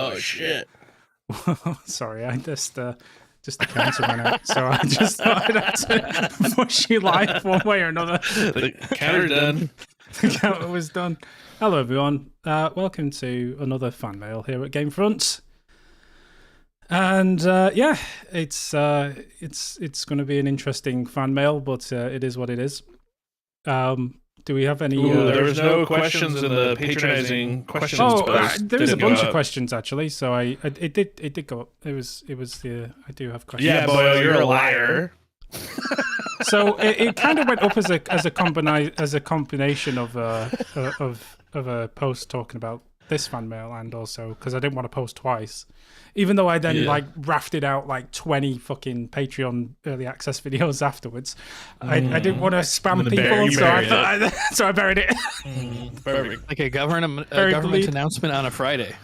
Oh shit! Sorry, I just the counter went out, so I just thought I'd have to push you live one way or another. The counter's done. The counter was done. Hello, everyone. Welcome to another fan mail here at Gamefront. And yeah, it's going to be an interesting fan mail, but it is what it is. Do we have any? There was no questions in the patronizing questions. There is a bunch of questions actually. So it did go up. It was the I do have questions. Yeah, boy, you're a liar. So it kind of went up as a combination of a post talking about this fan mail, and also because I didn't want to post twice, even though I then rafted out like 20 fucking Patreon early access videos afterwards. I didn't want to spam people, so I buried it. Perfect. Like a government announcement on a Friday.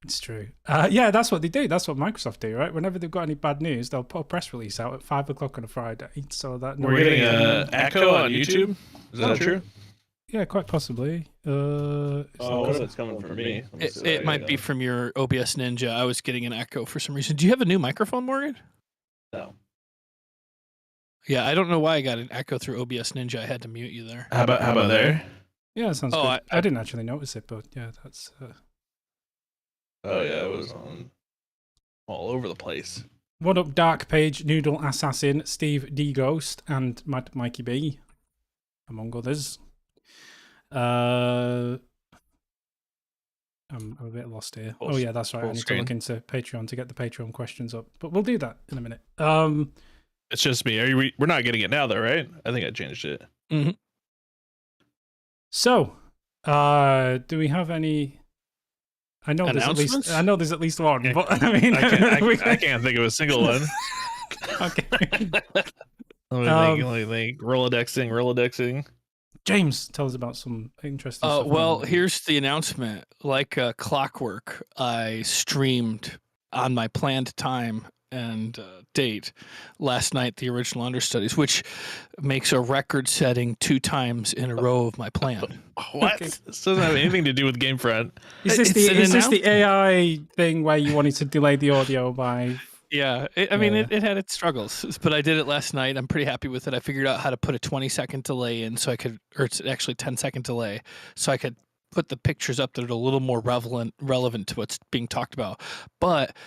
It's true. Yeah, that's what they do. That's what Microsoft do, right? Whenever they've got any bad news, they'll put a press release out at 5 o'clock on a Friday, so that we're getting an echo on YouTube. Is that true? Yeah, quite possibly. It's coming from me. It might be from your OBS Ninja. I was getting an echo for some reason. Do you have a new microphone, Morgan? No. Yeah, I don't know why I got an echo through OBS Ninja. I had to mute you there. How about there? Yeah, that sounds good. I didn't actually notice it, but yeah, that's... Oh yeah, it was on all over the place. What up, Dark Page, Noodle Assassin, Steve D Ghost, and Mad Mikey B, among others. I'm a bit lost here. Oh yeah, that's right. I need to look into Patreon to get the Patreon questions up, but we'll do that in a minute. It's just me. We're not getting it now, though, right? I think I changed it. Mm-hmm. So, do we have any? I know there's at least one, but I mean, I can't think of a single one. Okay. Let me think. Rolodexing. James, tell us about some interesting stuff. Well, here's the announcement. Like clockwork, I streamed on my planned time and date last night the original understudies, which makes a record-setting 2 times in a row of my plan. What? Okay. This doesn't have anything to do with Gamefront. Is this the AI thing where you wanted to delay the audio by... Yeah, it had its struggles, but I did it last night. I'm pretty happy with it. I figured out how to put a 20-second delay in, so I could, or it's actually 10-second delay, so I could put the pictures up that are a little more relevant to what's being talked about. But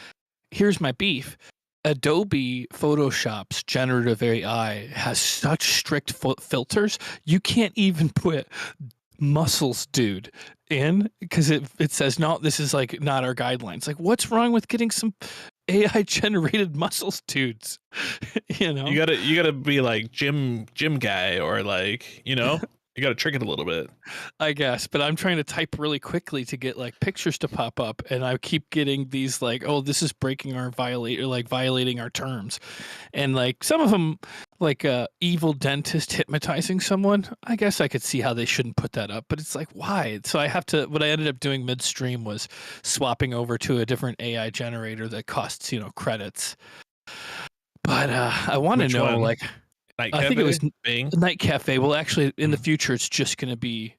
here's my beef. Adobe Photoshop's generative AI has such strict filters, you can't even put muscles dude in, because it says, no, this is like not our guidelines. Like, what's wrong with getting some AI generated muscles dudes? You know, you gotta be like gym guy, or like, you know, you gotta trick it a little bit, I guess. But I'm trying to type really quickly to get like pictures to pop up, and I keep getting these like, oh, this is breaking our violating our terms, and like some of them, like evil dentist hypnotizing someone. I guess I could see how they shouldn't put that up, but it's like, why? So I have to. What I ended up doing midstream was swapping over to a different AI generator that costs, credits. But I want to know, one? like. Night I Cafe? think it was Bing? Night Cafe. Well, actually, in the future, it's just going to be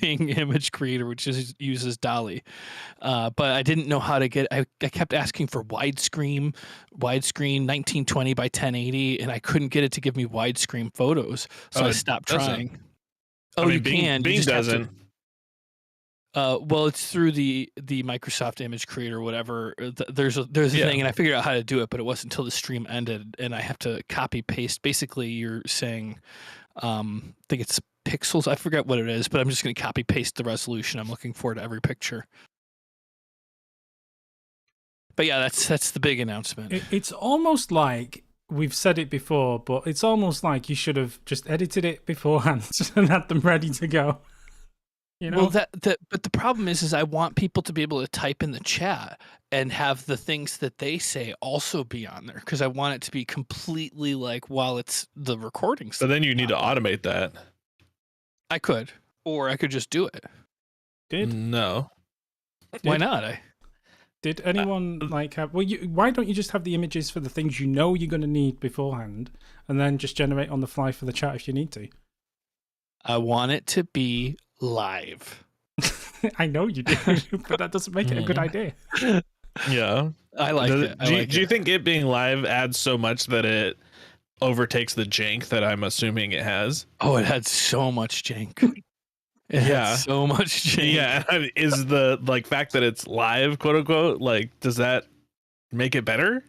Bing Image Creator, which uses DALL-E. But I didn't know how to get. I kept asking for widescreen 1920 by 1080, and I couldn't get it to give me widescreen photos, so I stopped trying. You can. Bing doesn't. Well, it's through the Microsoft Image Creator, whatever. There's a thing, and I figured out how to do it, but it wasn't until the stream ended, and I have to copy paste. Basically, you're saying, I think it's pixels. I forget what it is, but I'm just going to copy paste the resolution I'm looking for to every picture. But yeah, that's the big announcement. It's almost like we've said it before, but it's almost like you should have just edited it beforehand and had them ready to go. You know? Well, but the problem is I want people to be able to type in the chat and have the things that they say also be on there, because I want it to be completely like while it's the recording. So then you need to automate that. I could, or I could just do it. No. Why not? Did anyone have? Well, why don't you just have the images for the things you know you're going to need beforehand, and then just generate on the fly for the chat if you need to? I want it to be live. I know you do, but that doesn't make it a good idea. Yeah. I like it. Do you think it being live adds so much that it overtakes the jank that I'm assuming it has? Oh, it had so much jank. It had so much jank. Yeah. Is the like fact that it's live, quote unquote, like does that make it better?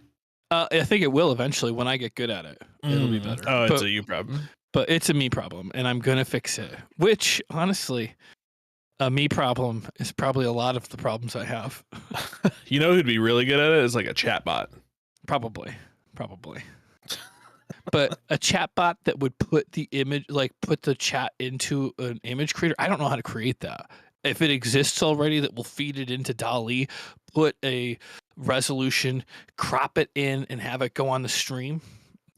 I think it will eventually when I get good at it. It'll be better. Oh, it's a you problem. But it's a me problem, and I'm gonna fix it. Which, honestly, a me problem is probably a lot of the problems I have. You know who'd be really good at it is like a chatbot. Probably. But a chatbot that would put the image, like put the chat into an image creator, I don't know how to create that. If it exists already, that will feed it into DALL-E, put a resolution, crop it in, and have it go on the stream.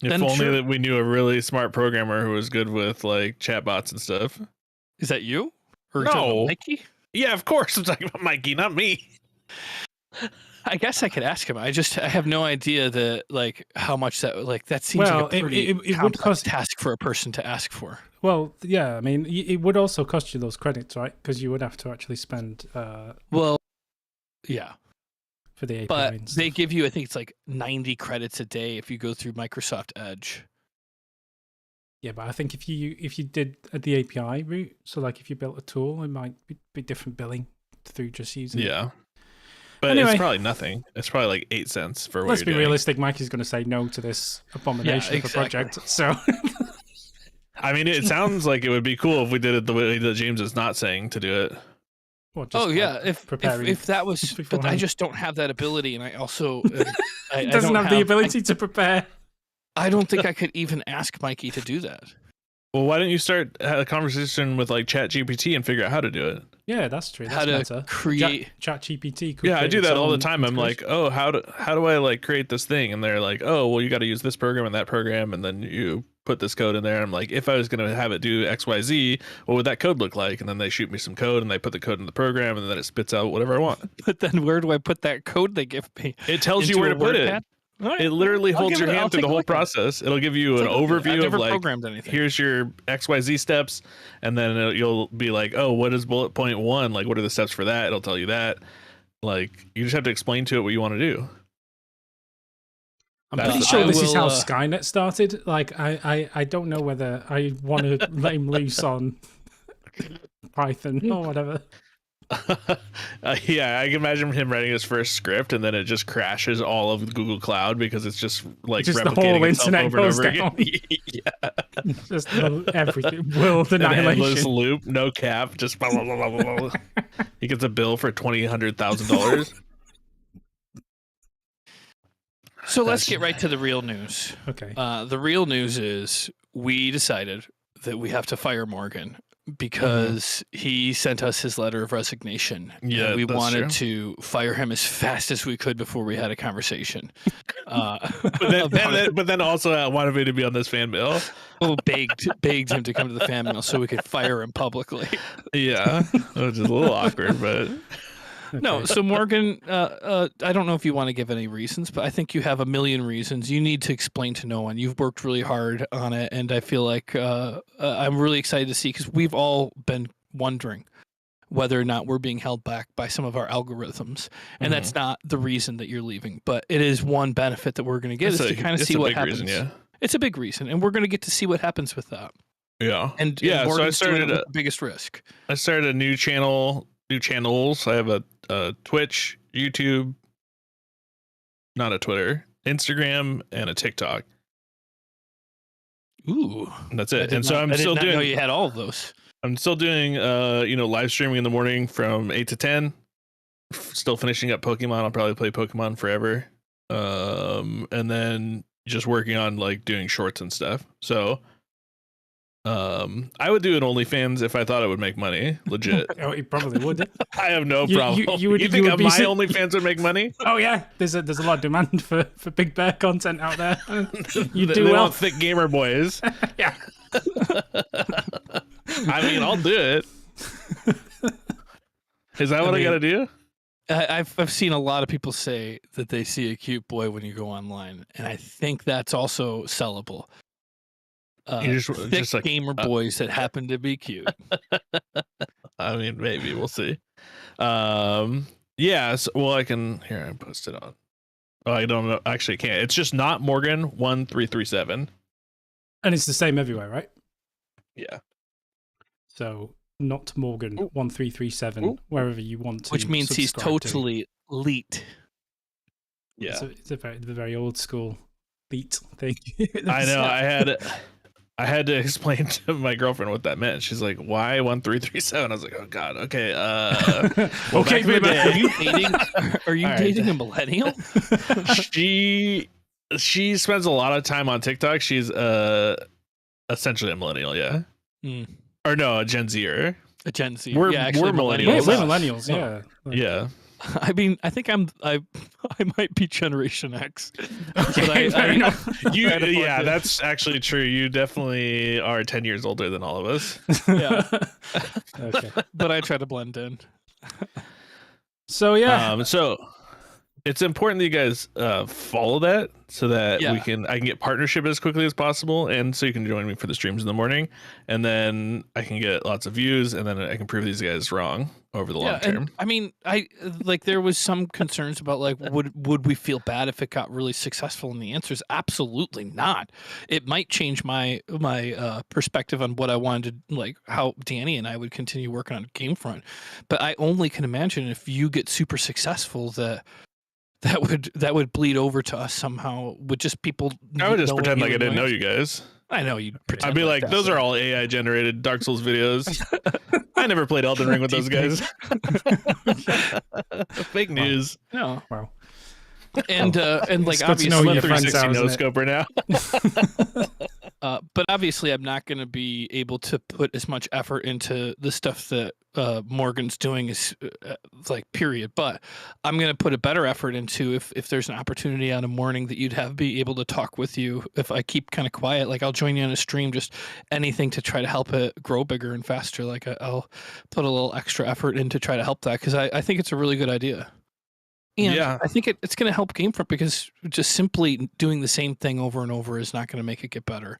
If only that we knew a really smart programmer who was good with like chatbots and stuff. Is that you? Or no, Mikey? Yeah, of course. I'm talking about Mikey, not me. I guess I could ask him. I have no idea that like how much that seems like a pretty it would cost task for a person to ask for. Well, yeah, I mean, it would also cost you those credits, right? Because you would have to actually spend. Yeah. For the API. But they give you, I think it's like 90 credits a day if you go through Microsoft Edge. Yeah, but I think if you did the API route, so like if you built a tool, it might be different billing through just using. Yeah. But anyway, it's probably nothing. It's probably like 8 cents for what let's you're be doing. realistic. Mike is going to say no to this abomination of a project. So, I mean, it sounds like it would be cool if we did it the way that James is not saying to do it. Well, if that was, but I just don't have that ability, and I also he doesn't have the ability to prepare. I don't think I could even ask Mikey to do that. Well, why don't you start a conversation with like ChatGPT and figure out how to do it? Yeah, that's true. How to create ChatGPT. Yeah, I do that all the time. I'm like, oh, how do I like create this thing? And they're like, oh, well, you got to use this program and that program, and then you put this code in there. And I'm like, if I was going to have it do X, Y, Z, what would that code look like? And then they shoot me some code, and they put the code in the program, and then it spits out whatever I want. But then where do I put that code they give me? It tells you where to put it. Right. It literally holds your hand through the whole process. It'll give you an overview of like, here's your XYZ steps, and then you'll be like, oh, what is bullet point 1? Like, what are the steps for that? It'll tell you that. Like, you just have to explain to it what you want to do. I'm pretty sure this is how Skynet started. Like, I don't know whether I want to let him loose on Python or whatever. Yeah, I can imagine him writing his first script, and then it just crashes all of Google Cloud because it's just like just replicating the whole itself internet over and goes over down. again. Yeah, just everything. World annihilation. An endless loop, no cap. Just blah, blah, blah, blah, blah. He gets a bill for $200,000. So let's get right to the real news. Okay. The real news is we decided that we have to fire Morgan because he sent us his letter of resignation. Yeah, and we wanted true. to fire him as fast as we could before we had a conversation. But then also wanted me to be on this fan mail. Oh, begged him to come to the fan mail so we could fire him publicly. Yeah, which is a little awkward, but. Okay. No, so Morgan, I don't know if you want to give any reasons, but I think you have a million reasons. You need to explain to no one. You've worked really hard on it, and I feel like I'm really excited to see, because we've all been wondering whether or not we're being held back by some of our algorithms, and that's not the reason that you're leaving, but it is one benefit that we're going to get is to kind of see what happens. Reason, yeah. It's a big reason, and we're going to get to see what happens with that. Yeah, and yeah. So I started the biggest risk. I started a new channels. I have a Twitch, YouTube, not a Twitter, Instagram, and a TikTok. Ooh, and that's it. And so I'm still doing. Know you had all of those. I'm still doing, live streaming in the morning from 8 to 10. Still finishing up Pokemon. I'll probably play Pokemon forever. And then just working on like doing shorts and stuff. So. I would do an OnlyFans if I thought it would make money. Legit. Oh, you probably would. I have no problem. You think my OnlyFans would make money? Oh yeah, there's a lot of demand for Big Bear content out there. You they do well. Want thick gamer boys. Yeah. I mean, I'll do it. Is that what I gotta do? I've seen a lot of people say that they see a cute boy when you go online, and I think that's also sellable. Just like gamer boys that happen to be cute. I mean, maybe we'll see. Yeah. So, well, I can here. I post it on. Oh, I don't know. Actually, I can't. It's just not Morgan 1337. And it's the same everywhere, right? Yeah. So not Morgan 1337 wherever you want to. Which means he's totally elite. Yeah. It's a very old school elite thing. I know. I had to explain to my girlfriend what that meant. She's like, "Why 1337?" I was like, "Oh God, okay." Okay, are you dating? Are you dating a millennial? She spends a lot of time on TikTok. She's essentially a millennial, yeah. Or no, a Gen Zer. A Gen Z. We're actually millennials. We're millennials, yeah. Yeah. I mean, I think I might be Generation X. Okay, yeah, that's actually true. You definitely are 10 years older than all of us. Yeah. Okay. But I try to blend in. So yeah. So it's important that you guys follow that so that I can get partnership as quickly as possible, and so you can join me for the streams in the morning, and then I can get lots of views, and then I can prove these guys wrong over the long term. I mean, there was some concerns about like would we feel bad if it got really successful, and the answer is absolutely not. It might change my perspective on what I wanted to, like how Danny and I would continue working on Gamefront, but I only can imagine if you get super successful that would bleed over to us somehow with just people. I would just pretend like I didn't know you guys. I know you'd pretend. I'd be like those are all AI generated Dark Souls videos. I never played Elden Ring with those guys. Fake news. No. Wow. And like obviously your 360 no scoper now. But obviously I'm not going to be able to put as much effort into the stuff that Morgan's doing is like period. But I'm going to put a better effort into if there's an opportunity on a morning that you'd be able to talk with you. If I keep kind of quiet, like I'll join you on a stream, just anything to try to help it grow bigger and faster. Like I'll put a little extra effort in to try to help that because I think it's a really good idea. And I think it's going to help Gamefront because just simply doing the same thing over and over is not going to make it get better.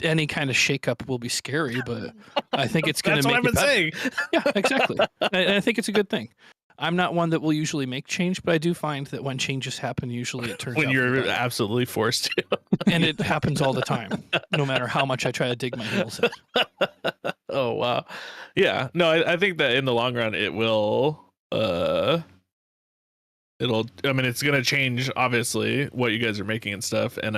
Any kind of shakeup will be scary, but I think it's going to make it better. Saying. Yeah, exactly. And I think it's a good thing. I'm not one that will usually make change, but I do find that when changes happen, usually it turns out when you're absolutely forced to. And it happens all the time, no matter how much I try to dig my heels in. Oh, wow. Yeah. No, I think that in the long run, it will... it's going to change, obviously, what you guys are making and stuff, and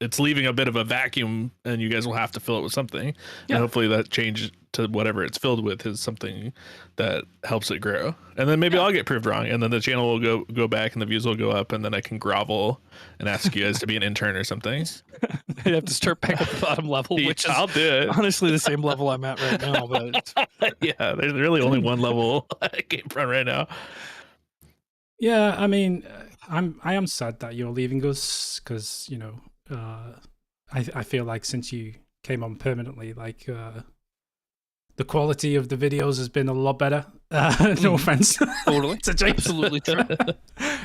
it's leaving a bit of a vacuum, and you guys will have to fill it with something. Yeah. And hopefully that change to whatever it's filled with is something that helps it grow. And then maybe I'll get proved wrong, and then the channel will go back, and the views will go up, and then I can grovel and ask you guys to be an intern or something. You'd have to start back at the bottom level, which I'll do it. Honestly the same level I'm at right now. But yeah, there's really only one level I came from right now. Yeah, I mean, I am sad that you're leaving us because I feel like since you came on permanently, like the quality of the videos has been a lot better. No offense, totally, it's absolutely true.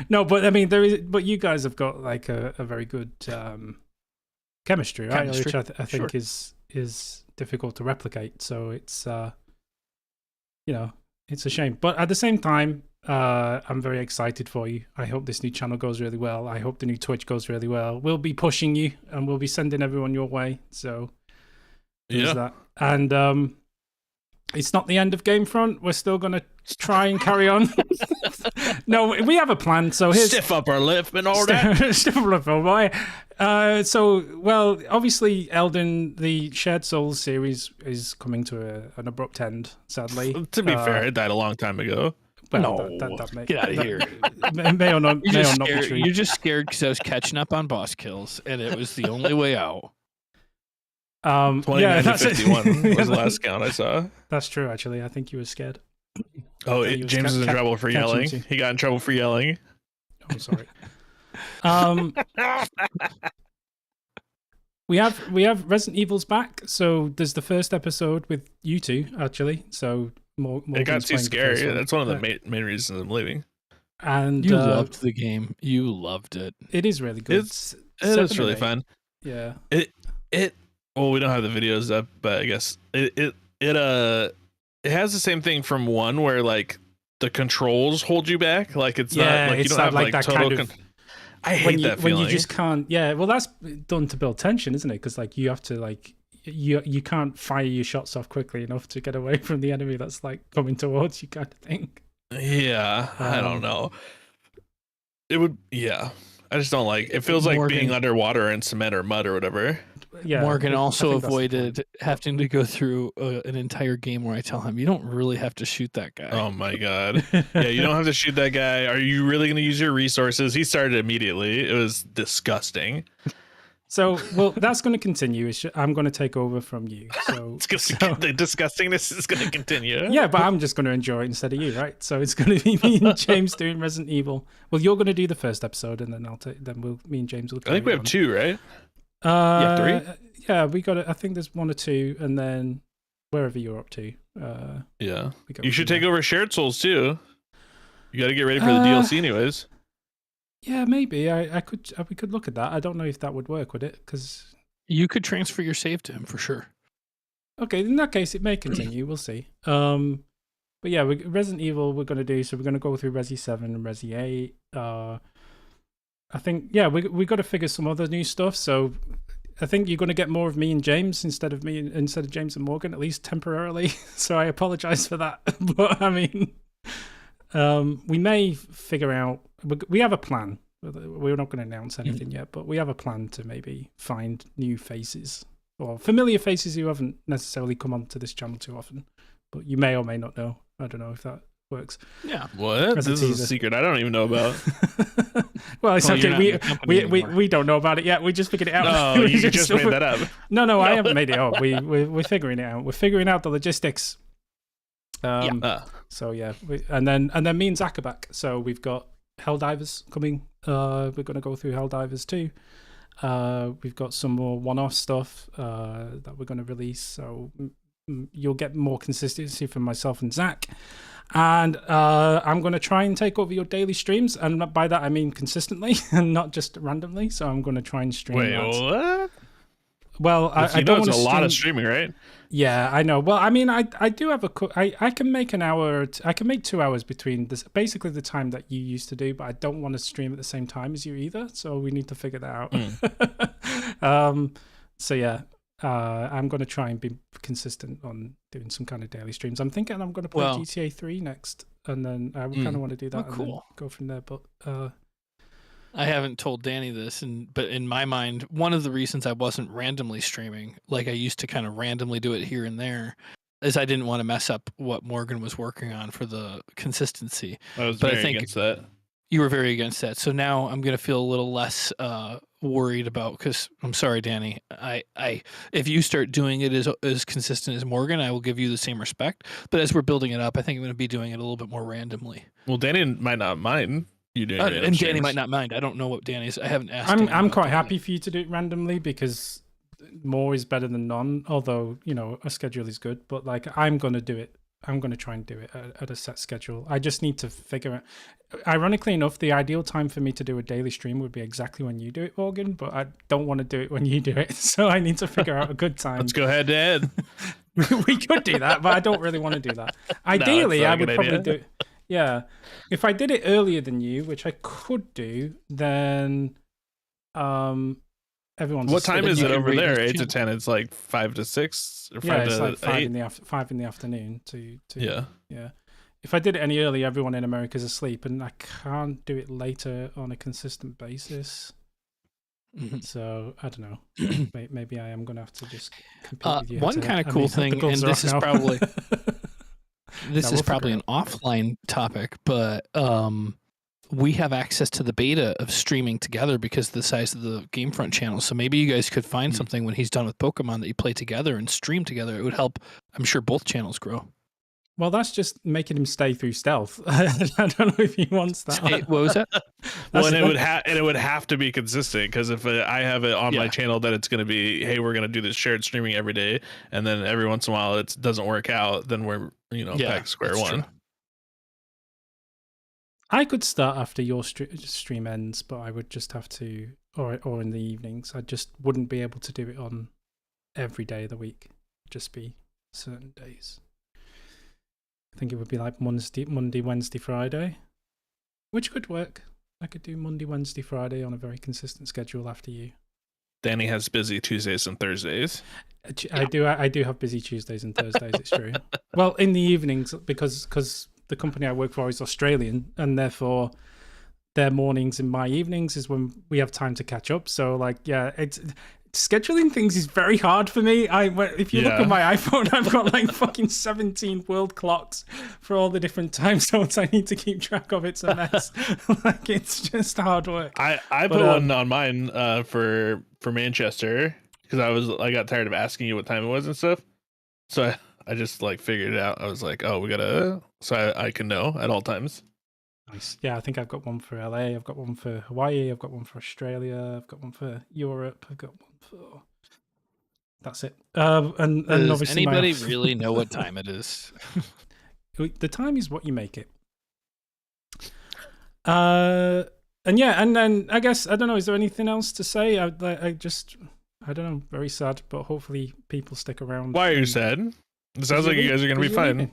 No, but I mean, but you guys have got like a very good chemistry, right? Which I think is difficult to replicate. So it's it's a shame, but at the same time. I'm very excited for you. I hope this new channel goes really well. I hope the new Twitch goes really well. We'll be pushing you and we'll be sending everyone your way. So there's that. And it's not the end of Gamefront. We're still going to try and carry on. No, we have a plan. So here's stiff upper lip and all that. Stiff upper lip, boy. Well, obviously, Elden, the Shared Souls series is coming to an abrupt end, sadly. To be fair, it died a long time ago. Well, no, get out of here. May or not be true. You're just scared because I was catching up on boss kills, and it was the only way out. 29 to 51 was the last count I saw. That's true, actually. I think you were scared. Oh, James is in trouble for yelling. He got in trouble for yelling. Oh, sorry. We have Resident Evil's back, so there's the first episode with you two, actually. So it got too scary. That's one of the main reasons I'm leaving. And you loved the game. You loved it. It is really good. It's really fun. Yeah. Well, we don't have the videos up, but I guess it it has the same thing from 1 where like the controls hold you back. Like it's not like you don't have like that total. kind of, I hate that feeling. When you just can't. Yeah, well, that's done to build tension, isn't it? Because like you have to like you can't fire your shots off quickly enough to get away from the enemy that's like coming towards you, kind of thing. Yeah, I don't know. It would. Yeah, I just don't like. It feels like being underwater in cement or mud or whatever. Yeah, Morgan also avoided having to go through an entire game where I tell him, you don't really have to shoot that guy. Oh my god. Yeah, you don't have to shoot that guy. Are you really going to use your resources? He started immediately. It was disgusting. So, well, that's going to continue. I'm going to take over from you. So, the disgustingness is going to continue. Yeah, but I'm just going to enjoy it instead of you, right? So it's going to be me and James doing Resident Evil. Well, you're going to do the first episode, and then me and James will. I think we have 2, right? 3. Yeah, we got it. I think there's 1 or 2, and then wherever you're up to. Yeah, you should take over Shared Souls too. You got to get ready for the DLC, anyways. Yeah, maybe we could look at that. I don't know if that would work, would it? Because you could transfer your save to him for sure. Okay, in that case, it may continue. We'll see. But yeah, Resident Evil we're going to do. So we're going to go through Resi 7 and Resi 8. I think we got to figure some other new stuff. So I think you're going to get more of me and James instead of James and Morgan, at least temporarily. So I apologize for that. But I mean, we may figure out. We have a plan. We're not going to announce anything yet, but we have a plan to maybe find new faces or familiar faces who haven't necessarily come onto this channel too often, but you may or may not know. I don't know if that works. Yeah. What? This is a secret I don't even know about. Well, it's okay. We don't know about it yet. We just figured it out. No, you just made that up. No, I haven't made it up. We're figuring it out. We're figuring out the logistics. So yeah, and then me and Zach are back. So we've got Helldivers coming. We're going to go through Helldivers too. We've got some more one-off stuff that we're going to release. So you'll get more consistency from myself and Zach. And I'm going to try and take over your daily streams. And by that, I mean consistently and not just randomly. So I'm going to try and stream. Wait, what? Well, I don't want to a lot of streaming, right? Yeah, I know. Well, I mean, I do have I can make an hour. I can make 2 hours between this, basically the time that you used to do, but I don't want to stream at the same time as you either. So we need to figure that out. So yeah, I'm going to try and be consistent on doing some kind of daily streams. I'm thinking I'm going to play GTA 3 next, and then I kind of want to do that and then go from there. But I haven't told Danny this, but in my mind, one of the reasons I wasn't randomly streaming, like I used to kind of randomly do it here and there, is I didn't want to mess up what Morgan was working on for the consistency. I was very against that. You were very against that. So now I'm going to feel a little less worried about, because I'm sorry, Danny. If you start doing it as consistent as Morgan, I will give you the same respect. But as we're building it up, I think I'm going to be doing it a little bit more randomly. Well, Danny might not mind. And Danny might not mind. I don't know what Danny's. I haven't asked. I'm quite happy for you to do it randomly because more is better than none. Although a schedule is good, but like I'm gonna do it. I'm gonna try and do it at a set schedule. I just need to figure out. Ironically enough, the ideal time for me to do a daily stream would be exactly when you do it, Morgan. But I don't want to do it when you do it, so I need to figure out a good time. Let's go head to head. We could do that, but I don't really want to do that. Ideally, I would probably do it. Yeah, if I did it earlier than you, which I could do, then everyone's. What time is it over there? 8 to 10. It's like 5 to 6 or 5 yeah, to it's like 5 8? 5 in the afternoon. To yeah. If I did it any earlier, everyone in America's asleep, and I can't do it later on a consistent basis. Mm-hmm. So I don't know. Maybe I am going to have to just compete with you. One kind of cool thing, and this is probably. This is probably an offline topic, but we have access to the beta of streaming together because of the size of the Gamefront channel. So maybe you guys could find something when he's done with Pokemon that you play together and stream together. It would help, I'm sure, both channels grow. Well, that's just making him stay through stealth. I don't know if he wants that. What was that? Well, and it would have to be consistent, because if I have it on my channel that it's going to be, hey, we're going to do this shared streaming every day, and then every once in a while it doesn't work out, then we're back to square one. True. I could start after your stream ends, but I would just have to, or in the evenings. I just wouldn't be able to do it on every day of the week. It'd just be certain days. I think it would be like Monday, Wednesday, Friday, which could work. I could do Monday, Wednesday, Friday on a very consistent schedule after you. Danny has busy Tuesdays and Thursdays. I do have busy Tuesdays and Thursdays. It's true. Well, in the evenings, because the company I work for is Australian, and therefore their mornings and my evenings is when we have time to catch up. So, like, yeah, it's scheduling things is very hard for me. If you look at my iPhone, I've got like fucking 17 world clocks for all the different time zones I need to keep track of. It's a mess. Like, it's just hard work. I put one on mine for Manchester because I got tired of asking you what time it was and stuff. So I just like figured it out. I was like, oh, we gotta, so I can know at all times. Nice. Yeah, I think I've got one for LA. I've got one for Hawaii. I've got one for Australia. I've got one for Europe. I've got one for. That's it. And Does obviously, anybody really know what time it is? The time is what you make it. And yeah, and then I guess I don't know. Is there anything else to say? I don't know. Very sad, but hopefully people stick around. Why are you sad? It sounds like you guys are going to be fine.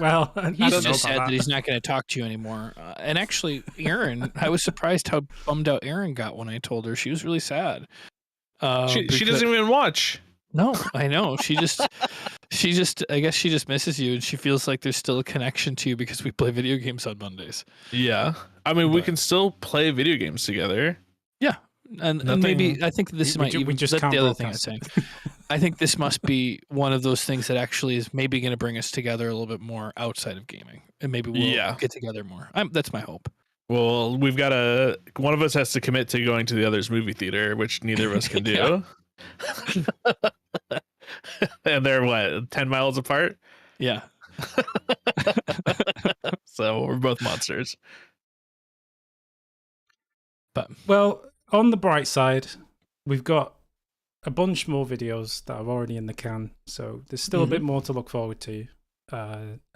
Well, he's just sad that he's not going to talk to you anymore. And actually, Erin, I was surprised how bummed out Erin got when I told her. She was really sad. She doesn't even watch. No, I know. She just, I guess she just misses you, and she feels like there's still a connection to you because we play video games on Mondays. Yeah, I mean, we can still play video games together. Yeah, and maybe I think this might even just that's the other thing I'm saying. I think this must be one of those things that actually is maybe going to bring us together a little bit more outside of gaming, and maybe we'll get together more. That's my hope. Well, we've got one of us has to commit to going to the other's movie theater, which neither of us can do. And they're what, 10 miles apart? Yeah. So we're both monsters. But well, on the bright side, we've got a bunch more videos that are already in the can, so there's still a bit more to look forward to.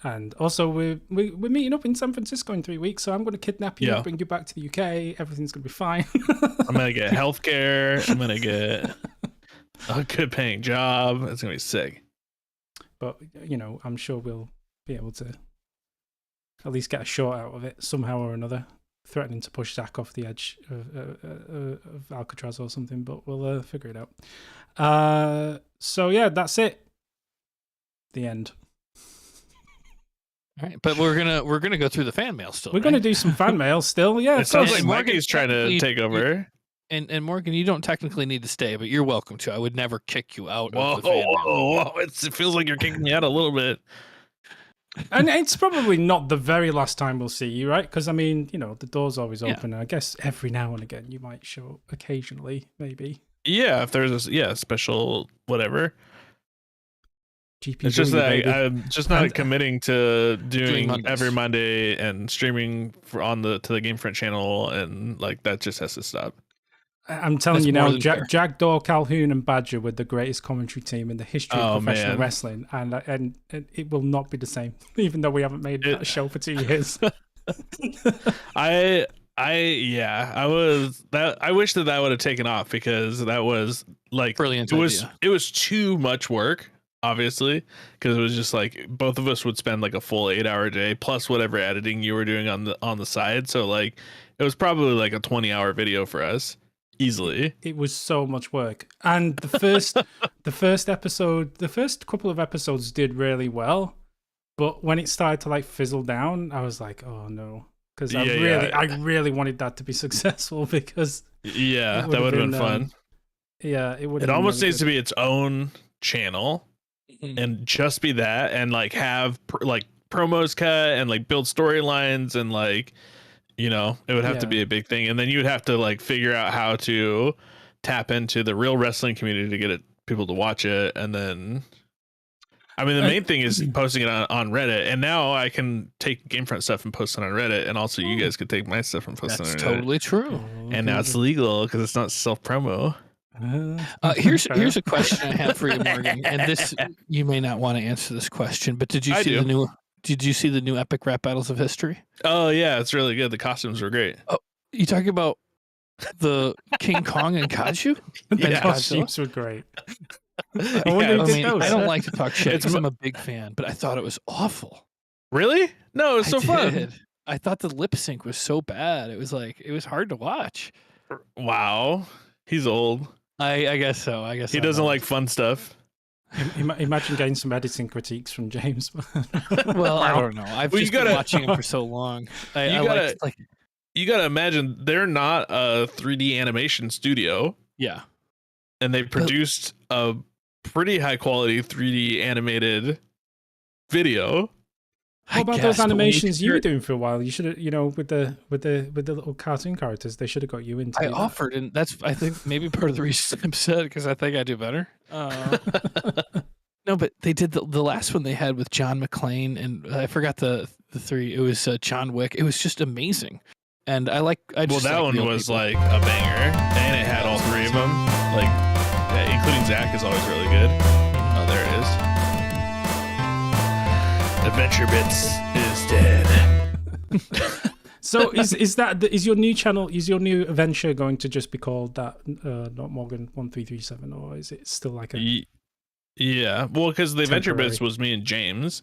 And also we're meeting up in San Francisco in 3 weeks, so I'm going to kidnap you, bring you back to the UK. Everything's going to be fine. I'm going to get healthcare. I'm going to get a good paying job. It's going to be sick. But, I'm sure we'll be able to at least get a short out of it somehow or another, threatening to push Zach off the edge of Alcatraz or something, but we'll figure it out. So yeah, that's it. The end. All right, but we're gonna go through the fan mail still. We're gonna do some fan mail still. Yeah, it sounds like Morgan's trying to take over. And Morgan, you don't technically need to stay, but you're welcome to. I would never kick you out. Whoa, of the fan mail. It feels like you're kicking me out a little bit. And it's probably not the very last time we'll see you, right? Because I mean, the door's always open. And I guess every now and again you might show up occasionally, maybe. Yeah, if there's a special whatever. GP it's just that I'm just not committing to doing every Monday and streaming to the Gamefront channel, and like that just has to stop. I'm telling you now, Jackdaw, Calhoun, and Badger were the greatest commentary team in the history of professional wrestling, and it will not be the same, even though we haven't made that show for 2 years. I wish that would have taken off, because that was like brilliant. It was too much work. Obviously, because it was just like both of us would spend like a full 8-hour day plus whatever editing you were doing on the side. So like it was probably like a 20-hour video for us easily. It was so much work. And the first episode, the first couple of episodes did really well, but when it started to like fizzle down, I was like, oh no, because I really wanted that to be successful, because that would have been fun. It would. It almost needs to be its own channel. And just be that, and like have like promos cut and like build storylines, and like it would have to be a big thing, and then you would have to like figure out how to tap into the real wrestling community to get people to watch it. And then I mean the main thing is posting it on Reddit, and now I can take Gamefront stuff and post it on Reddit, and also you guys could take my stuff and post it on Reddit. That's totally true. And now it's legal because it's not self promo. Here's a question I have for you, Morgan, and this you may not want to answer this question, but did you see the new Epic Rap Battles of History? Oh yeah, it's really good. The costumes were great. Oh, you talking about the King Kong and Kaiju? The costumes were great. I don't like to talk shit because I'm a big fan, but I thought it was awful. Really? No, it was so fun. I thought the lip sync was so bad. It was hard to watch. Wow. He's old. I guess so. I guess he doesn't like fun stuff. Imagine getting some editing critiques from James. Well, I don't know. I've just been watching him for so long. You gotta imagine they're not a 3D animation studio. Yeah. And they produced a pretty high quality 3D animated video. What about those animations you were doing for a while? You should have, with the little cartoon characters, they should have got you into. I offered, and that's I think maybe part of the reason I'm upset because I think I do better. No, but they did the last one they had with John McClane, and I forgot the three. It was John Wick. It was just amazing, and that one was like a banger, and it had all three of them, including Zach is always really good. Oh, there it is. Adventure Bits is dead. So is your new channel, is your new adventure going to just be called that, not Morgan 1337, or is it still like a? Yeah, well, because the Adventure Bits was me and James,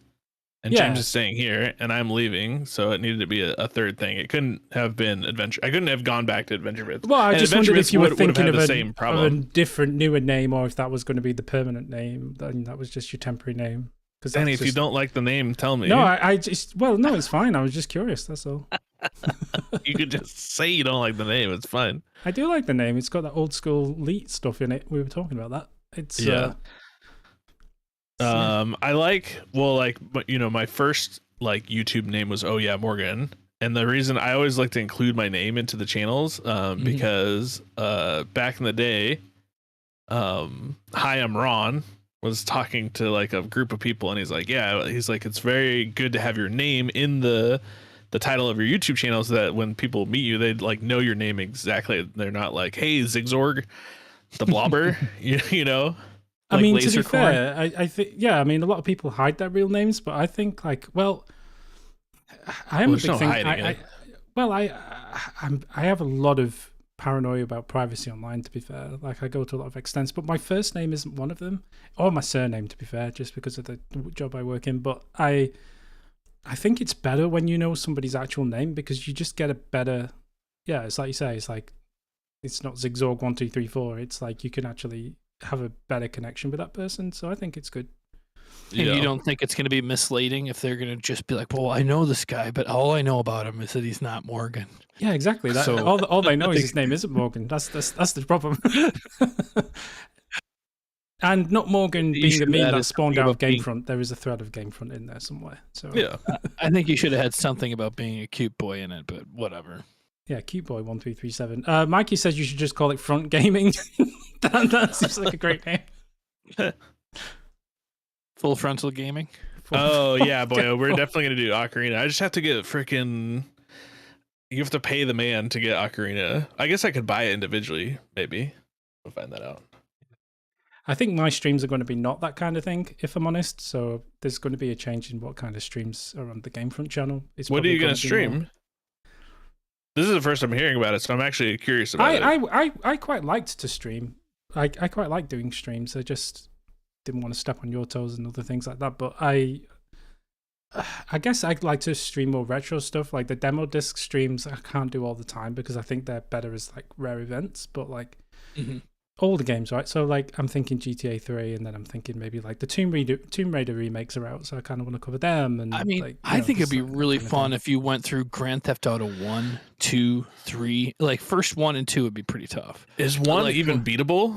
and James is staying here, and I'm leaving, so it needed to be a third thing. It couldn't have been Adventure. I couldn't have gone back to Adventure Bits. Well, I just wondered if you were thinking of a different, newer name, or if that was going to be the permanent name, then that was just your temporary name. Danny, if you don't like the name, tell me. No, no, it's fine. I was just curious. That's all. You could just say you don't like the name. It's fine. I do like the name. It's got that old school Leet stuff in it. We were talking about that. It's I like my first YouTube name was Oh Yeah Morgan, and the reason I always like to include my name into the channels because back in the day, Hi, I'm Ron was talking to a group of people, and he's like, it's very good to have your name in the title of your YouTube channel, so that when people meet you, they know your name exactly. They're not like, hey, Zigzorg the Blobber, you know. I mean, to be fair, I think a lot of people hide their real names, but I think I am a big thing. I have a lot of paranoia about privacy online, to be fair. I go to a lot of extents, but my first name isn't one of them, or my surname, to be fair, just because of the job I work in. But I think it's better when you know somebody's actual name, because you just get a better, it's like you say, it's not Zigzorg 1234. It's you can actually have a better connection with that person. So I think it's good. And you don't think it's going to be misleading if they're going to just be like, well, I know this guy, but all I know about him is that he's not Morgan. Yeah, exactly. All they know is his name isn't Morgan. That's the problem. And not Morgan being a meme that spawned out of Gamefront. There is a thread of Gamefront in there somewhere. So yeah, I think you should have had something about being a cute boy in it, but whatever. Yeah, cute boy 1337. Mikey says you should just call it Front Gaming. That seems like a great name. Full Frontal Gaming. Oh yeah, boy, we're definitely gonna do Ocarina. I just have to get freaking. You have to pay the man to get Ocarina. I guess I could buy it individually. Maybe we'll find that out. I think my streams are going to be not that kind of thing, if I'm honest. So there's going to be a change in what kind of streams are on the Gamefront channel. What are you going to stream? This is the first I'm hearing about it, so I'm actually curious about it. I quite liked to stream. I quite like doing streams. I just didn't want to step on your toes and other things like that. But I guess I'd like to stream more retro stuff. Like the demo disc streams, I can't do all the time because I think they're better as rare events. But all the games, right? So I'm thinking GTA 3, and then I'm thinking maybe the Tomb Raider remakes are out, so I kind of want to cover them. And I mean, I think it'd be really fun if you went through Grand Theft Auto 1, 2, 3. First 1 and 2 would be pretty tough. Is 1 even beatable?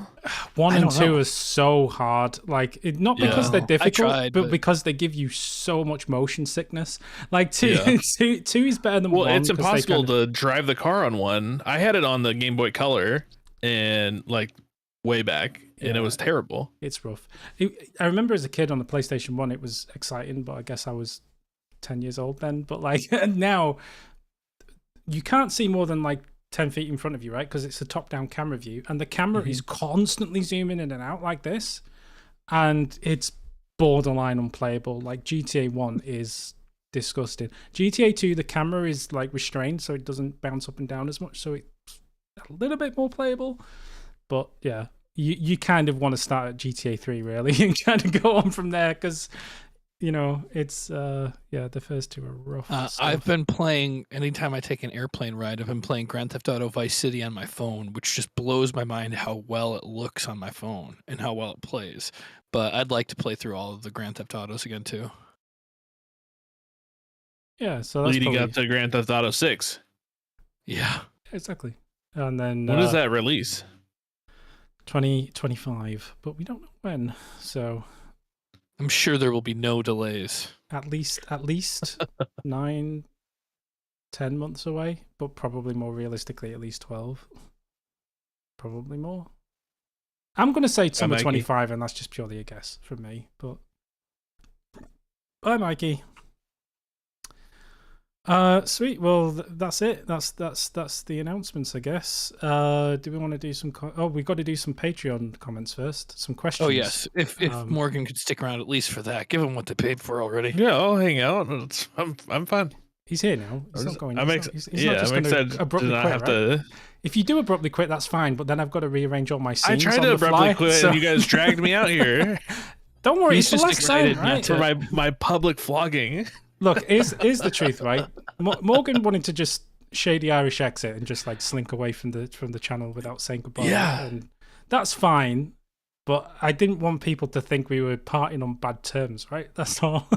1 and 2 is so hard. Not because they're difficult, but because they give you so much motion sickness. 2 is better than 1. Well, it's impossible to drive the car on 1. I had it on the Game Boy Color, and way back, and it was terrible. It's rough. I remember as a kid on the PlayStation 1 it was exciting, but I guess I was 10 years old then. But now you can't see more than 10 feet in front of you, right? Because it's a top-down camera view, and the camera is constantly zooming in and out like this, and it's borderline unplayable. GTA 1 is disgusting. GTA 2, the camera is restrained, so it doesn't bounce up and down as much, so it's a little bit more playable. But yeah, you kind of want to start at GTA 3 really and kind of go on from there, because it's the first two are rough. I've been playing, anytime I take an airplane ride, I've been playing Grand Theft Auto Vice City on my phone, which just blows my mind how well it looks on my phone and how well it plays. But I'd like to play through all of the Grand Theft Autos again too. Yeah, so that's leading up to Grand Theft Auto 6. Yeah, exactly. And then when does that release? 2025, but we don't know when. So I'm sure there will be no delays. At least 9-10 months away, but probably more realistically at least 12. Probably more. I'm going to say summer 25, and that's just purely a guess from me. But bye, Mikey. Sweet. Well, that's it. That's the announcements, I guess. Do we want to do some? We've got to do some Patreon comments first. Some questions. Oh yes. If Morgan could stick around at least for that, give him what they paid for already. Yeah, I'll hang out. I'm fine. He's here now. He's not going. I'm excited to not have to. If you do abruptly quit, that's fine. But then I've got to rearrange all my scenes. I tried to abruptly quit, and you guys dragged me out here. Don't worry. He's just excited right? For my public flogging. Look, here's the truth, right? Morgan wanted to just shady Irish exit and just like slink away from the channel without saying goodbye. Yeah, and that's fine. But I didn't want people to think we were parting on bad terms, right? That's all.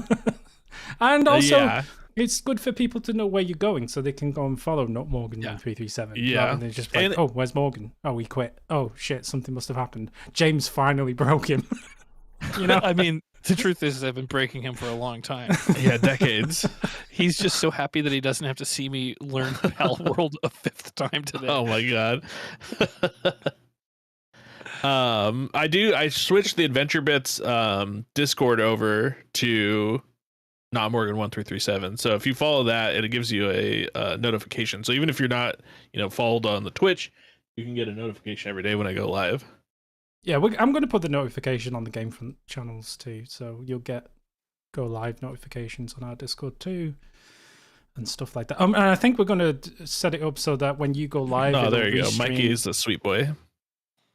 And also, it's good for people to know where you're going, so they can go and follow Not Morgan 1337. Yeah, and they're just like, oh, where's Morgan? Oh, he quit. Oh shit, something must have happened. James finally broke him. I mean, the truth is, I've been breaking him for a long time. Yeah, decades. He's just so happy that he doesn't have to see me learn Pal World a 5th time today. Oh my god. I switched the Adventure Bits Discord over to Not Morgan 1337. So if you follow that, it gives you a notification. So even if you're not, followed on the Twitch, you can get a notification every day when I go live. Yeah, I'm going to put the notification on the Gamefront channels too, so you'll get go live notifications on our Discord too, and stuff like that. And I think we're going to set it up so that when you go live, there you go. Mikey is the sweet boy.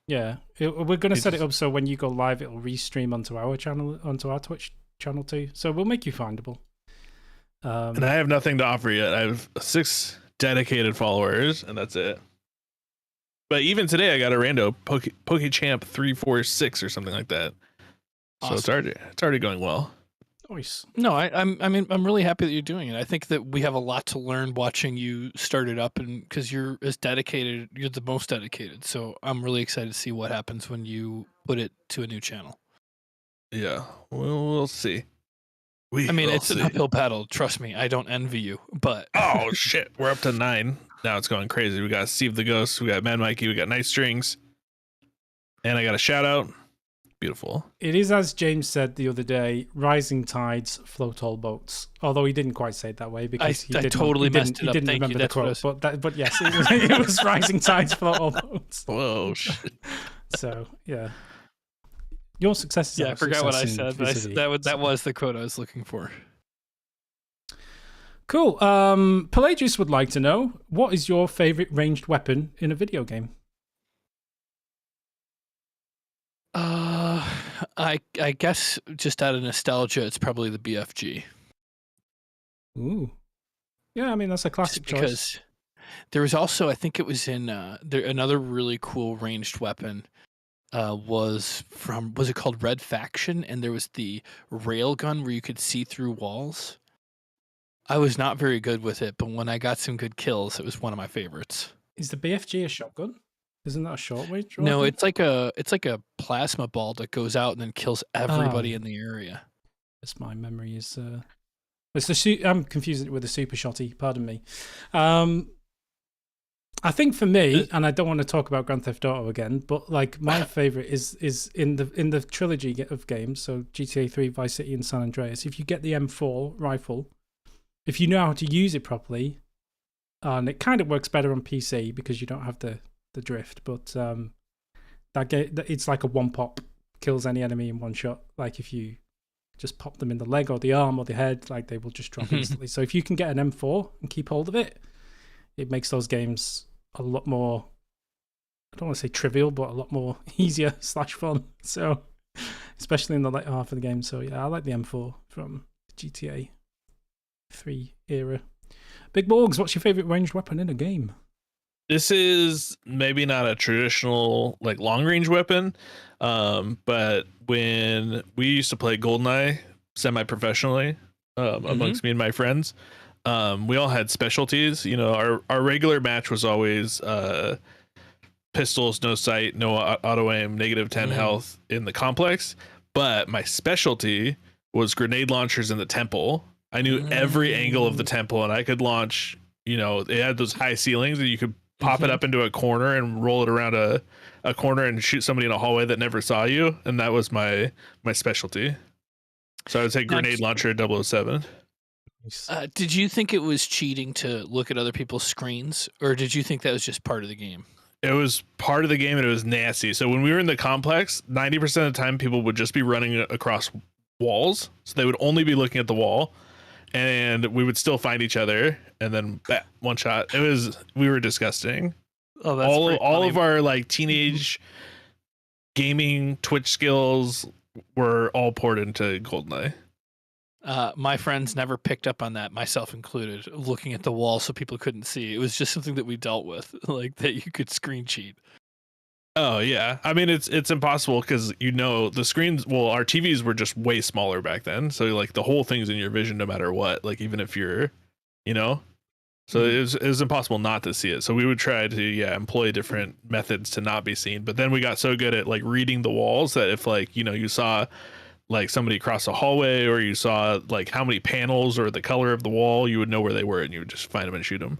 Yeah, we're going to set it up so when you go live, it'll restream onto our channel, onto our Twitch channel too. So we'll make you findable. And I have nothing to offer yet. I have 6 dedicated followers, and that's it. But even today, I got a rando PokeChamp 346 or something like that. Awesome. So it's already going well. Nice. No, I'm really happy that you're doing it. I think that we have a lot to learn watching you start it up, and because you're as dedicated, you're the most dedicated. So I'm really excited to see what happens when you put it to a new channel. Yeah, we'll see. It's an uphill battle. Trust me, I don't envy you. But oh shit, we're up to 9. Now it's going crazy. We got Steve the Ghost, we got Mad Mikey, we got Nice Strings, and I got a shout out. Beautiful. It is as James said the other day: rising tides float all boats. Although he didn't quite say it that way because I totally messed it up. He didn't remember the quote, but yes, it was rising tides float all boats. Whoa, shit. So yeah. Your success is I forgot what I said, but that was the quote I was looking for. Cool. Pelagius would like to know, what is your favorite ranged weapon in a video game? I guess just out of nostalgia, it's probably the BFG. Ooh. Yeah, I mean, that's a classic choice. Because there was also, I think it was in another really cool ranged weapon. Was it called Red Faction? And there was the railgun where you could see through walls. I was not very good with it, but when I got some good kills, it was one of my favorites. Is the BFG a shotgun? Isn't that a short range? No, it's like a plasma ball that goes out and then kills everybody in the area. That's my memory is. I'm confusing it with a super shotty. Pardon me. I think for me, and I don't want to talk about Grand Theft Auto again, but like my favorite is in the trilogy of games, so GTA 3, Vice City, and San Andreas. If you get the M4 rifle, if you know how to use it properly, and it kind of works better on PC because you don't have the drift, but it's like a one pop, kills any enemy in one shot. Like if you just pop them in the leg or the arm or the head, like they will just drop instantly. So if you can get an M4 and keep hold of it, it makes those games a lot more, I don't want to say trivial, but a lot more easier / fun. So especially in the late half of the game. So yeah, I like the M4 from the GTA 3 era. Big Borgs, what's your favorite ranged weapon in a game? This is maybe not a traditional like long range weapon, but when we used to play GoldenEye semi-professionally amongst me and my friends, we all had specialties. You know, our regular match was always pistols, no sight, no auto aim, -10 health in the complex. But my specialty was grenade launchers in the temple. I knew every angle of the temple, and I could launch. You know, it had those high ceilings, and you could pop it up into a corner and roll it around a corner and shoot somebody in a hallway that never saw you. And that was my specialty. So I would say grenade launcher 007. Did you think it was cheating to look at other people's screens, or did you think that was just part of the game? It was part of the game, and it was nasty. So when we were in the complex, 90% of the time people would just be running across walls. So they would only be looking at the wall. And we would still find each other, and then one shot. We were disgusting. Oh, that's all of our like teenage gaming Twitch skills were all poured into GoldenEye. My friends never picked up on that, myself included, looking at the wall so people couldn't see. It was just something that we dealt with, like that you could screen cheat. Oh yeah, I mean it's impossible because you know the screens. Well, our TVs were just way smaller back then, so like the whole thing's in your vision no matter what. Like even if you're, you know, so it was impossible not to see it. So we would try to employ different methods to not be seen. But then we got so good at like reading the walls that if like you saw like somebody cross a hallway or you saw like how many panels or the color of the wall, you would know where they were and you would just find them and shoot them.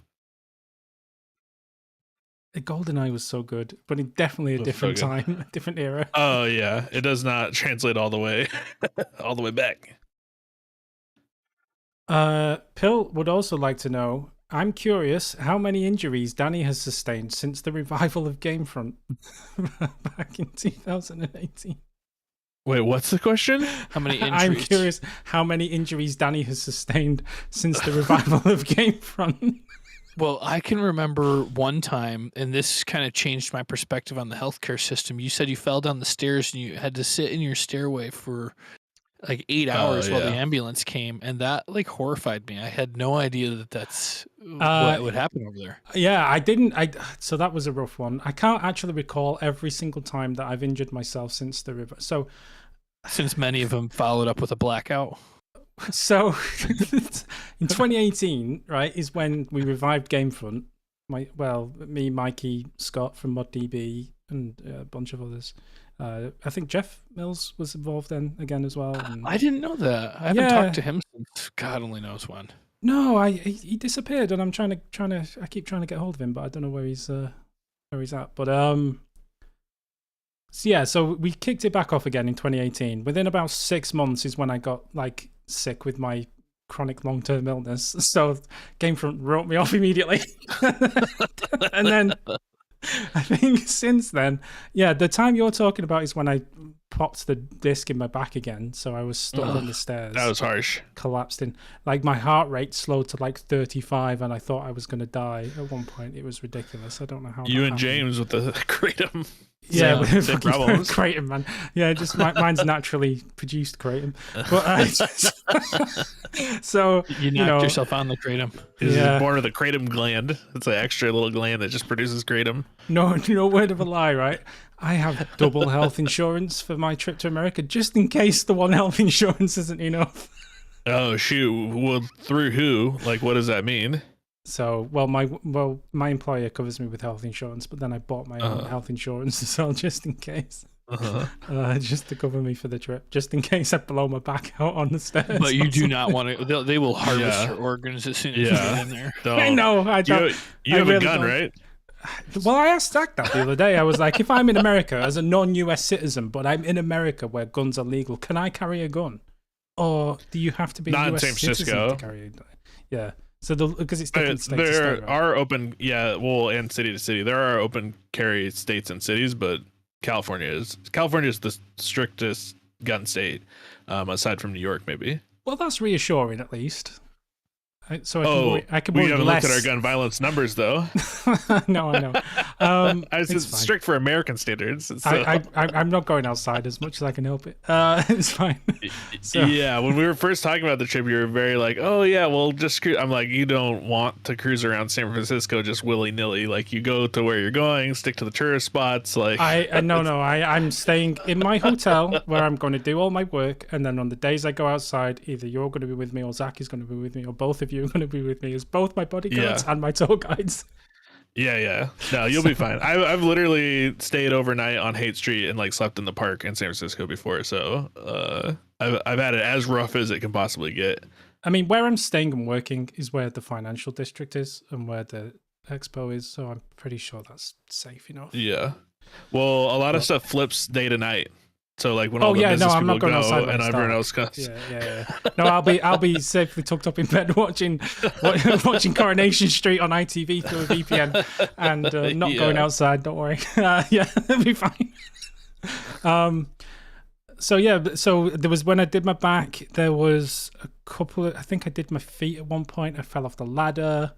GoldenEye was so good, but in definitely a different time, a different era. Oh yeah, it does not translate all the way, all the way back. Pill would also like to know. I'm curious how many injuries Danny has sustained since the revival of Gamefront back in 2018. Wait, what's the question? How many injuries? I'm curious how many injuries Danny has sustained since the revival of Gamefront. Well, I can remember one time, and this kind of changed my perspective on the healthcare system. You said you fell down the stairs and you had to sit in your stairway for like 8 hours while the ambulance came, and that like horrified me. I had no idea that that's what would happen over there. Yeah, I didn't. So that was a rough one. I can't actually recall every single time that I've injured myself since the river. So since many of them followed up with a blackout. So in 2018, right, is when we revived Gamefront. Me, Mikey, Scott from ModDB, and a bunch of others. I think Jeff Mills was involved then again as well. And I didn't know that. I haven't talked to him since God only knows when. No, he disappeared, and I'm trying to. I keep trying to get hold of him, but I don't know where he's at. But so we kicked it back off again in 2018. Within about 6 months is when I got like sick with my chronic long-term illness. So Gamefront wrote me off immediately. And then I think since then, the time you're talking about is when I popped the disc in my back again. So I was stuck on the stairs. That was harsh. Collapsed in. Like my heart rate slowed to like 35 and I thought I was going to die at one point. It was ridiculous. I don't know how. You and James with the kratom. Yeah, with kratom, man. Yeah, just mine's naturally produced kratom. But so you knocked yourself on the kratom. It's born of the kratom gland. It's an extra little gland that just produces kratom. No word of a lie, right? I have double health insurance for my trip to America, just in case the one health insurance isn't enough. Oh shoot! Well, through who? Like, what does that mean? So, my employer covers me with health insurance, but then I bought my own health insurance as well, just in case. Just to cover me for the trip, just in case I blow my back out on the stairs. But you do not want to. They will harvest your organs as soon as you get in there. I know. I don't. You have a gun, right? Well, I asked Zach that the other day. I was like, if I'm in America as a non-US citizen, but I'm in America where guns are legal, can I carry a gun? Or do you have to be a US citizen to carry a gun? Yeah. So because it's different state to state, right? Are open, and city to city. There are open carry states and cities, but California is the strictest gun state, aside from New York, maybe. Well, that's reassuring at least. So I can we haven't looked at our gun violence numbers, though. No, I know. It's strict for American standards. So. I'm not going outside as much as I can help it. It's fine. So. Yeah, when we were first talking about the trip, you were very like, "Oh yeah, well just cruise." I'm like, you don't want to cruise around San Francisco just willy nilly. Like you go to where you're going, stick to the tourist spots. Like I'm staying in my hotel where I'm going to do all my work, and then on the days I go outside, either you're going to be with me or Zach is going to be with me, or both of you are going to be with me as both my bodyguards and my tour guides. Yeah. No, you'll be fine. I've literally stayed overnight on Haight Street and like slept in the park in San Francisco before, so I've had it as rough as it can possibly get. I mean, where I'm staying and working is where the financial district is and where the expo is, so I'm pretty sure that's safe enough. Yeah. Well, a lot of stuff flips day to night. So like when all the business I'm people not going go outside and everyone else comes. Yeah. No, I'll be safely tucked up in bed watching Coronation Street on ITV through a VPN and not going outside. Don't worry. It'll be fine. So there was when I did my back, there was a couple of, I think I did my feet at one point. I fell off the ladder.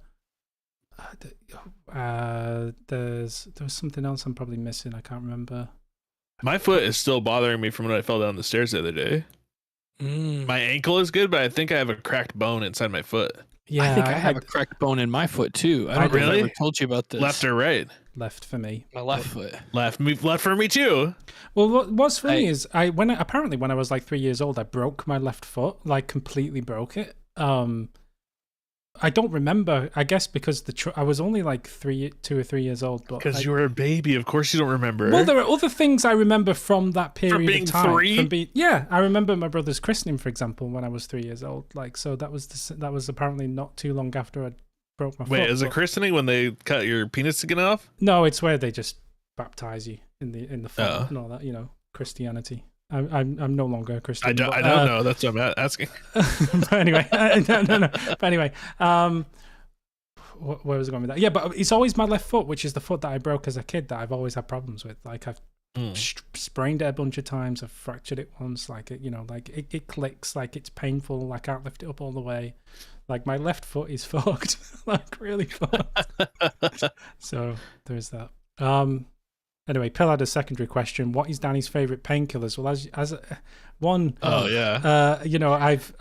There was something else I'm probably missing. I can't remember. My foot is still bothering me from when I fell down the stairs the other day. My ankle is good, but I think I have a cracked bone inside my foot. Yeah, I think I have a cracked bone in my foot too. I don't know if I ever told you about this. Left or right? Left for me. My left foot. Left for me too. Well, what's funny is when I was like 3 years old, I broke my left foot, like completely broke it. I don't remember. I guess because I was only like 2 or 3 years old. Because you were a baby, of course you don't remember. Well, there are other things I remember from that period of time. From being 3? I remember my brother's christening, for example, when I was 3 years old. Like, so that was apparently not too long after I broke my foot. Wait, is it christening when they cut your penis skin off? No, it's where they just baptize you in the foot and all that. You know, Christianity. I'm no longer a Christian. I don't know. That's what I'm asking. But anyway, no. But anyway, where was I going with that? Yeah, but it's always my left foot, which is the foot that I broke as a kid that I've always had problems with. Like I've sprained it a bunch of times. I've fractured it once. Like it clicks. Like it's painful. Like I can't lift it up all the way. Like my left foot is fucked. Like really fucked. So there's that. Anyway, Pill had a secondary question. What is Danny's favorite painkillers? Well, as one, I've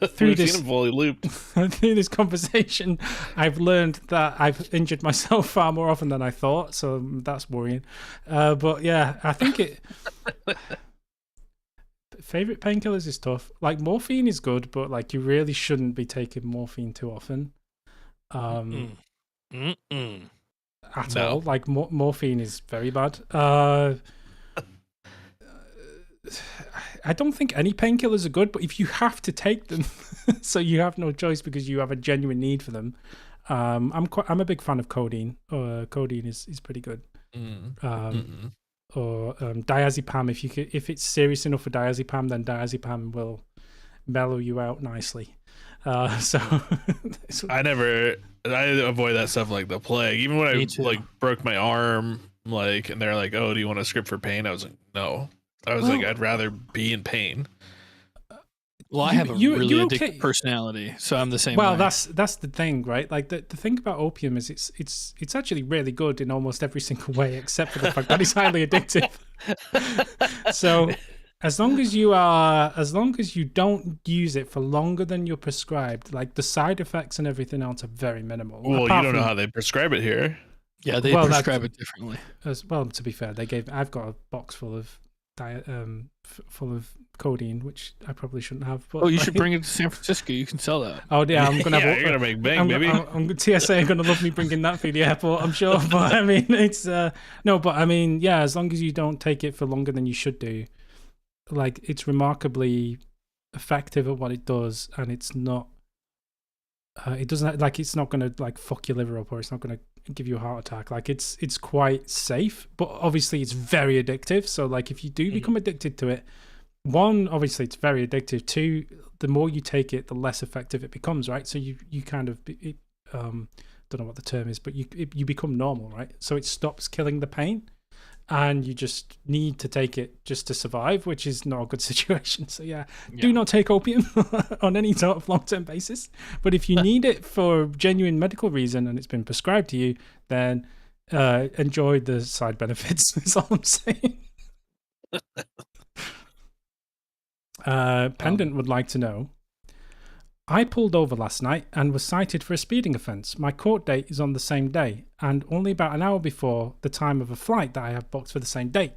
through this fully looped. through this conversation, I've learned that I've injured myself far more often than I thought. So that's worrying. But yeah, I think favorite painkillers is tough. Like morphine is good, but like you really shouldn't be taking morphine too often. At all. Like morphine is very bad. I don't think any painkillers are good, but if you have to take them, so you have no choice because you have a genuine need for them. I'm a big fan of codeine. Codeine is pretty good. Or diazepam. If it's serious enough for diazepam, then diazepam will mellow you out nicely. I avoid that stuff like the plague. Even when I like broke my arm, like, and they're like, "Oh, do you want a script for pain?" I was like, "No." I was like, "I'd rather be in pain." Well, I have a really addictive personality, so I'm the same. Well, way. that's the thing, right? Like the thing about opium is it's actually really good in almost every single way, except for the fact that it's highly addictive. So. As long as you don't use it for longer than you're prescribed, like the side effects and everything else are very minimal. Well, you don't know how they prescribe it here. Yeah, they prescribe it differently. As well, to be fair, I've got a box full of codeine, which I probably shouldn't have. But you should bring it to San Francisco. You can sell that. Oh yeah, I'm gonna. You're gonna make bang, baby. TSA are gonna love me bringing that for the airport, I'm sure. But I mean, it's no. But I mean, yeah, as long as you don't take it for longer than you should do. Like it's remarkably effective at what it does, and it's not. It doesn't it's not going to like fuck your liver up, or it's not going to give you a heart attack. Like it's quite safe, but obviously it's very addictive. So like if you do become addicted to it, one, obviously it's very addictive. Two, the more you take it, the less effective it becomes, right? So you kind of don't know what the term is, but you become normal, right? So it stops killing the pain. and you just need to take it just to survive, which is not a good situation. So do not take opium on any sort of long-term basis. But if you need it for genuine medical reason and it's been prescribed to you, then enjoy the side benefits. Is all I'm saying. Pendant would like to know, I pulled over last night and was cited for a speeding offence. My court date is on the same day and only about an hour before the time of a flight that I have booked for the same date.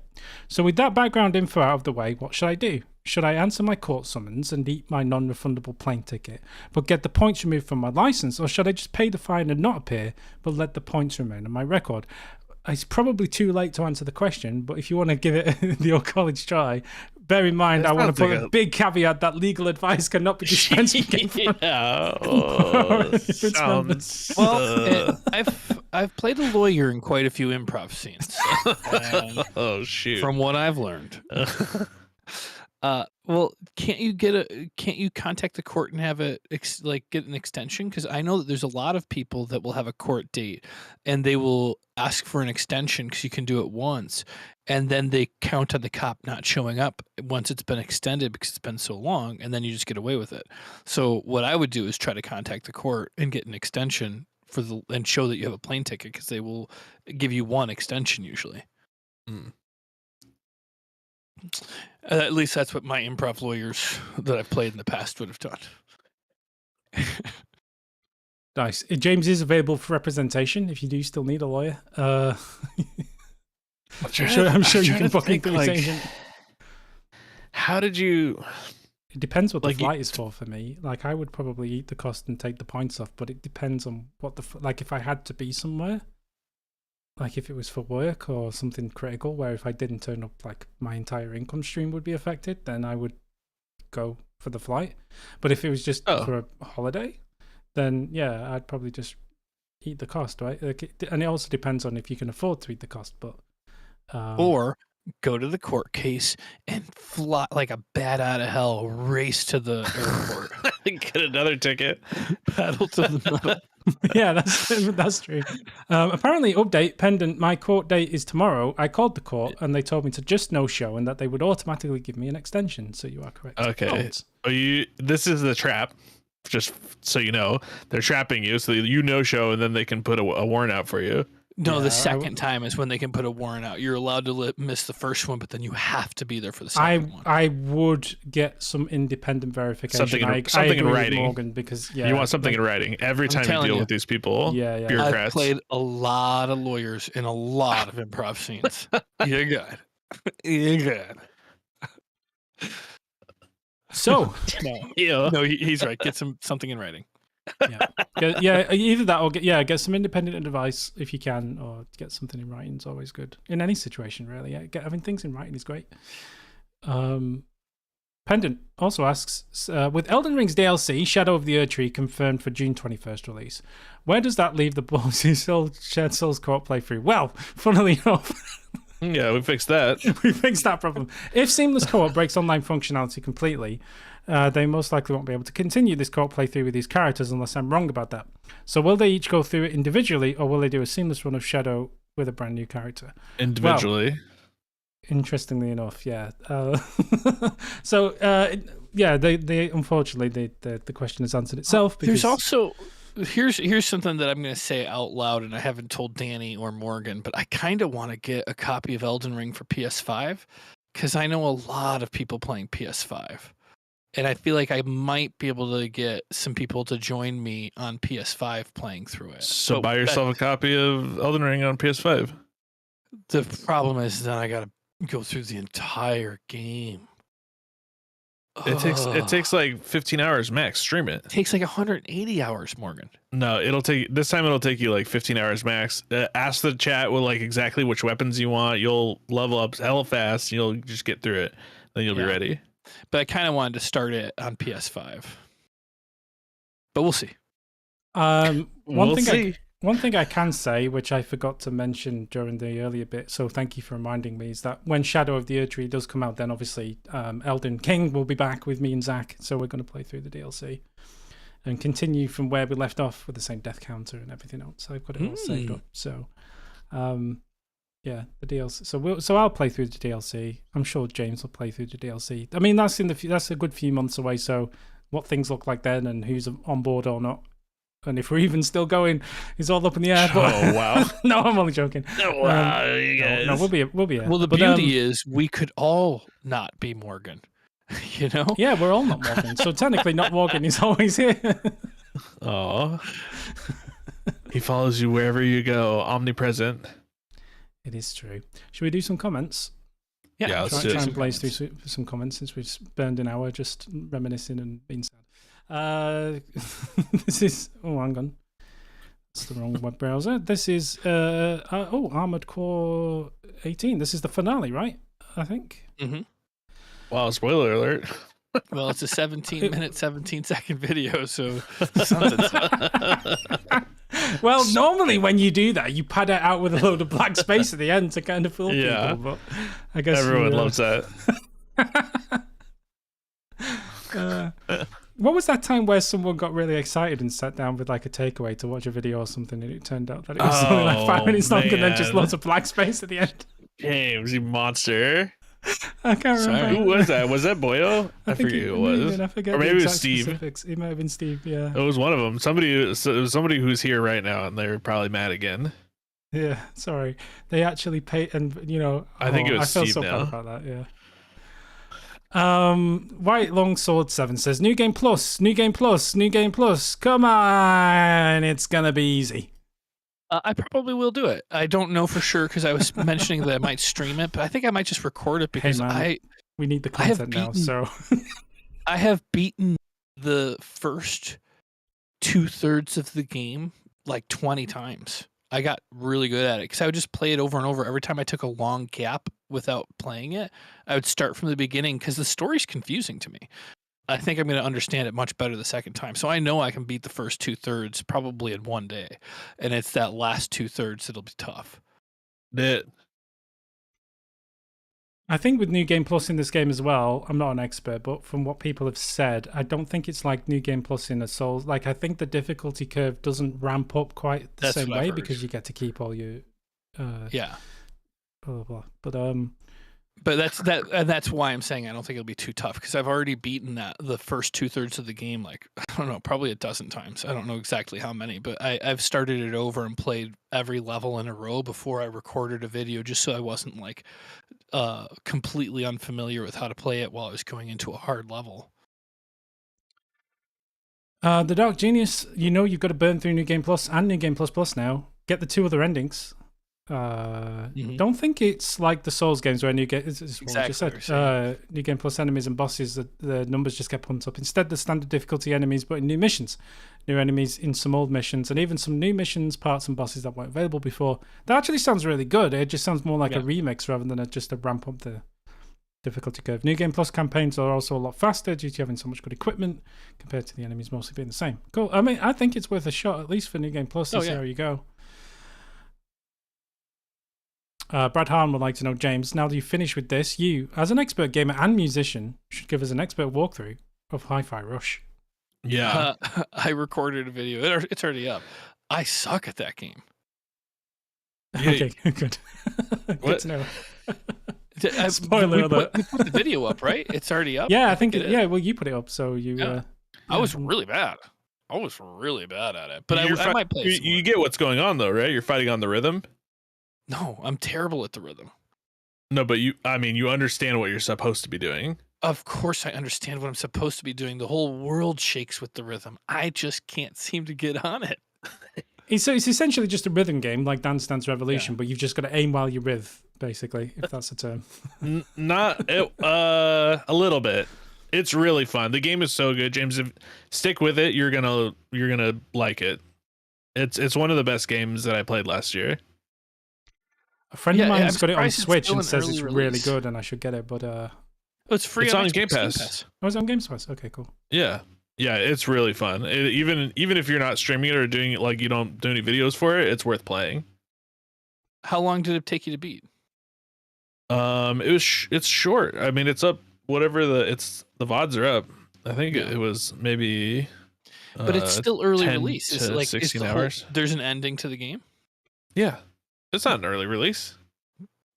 So with that background info out of the way, what should I do? Should I answer my court summons and eat my non-refundable plane ticket but get the points removed from my licence, or should I just pay the fine and not appear but let the points remain on my record? It's probably too late to answer the question, but if you want to give it the old college try, bear in mind, I want to put a big caveat that legal advice cannot be dispensed with. I've played a lawyer in quite a few improv scenes. Oh shoot! From what I've learned. Well, can't you contact the court and have get an extension? Because I know that there's a lot of people that will have a court date and they will ask for an extension because you can do it once, and then they count on the cop not showing up once it's been extended because it's been so long, and then you just get away with it. So what I would do is try to contact the court and get an extension and show that you have a plane ticket, because they will give you one extension usually. At least that's what my improv lawyers that I've played in the past would have done. Nice. James is available for representation if you do still need a lawyer. I'm sure you can book him through his agent. How did you... It depends what the flight is for me. Like, I would probably eat the cost and take the points off, but it depends on what if I had to be somewhere. Like if it was for work or something critical, where if I didn't turn up, like my entire income stream would be affected, then I would go for the flight. But if it was just for a holiday, then I'd probably just eat the cost, right? And it also depends on if you can afford to eat the cost. But or go to the court case and fly like a bat out of hell, race to the airport, get another ticket, paddle to the middle. Yeah, that's true. Apparently, update pendant. My court date is tomorrow. I called the court and they told me to just no show and that they would automatically give me an extension. So you are correct. Okay. This is the trap. Just so you know, they're trapping you, so you no show, and then they can put a warrant out for you. No, the second time is when they can put a warrant out. You're allowed to miss the first one, but then you have to be there for the second one. I would get some independent verification. Something in writing. Morgan, because you want something in writing every time you deal with these people. Yeah. Bureaucrats. I've played a lot of lawyers in a lot of improv scenes. You're good. You're good. So no, he's right. Get something in writing. Either that or get some independent advice if you can, or get something in writing is always good in any situation, really. Having things in writing is great. Pendant also asks, with Elden Ring's DLC Shadow of the Erdtree confirmed for June 21st release, where does that leave the Ballsy Shared Souls co-op playthrough? Well, funnily enough, yeah, we fixed that. We fixed that problem. If seamless co-op breaks online functionality completely, they most likely won't be able to continue this co-op playthrough with these characters unless I'm wrong about that. So will they each go through it individually, or will they do a seamless run of Shadow with a brand new character? Individually. Well, interestingly enough, yeah. They unfortunately the question has answered itself. There's also here's something that I'm going to say out loud, and I haven't told Danny or Morgan, but I kind of want to get a copy of Elden Ring for PS5 because I know a lot of people playing PS5. And I feel like I might be able to get some people to join me on PS5 playing through it. So buy yourself a copy of Elden Ring on PS5. The problem is then I got to go through the entire game. It takes like 15 hours max. Stream it. It takes like 180 hours, Morgan. No, it'll take you like 15 hours max. Ask the chat with like exactly which weapons you want. You'll level up hella fast. You'll just get through it. Then you'll be ready. But I kind of wanted to start it on PS5. But we'll see. One thing I can say, which I forgot to mention during the earlier bit, so thank you for reminding me, is that when Shadow of the Erdtree does come out, then obviously Elden King will be back with me and Zach, so we're going to play through the DLC and continue from where we left off with the same death counter and everything else. I've got it all saved up. So Yeah, the DLC. So I'll play through the DLC. I'm sure James will play through the DLC. I mean, that's a good few months away. So what things look like then, and who's on board or not, and if we're even still going, is all up in the air. But, oh wow! No, I'm only joking. Oh, wow, no, we'll be here. Well, the beauty is we could all not be Morgan. You know? Yeah, we're all not Morgan. So technically, not Morgan is always here. Oh, he follows you wherever you go, omnipresent. It is true. Should we do some comments? Yeah, let's try and blaze through some comments since we've burned an hour just reminiscing and being sad. This is hang on. It's the wrong web browser. This is Armored Core 18. This is the finale, right? I think. Mm-hmm. Wow, spoiler alert. Well, it's a 17-minute, 17-second video, so well, normally when you do that, you pad it out with a load of black space at the end to kind of fool people. But I guess everyone loves that. What was that time where someone got really excited and sat down with like a takeaway to watch a video or something, and it turned out that it was something like 5 minutes long and then just lots of black space at the end? James, you monster. I can't remember. Who was that? Was that Boyo? I forget who it was. I forget or maybe it was Steve. Specifics. It might have been Steve, yeah. It was one of them. It was somebody who's here right now, and they're probably mad again. Yeah, sorry. They actually paid, and I think it was I feel Steve so now. bad about that, yeah. White Longsword 7 says, New Game Plus. Come on, it's gonna be easy. I probably will do it. I don't know for sure because I was mentioning that I might stream it, but I think I might just record it because we need the content now. So I have beaten the first 2/3 of the game like 20 times. I got really good at it because I would just play it over and over. Every time I took a long gap without playing it, I would start from the beginning because the story's confusing to me. I think I'm going to understand it much better the second time. So I know I can beat the first 2/3 probably in one day. And it's that last 2/3 that'll be tough. I think with New Game Plus in this game as well, I'm not an expert, but from what people have said, I don't think it's like New Game Plus in a Souls. Like, I think the difficulty curve doesn't ramp up quite the same way because you get to keep all your yeah, blah blah blah. But that's why I'm saying I don't think it'll be too tough because I've already beaten the first 2/3 of the game, like, I don't know, probably a dozen times. I don't know exactly how many, but I've started it over and played every level in a row before I recorded a video just so I wasn't like completely unfamiliar with how to play it while I was going into a hard level. The Dark Genius, you've got to burn through New Game Plus and New Game Plus Plus now. Get the 2 other endings. Don't think it's like the Souls games where New Game New Game Plus enemies and bosses, the numbers just get pumped up. Instead, the standard difficulty enemies, but in new missions, new enemies in some old missions, and even some new missions, parts, and bosses that weren't available before. That actually sounds really good. It just sounds more like a remix rather than just a ramp up the difficulty curve. New Game Plus campaigns are also a lot faster due to having so much good equipment compared to the enemies mostly being the same. Cool. I mean, I think it's worth a shot, at least for New Game Plus, to see how you go. Brad Hahn would like to know, James, now that you've finished with this, you, as an expert gamer and musician, should give us an expert walkthrough of Hi-Fi Rush. Yeah. I recorded a video. It's already up. I suck at that game. Okay, good. Good to know. Spoiler alert. We put the video up, right? It's already up? Yeah, I think well, you put it up, so you... I was really bad. I was really bad at it. But I might play it. You get what's going on, though, right? You're fighting on the rhythm? No, I'm terrible at the rhythm. No, but you understand what you're supposed to be doing. Of course I understand what I'm supposed to be doing. The whole world shakes with the rhythm. I just can't seem to get on it. It's essentially just a rhythm game like Dance Dance Revolution, but you've just got to aim while you rhythm, basically, if that's a term. Not a little bit. It's really fun. The game is so good, James. Stick with it. You're gonna like it. It's one of the best games that I played last year. A friend of mine's got it on Switch and says it's really good and I should get it, but it's free. It's on Game Pass. Oh, it's on Game Pass. Okay, cool. Yeah, it's really fun. Even if you're not streaming it or doing it, like you don't do any videos for it, it's worth playing. How long did it take you to beat? It's short. I mean, it's up. Whatever the VODs are up. I think it was maybe. But it's still early release. It's like 16 hours. There's an ending to the game. Yeah. It's not an early release.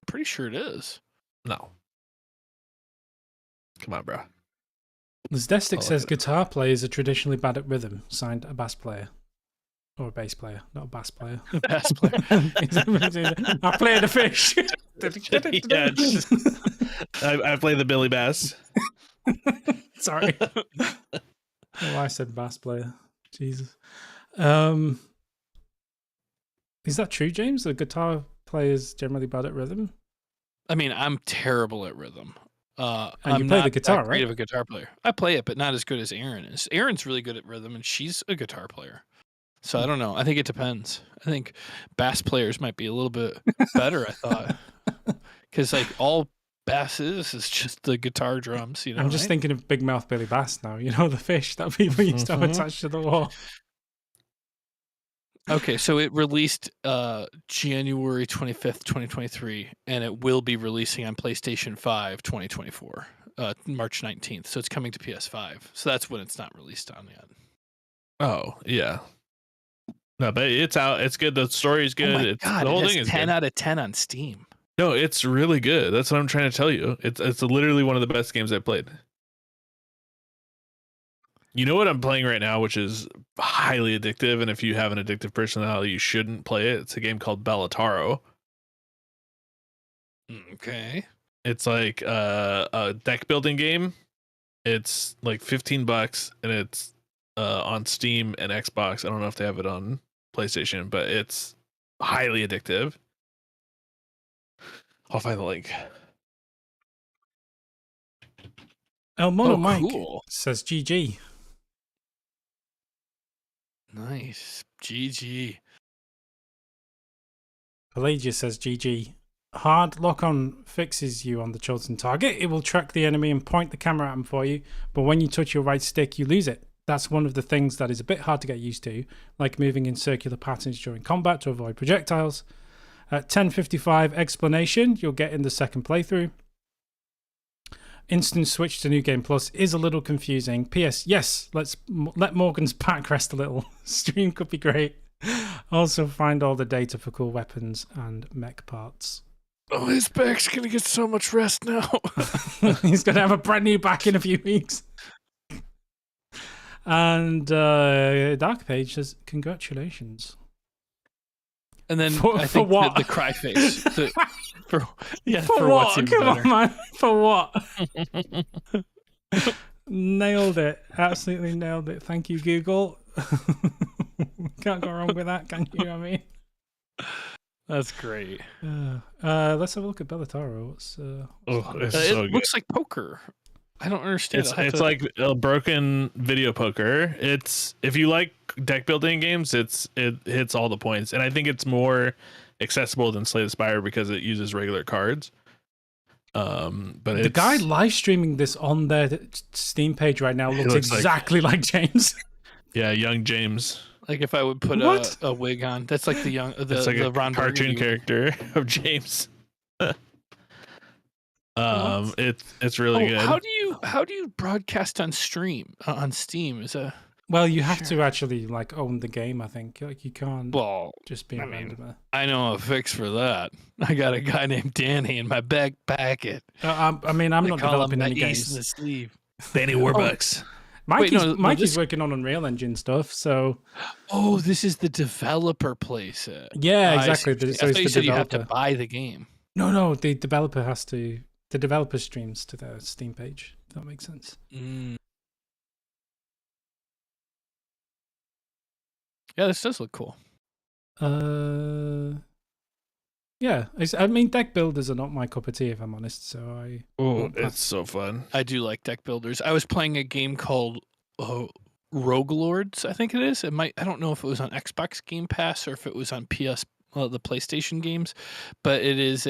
Pretty sure it is. No. Come on, bro. Destic says guitar players are traditionally bad at rhythm. Signed, a bass player. Or a bass player, not a bass player. A bass player. I play the fish. I play the Billy Bass. Sorry. Oh, I said bass player. Jesus. Is that true, James? The guitar players generally bad at rhythm? I mean, I'm terrible at rhythm. And I'm you play not the guitar, that great right? of a guitar player. I play it, but not as good as Aaron is. Aaron's really good at rhythm, and she's a guitar player. So I don't know. I think it depends. I think bass players might be a little bit better. I thought, because like all bass is just the guitar drums. You know, I'm just thinking of Big Mouth Billy Bass now. You know, the fish that people used to have attached to the wall. Okay, so it released January 25th, 2023, and it will be releasing on PlayStation 5 2024, March 19th. So it's coming to PS5. So that's when it's not released on yet. Oh, yeah. No, but it's out. It's good. The story's good. Oh my God, the whole it has thing is 10 good. out of 10 on Steam. No, it's really good. That's what I'm trying to tell you. It's literally one of the best games I've played. You know what I'm playing right now, which is highly addictive, and if you have an addictive personality, you shouldn't play it. It's a game called Bellataro. Okay. It's like a deck building game. It's like $15, and it's on Steam and Xbox. I don't know if they have it on PlayStation, but it's highly addictive. I'll find the link. El Mono Mike says GG. Nice. GG. Pelagius says GG. Hard lock-on fixes you on the chosen target. It will track the enemy and point the camera at them for you, but when you touch your right stick, you lose it. That's one of the things that is a bit hard to get used to, like moving in circular patterns during combat to avoid projectiles. At 10:55 explanation, you'll get in the second playthrough. Instant switch to New Game Plus is a little confusing. P.S. Yes, let Morgan's back rest a little. Stream could be great. Also, find all the data for cool weapons and mech parts. Oh, his back's gonna get so much rest now. He's gonna have a brand new back in a few weeks. And Dark Page says, "Congratulations." And then for what? The cry face. For what? What's Come better. on, man. For what? Nailed it. Absolutely nailed it. Thank you, Google. Can't go wrong with that, can you? I mean, that's great. Let's have a look at Bellataro. It looks like poker. I don't understand. It's like a broken video poker. It's if you like deck building games, it hits all the points, and I think it's more accessible than Slay the Spire because it uses regular cards. But the guy live streaming this on their Steam page right now looks exactly like James. Yeah, young James. Like if I would put a wig on, that's like the Ron cartoon character of James. It's really good. How do you broadcast on stream on Steam? Well, you have to actually like own the game. I think like you can't just be a randomer. I know a fix for that. I got a guy named Danny in my back pocket. I mean, I'm not developing any games. In the sleeve. Danny Warbucks. Mikey's working on Unreal Engine stuff, so. Oh, this is the developer place. Yeah, exactly. So you said you have to buy the game. No, the developer has to. The developer streams to their Steam page. If that makes sense. Mm. Yeah, this does look cool. Yeah. I mean, deck builders are not my cup of tea, if I'm honest. So it's so fun. I do like deck builders. I was playing a game called Rogue Lords, I think it is. I don't know if it was on Xbox Game Pass or if it was on the PlayStation games, but it is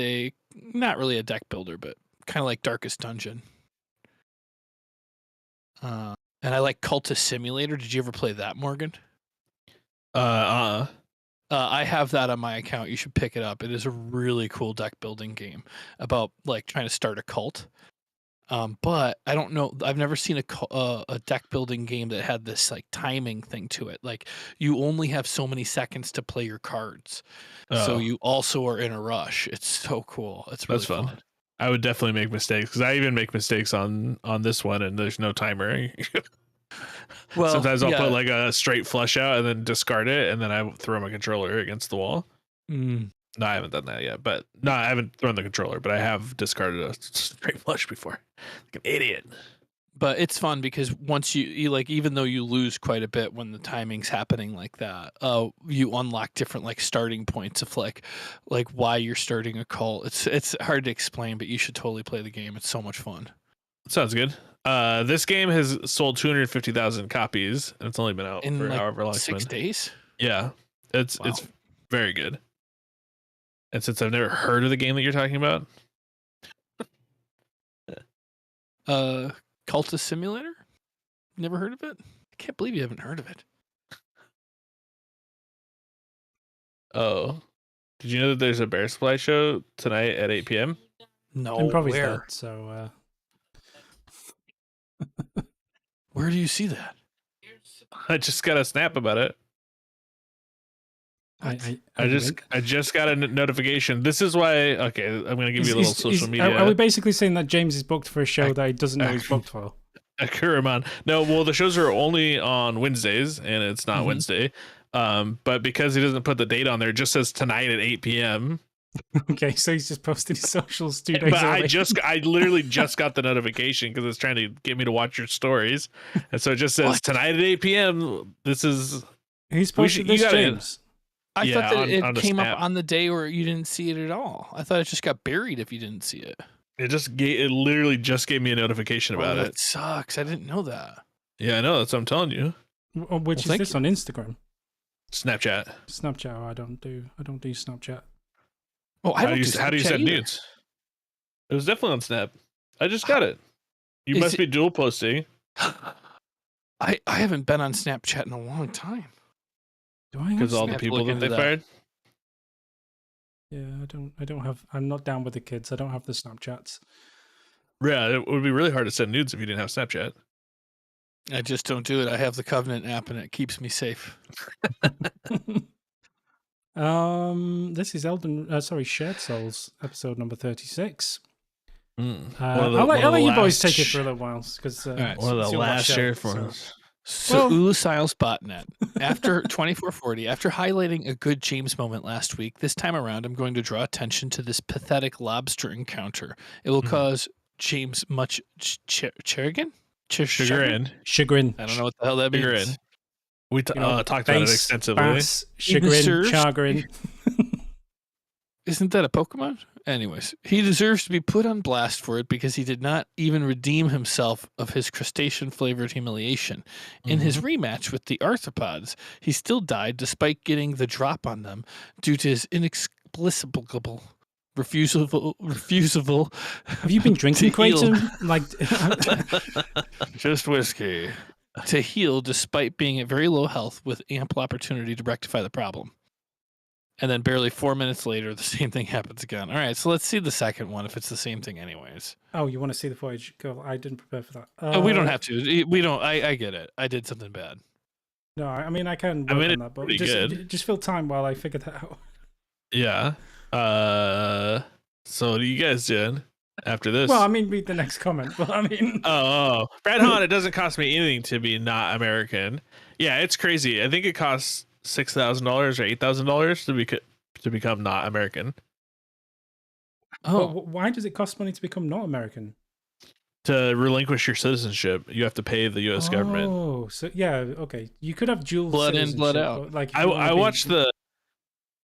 not really a deck builder, but kind of like Darkest Dungeon. And I like Cultist Simulator. Did you ever play that, Morgan? I have that on my account. You should pick it up. It is a really cool deck building game about like trying to start a cult. But I don't know. I've never seen a deck building game that had this like timing thing to it. Like you only have so many seconds to play your cards, so you also are in a rush. It's so cool. It's really fun. I would definitely make mistakes because I even make mistakes on this one, and there's no timer. Well, sometimes I'll put like a straight flush out and then discard it, and then I throw my controller against the wall. No, I haven't done that yet. But no, I haven't thrown the controller, but I have discarded a straight flush before. Like an idiot. But it's fun because once you like, even though you lose quite a bit when the timing's happening like that, you unlock different like starting points of like why you're starting a cult. It's hard to explain, but you should totally play the game. It's so much fun. Sounds good. This game has sold 250,000 copies, and it's only been out for like however long. 6 days. Yeah, it's very good. And since I've never heard of the game that you're talking about, Cultist Simulator? Never heard of it? I can't believe you haven't heard of it. Oh, did you know that there's a Bear Supply show tonight at 8 p.m.? No, I'm probably where? Dead, so where do you see that? I just got a snap about it. I just got a notification. This is why. Okay, I'm gonna give you a little social media. Are we basically saying that James is booked for a show that he doesn't know he's booked for? Akuraman. No, well, the shows are only on Wednesdays, and it's not Wednesday. But because he doesn't put the date on there, it just says tonight at 8 p.m. Okay, so he's just posted his socials 2 days early. But I literally just got the notification because it's trying to get me to watch your stories, and so it just says tonight at 8 p.m. This is he's posted this, James. I thought that it came up on the day where you didn't see it at all. I thought it just got buried if you didn't see it. It literally just gave me a notification about it. That sucks. I didn't know that. Yeah, I know. That's what I'm telling you. Which is this on Instagram? Snapchat. Snapchat. I don't do Snapchat. Oh, how do you send nudes? It was definitely on Snap. I just got it. You must be dual posting. I haven't been on Snapchat in a long time. Because all the people that they fired. Yeah, I don't have. I'm not down with the kids. I don't have the Snapchats. Yeah, it would be really hard to send nudes if you didn't have Snapchat. I just don't do it. I have the Covenant app, and it keeps me safe. This is Shared Souls, episode number 36. I'll let you boys take it for a little while because one of the last share for us. So Ulusiles Botnet, after 2440, after highlighting a good James moment last week, this time around I'm going to draw attention to this pathetic lobster encounter. It will cause James much chagrin. I don't know what the hell that means. We talked about it extensively. Bass, chagrin. Isn't that a Pokemon? Anyways, he deserves to be put on blast for it because he did not even redeem himself of his crustacean-flavored humiliation. In his rematch with the arthropods, he still died despite getting the drop on them due to his inexplicable refusable. Have you been drinking, Quayton? Just whiskey. To heal despite being at very low health with ample opportunity to rectify the problem. And then barely 4 minutes later, the same thing happens again. All right, so let's see the second one if it's the same thing anyways. Oh, you want to see the footage? Go. I didn't prepare for that. We don't have to. We don't. I get it. I did something bad. No, I mean, I can work on that, but just fill time while I figure that out. Yeah. So what are you guys doing after this? Well, I mean, read the next comment, but I mean... Oh. Brad Hahn, it doesn't cost me anything to be not American. Yeah, it's crazy. I think it costs $6,000 or $8,000 to become not American. Oh, but why does it cost money to become not American? To relinquish your citizenship, you have to pay the U.S. government. Oh, so yeah, okay. You could have dual blood in, blood out. Like I watched the.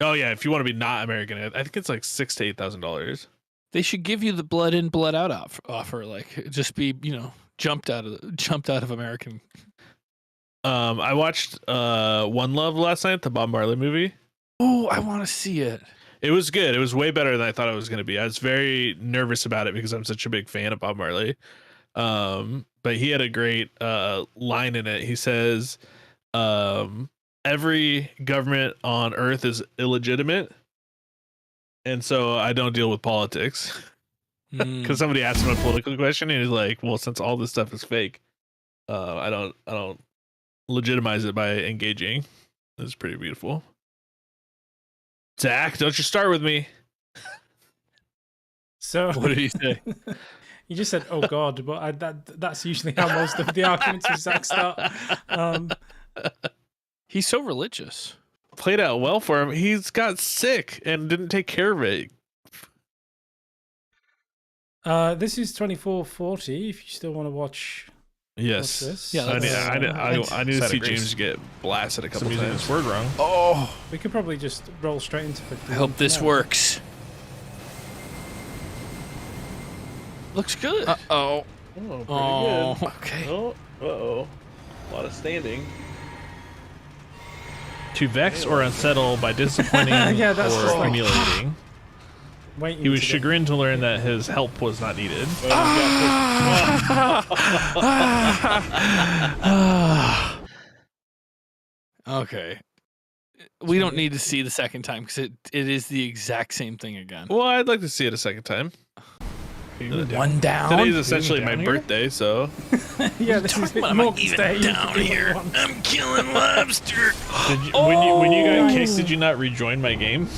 Oh yeah, if you want to be not American, I think it's like $6,000 to $8,000. They should give you the blood in, blood out offer. Like just be jumped out of American. I watched One Love last night, the Bob Marley movie. Oh, I want to see it. It was good. It was way better than I thought it was going to be. I was very nervous about it because I'm such a big fan of Bob Marley. But he had a great line in it. He says, every government on earth is illegitimate. And so I don't deal with politics. Because somebody asked him a political question, and he's like, "Well, since all this stuff is fake, I don't legitimize it by engaging." It's pretty beautiful. Zach, don't you start with me. So what did he say? You just said, "Oh God," but that's usually how most of the arguments with Zach start. He's so religious. Played out well for him. He's got sick and didn't take care of it. This is 2440. If you still want to watch. Yes. This. Yeah. I need to see James get blasted a couple times. This word wrong. Oh. We could probably just roll straight into it. I hope this works. Looks good. Oh, pretty good. Okay. Oh, uh-oh. A lot of standing. To vex or unsettle by disappointing yeah, that's or humiliating. Waiting he was chagrined to learn that his help was not needed. Okay. We don't need to see the second time because it is the exact same thing again. Well, I'd like to see it a second time. One down. Today's essentially my birthday, so. Yeah, this is even down here. I'm killing lobster. When you got kicked, did you not rejoin my game?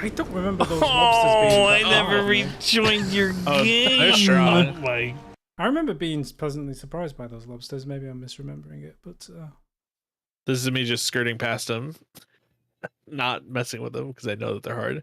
I don't remember those lobsters being. I never rejoined your game. They're strong. I remember being pleasantly surprised by those lobsters. Maybe I'm misremembering it, but. This is me just skirting past them, not messing with them because I know that they're hard.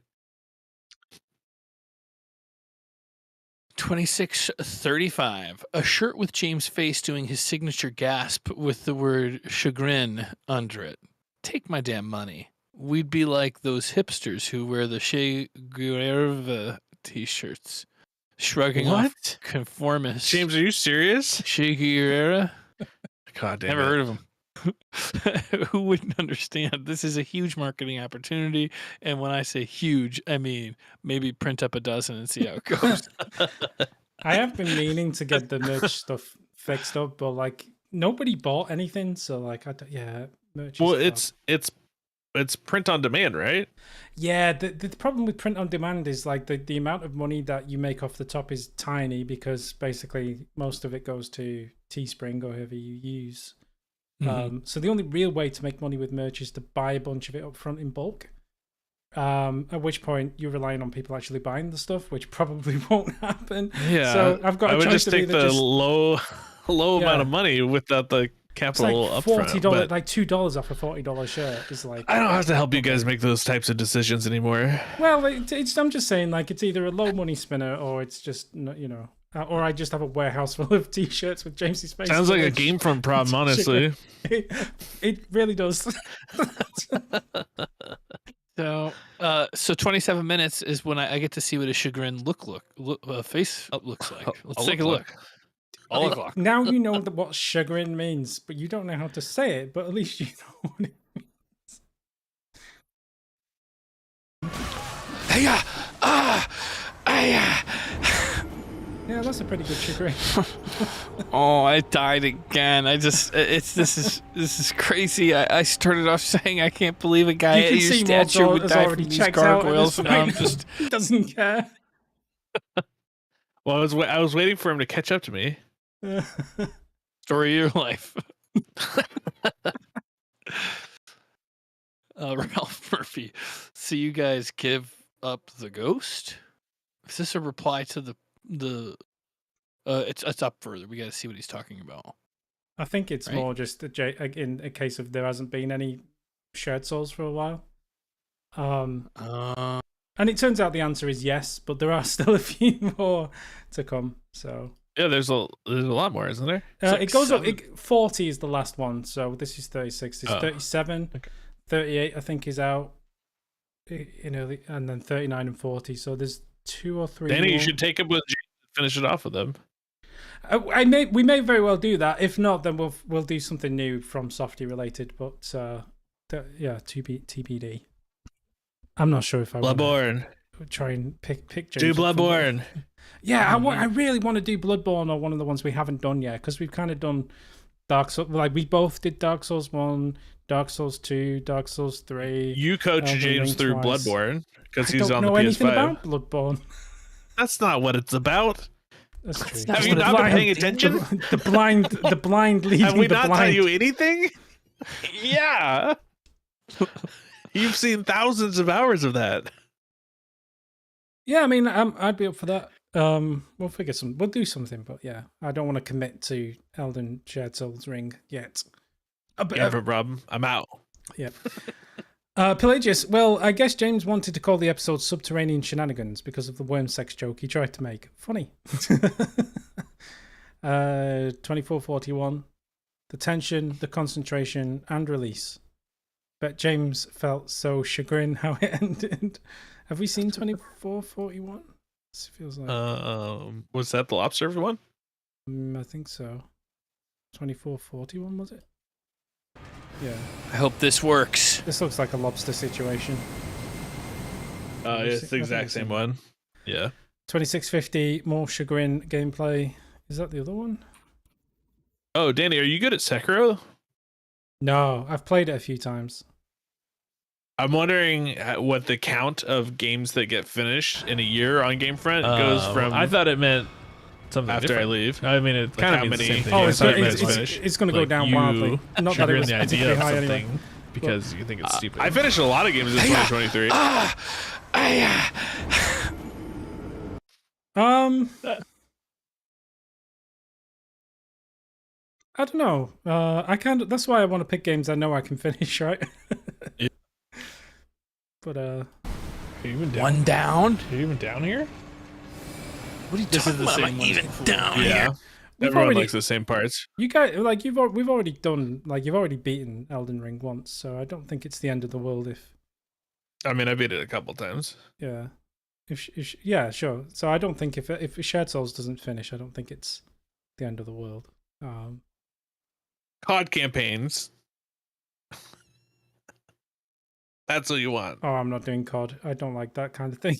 2635. A shirt with James' face doing his signature gasp with the word chagrin under it. Take my damn money. We'd be like those hipsters who wear the Che Guevara t-shirts. Shrugging off conformists. James, are you serious? Che Guevara? God damn. Never heard of him. Who wouldn't understand? This is a huge marketing opportunity, and when I say huge, I mean maybe print up a dozen and see how it goes. I have been meaning to get the merch stuff fixed up, but like nobody bought anything, so like merch. Well, it's print on demand, right? Yeah, the problem with print on demand is like the amount of money that you make off the top is tiny because basically most of it goes to Teespring or whoever you use. So the only real way to make money with merch is to buy a bunch of it up front in bulk. At which point you're relying on people actually buying the stuff, which probably won't happen. Yeah, so I've got. I would just take the low amount of money without the capital like upfront. $40, like $2 off a $40 shirt is like. I don't have to help you guys make those types of decisions anymore. Well, I'm just saying, like it's either a low money spinner or it's just or I just have a warehouse full of T-shirts with James's face. Sounds like a Gamefront problem, honestly. It really does. So 27 minutes is when I get to see what a chagrin face looks like. Let's take a look. All o'clock. Now you know what chagrin means, but you don't know how to say it. But at least you know what it means. Yeah, that's a pretty good chagrin. Oh, I died again. This is crazy. I started off saying I can't believe a guy at your stature would die from these gargoyles, and I'm just he doesn't care. Well, I was waiting for him to catch up to me. Story of your life. Ralph Murphy. So you guys give up the ghost? Is this a reply to the it's up further. We got to see what he's talking about. I think it's more just in a case of there hasn't been any shared souls for a while. And it turns out the answer is yes, but there are still a few more to come. So yeah, there's a lot more, isn't there? It goes up. 40 is the last one, so this is 36. It's 37, okay. 38 I think is out in early, and then 39 and 40. So there's 2 or 3. Danny, more. You should take him with James and finish it off with them. We may very well do that. If not, then we'll do something new from Softy related. But TBD. I'm not sure if I Bloodborne. Try and pick James. Do Bloodborne. Yeah, I really want to do Bloodborne or one of the ones we haven't done yet because we've kind of done Dark Souls. Like we both did Dark Souls 1, Dark Souls 2, Dark Souls 3. You coach James through twice. Bloodborne because he's on the PS5. I don't know anything about Bloodborne. That's not what it's about. That's true. Have you not been paying attention? The blind leading Have we the not blind. taught you anything? Yeah. You've seen thousands of hours of that. Yeah, I mean, I'd be up for that. We'll do something, but yeah, I don't want to commit to Elden Shared Souls Ring yet. Yeah, no problem. I'm out. Yeah. Pelagius, well, I guess James wanted to call the episode Subterranean Shenanigans because of the worm sex joke he tried to make. Funny. 2441. The tension, the concentration, and release. Bet James felt so chagrin how it ended. Have we seen 2441? This feels like. Was that the lobster one? I think so. 2441 was it? Yeah. I hope this works. This looks like a lobster situation. It's the exact same one. Yeah. 2650, more chagrin gameplay. Is that the other one? Oh, Danny, are you good at Sekiro? No, I've played it a few times. I'm wondering what the count of games that get finished in a year on Gamefront goes from. I thought it meant something after different. I leave. I mean, it kind of means the same thing. Oh, it's going to go down wildly. Not that it was the idea particularly of high something anyway. because you think it's stupid. I finished a lot of games in 2023. I don't know. That's why I want to pick games I know I can finish, right? Yeah. But Are you even down? One down. Are you even down here? What are you talking about? Am I even down here? Yeah. Everyone likes the same parts. You guys, like we've already done, like you've already beaten Elden Ring once, so I don't think it's the end of the world if. I mean, I beat it a couple times. Yeah. Yeah, sure. So I don't think if Shared Souls doesn't finish, I don't think it's the end of the world. COD campaigns. That's what you want. Oh, I'm not doing COD. I don't like that kind of thing.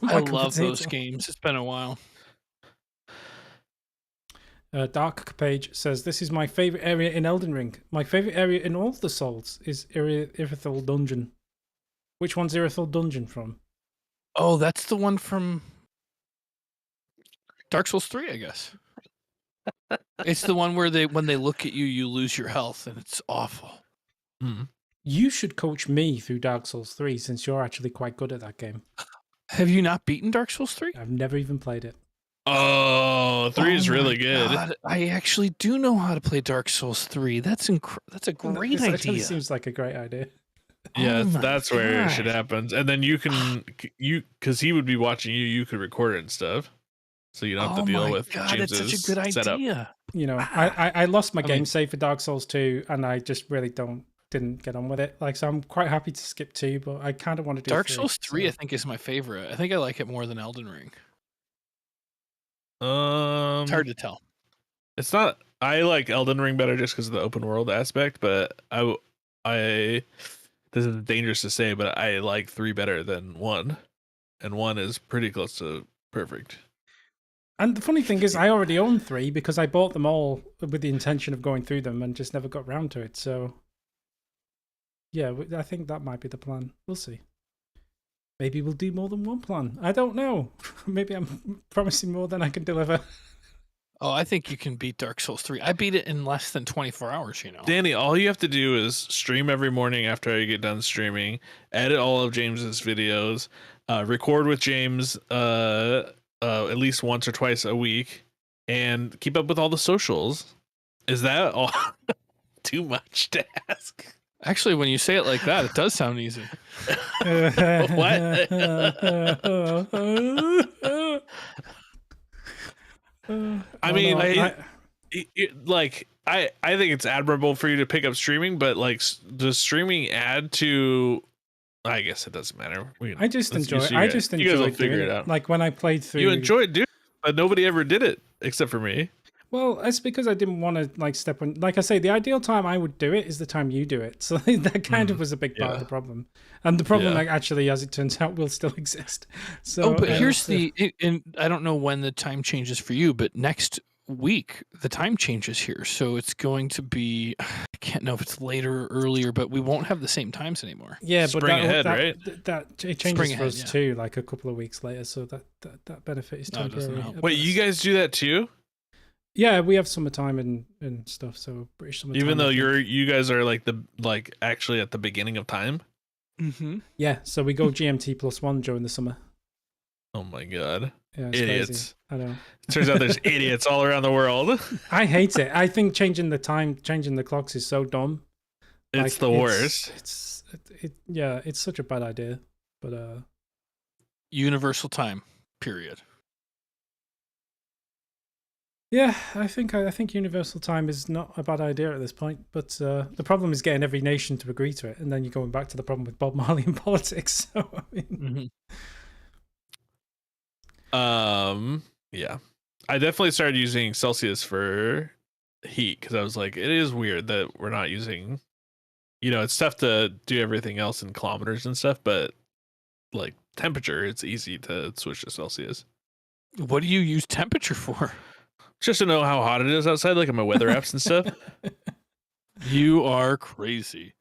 I love those games. It's been a while. Dark Page says, this is my favorite area in Elden Ring. My favorite area in all the Souls is Irithel Dungeon. Which one's Irithel Dungeon from? Oh, that's the one from Dark Souls 3, I guess. It's the one where when they look at you, you lose your health, and it's awful. You should coach me through Dark Souls 3, since you're actually quite good at that game. Have you not beaten Dark Souls 3? I've never even played it. Oh, 3 is really good. God, I actually do know how to play Dark Souls 3. That's a great idea. Actually seems like a great idea. Yeah, that's where it should happen. And then because he would be watching you, you could record it and stuff. So you don't have to deal with James's that's such a good setup. idea. You know, I lost my game save for Dark Souls 2, and I just really didn't get on with it. Like, so I'm quite happy to skip 2, but I kind of want to do Dark Souls 3. I think is my favorite. I think I like it more than Elden Ring. It's hard to tell. It's not. I like Elden Ring better just because of the open world aspect, but I this is dangerous to say, but I like 3 better than 1, and 1 is pretty close to perfect. And the funny thing is, I already own 3 because I bought them all with the intention of going through them and just never got round to it. So, yeah, I think that might be the plan. We'll see. Maybe we'll do more than one plan. I don't know. Maybe I'm promising more than I can deliver. Oh, I think you can beat Dark Souls 3. I beat it in less than 24 hours, you know. Danny, all you have to do is stream every morning after you get done streaming, edit all of James's videos, record with James at least once or twice a week, and keep up with all the socials. Is that all too much to ask? Actually, when you say it like that, it does sound easy. What? I mean, I think it's admirable for you to pick up streaming, but like, does streaming add to? I guess it doesn't matter. I just enjoy figure it out. Like when I played through, you enjoyed doing it, but nobody ever did it except for me. Well, that's because I didn't want to like step on. Like I say, the ideal time I would do it is the time you do it. So that kind of was a big part of the problem. And the problem, like, actually, as it turns out, will still exist. So, but here's and I don't know when the time changes for you, but next week the time changes here, so it's going to be. I can't know if it's later or earlier, but we won't have the same times anymore. Yeah, but Spring ahead, right? That it changes for us too, like a couple of weeks later. So that benefit is temporary. Wait, you guys do that too? Yeah, we have summertime and stuff. So British summertime. Even though you guys are like actually at the beginning of time. Mm-hmm. Yeah, so we go GMT +1 during the summer. Oh my god. Yeah, idiots. Crazy. I know. Turns out there's idiots all around the world. I hate it. I think changing the clocks is so dumb. It's the worst. It's such a bad idea. But universal time, period. Yeah, I think universal time is not a bad idea at this point. But the problem is getting every nation to agree to it, and then you're going back to the problem with Bob Marley in politics. So I mean. Yeah, I definitely started using Celsius for heat because I was like, it is weird that we're not using, it's tough to do everything else in kilometers and stuff, but like temperature, it's easy to switch to Celsius. What do you use temperature for? Just to know how hot it is outside, like on my weather apps and stuff. You are crazy.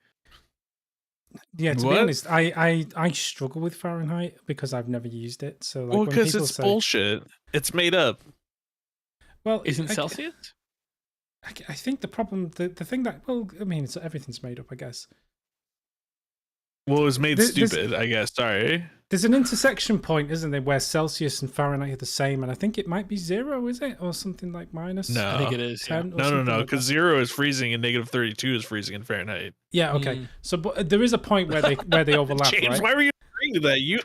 Yeah, to be honest, I struggle with Fahrenheit because I've never used it. So, like, well, because it's bullshit. It's made up. Well, isn't Celsius? I think the problem, the thing that, well, I mean, everything's made up, I guess. Well, it was made stupid, I guess. Sorry. There's an intersection point, isn't there, where Celsius and Fahrenheit are the same, and I think it might be 0, is it, or something like minus? No, I think it is. 10 Yeah. No, because 0 is freezing and -32 is freezing in Fahrenheit. Yeah. Okay. So, but there is a point where they overlap. James, right? why were you agreeing to that? You.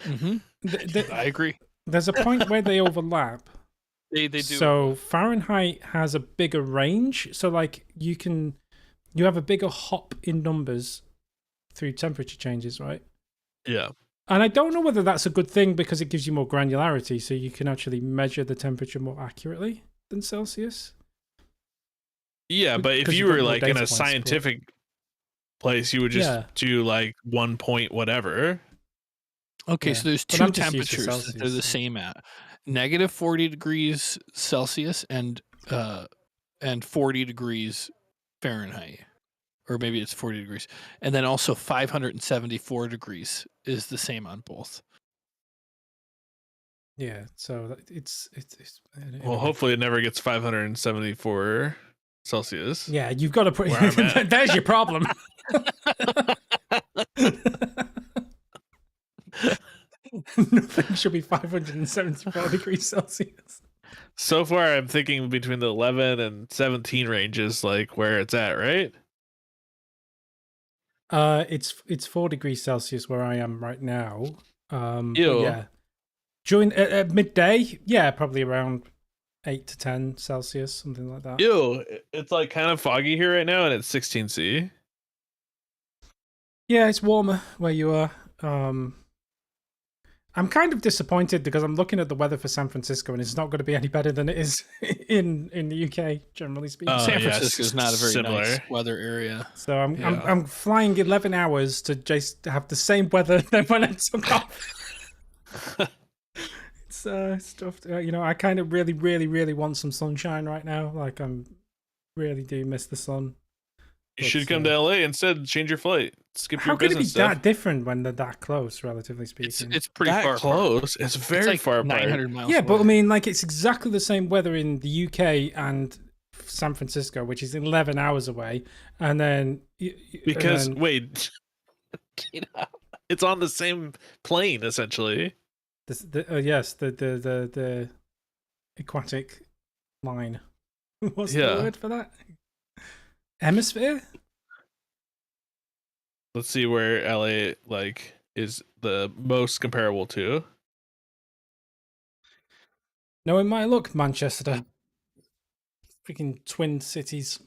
Mm-hmm. I agree. There's a point where they overlap. They do. So Fahrenheit has a bigger range. So like you have a bigger hop in numbers through temperature changes, right? Yeah. And I don't know whether that's a good thing because it gives you more granularity, so you can actually measure the temperature more accurately than Celsius. Yeah, but if you were like in a scientific place, you would just do like 1 point whatever. Okay, so there's two temperatures that they're the same at. -40 degrees Celsius and 40 degrees Fahrenheit. Or maybe it's 40 degrees. And then also 574 degrees is the same on both. Yeah, so it's well, hopefully it never gets 574 Celsius. Yeah, you've got to put there's your problem. Nothing should be 574 degrees Celsius. So far, I'm thinking between the 11 and 17 ranges, like where it's at, right? It's 4 degrees Celsius where I am right now. Ew. Yeah. During at midday, yeah, probably around 8 to 10 Celsius, something like that. Ew, it's like kind of foggy here right now, and it's 16°C. Yeah, it's warmer where you are. I'm kind of disappointed because I'm looking at the weather for San Francisco, and it's not going to be any better than it is in the UK, generally speaking. San Francisco is not a very nice weather area. So I'm flying 11 hours to just have the same weather than when I took off. It's stuff. I kind of really, really, really want some sunshine right now. Like really do miss the sun. You should come to LA instead. Change your flight. Skip your business. How could it be stuff. that different when they're that close, relatively speaking? It's pretty that far close. Apart. It's very like far. 900 miles. Yeah, away. but I mean, like it's exactly the same weather in the UK and San Francisco, which is 11 hours away, and then wait, it's on the same plane essentially. Yes, the aquatic line. What's the word for that? Hemisphere? Let's see where LA is the most comparable to. No, it might look Manchester. Freaking twin cities.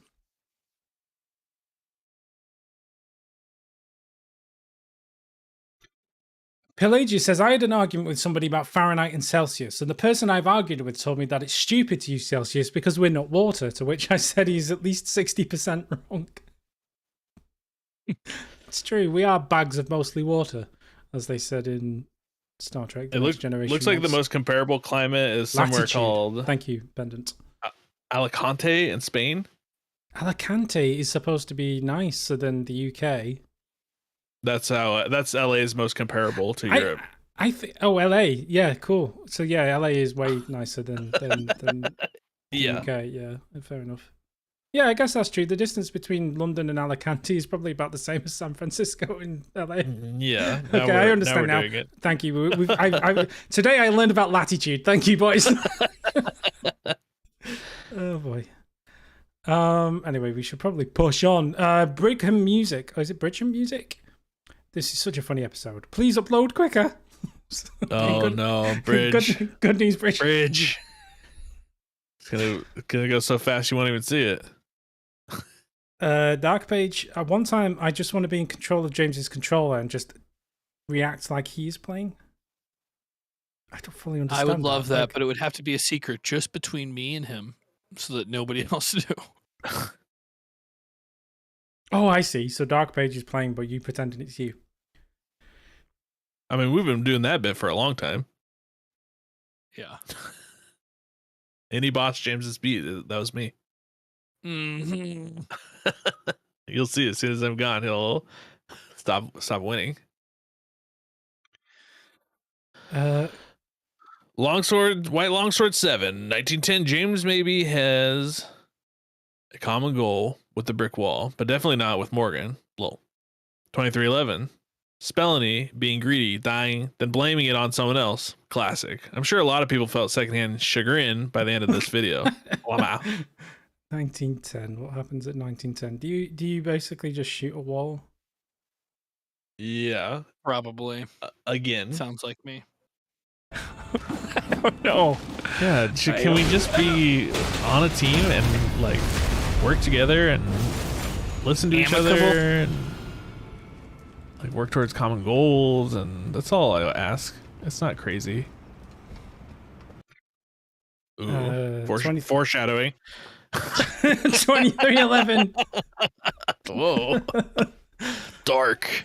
Pelagius says, I had an argument with somebody about Fahrenheit and Celsius, and the person I've argued with told me that it's stupid to use Celsius because we're not water, to which I said he's at least 60% wrong. It's true, we are bags of mostly water, as they said in Star Trek. It looks like the most comparable climate is somewhere Latitude. Called. Thank you, Pendant. Alicante in Spain. Alicante is supposed to be nicer than the UK. That's LA's most comparable to Europe. I think. Oh, LA. Yeah, cool. So yeah, LA is way nicer than the UK. Yeah, fair enough. Yeah, I guess that's true. The distance between London and Alicante is probably about the same as San Francisco and LA. Yeah. Okay, I understand now. Thank you. Today I learned about latitude. Thank you, boys. Oh boy. Anyway, we should probably push on. Brigham Music. Oh, is it Brigham Music? This is such a funny episode. Please upload quicker. Oh no, Bridge. Good news, Bridge. Bridge. It's gonna go so fast you won't even see it. Dark Page. At one time, I just want to be in control of James's controller and just react like he's playing. I don't fully understand. I would love that, but it would have to be a secret just between me and him, so that nobody else knew. Oh, I see. So Dark Page is playing, but you pretending it's you. I mean, we've been doing that bit for a long time. Yeah. Any boss James's beat, that was me. Mm-hmm. You'll see as soon as I'm gone, he'll stop winning. Longsword, White Longsword 7, 1910. James maybe has a common goal with the brick wall, but definitely not with Morgan. Lol. 2311. Spellany being greedy, dying, then blaming it on someone else. Classic. I'm sure a lot of people felt secondhand chagrin by the end of this video. Wow. 1910. What happens at 1910? Do you basically just shoot a wall? Yeah. Probably. Again. Sounds like me. Oh no. Yeah, can we just be on a team and like work together and listen to each other and like work towards common goals, and that's all I ask. It's not crazy. Ooh, foreshadowing. 2311. Whoa. Dark.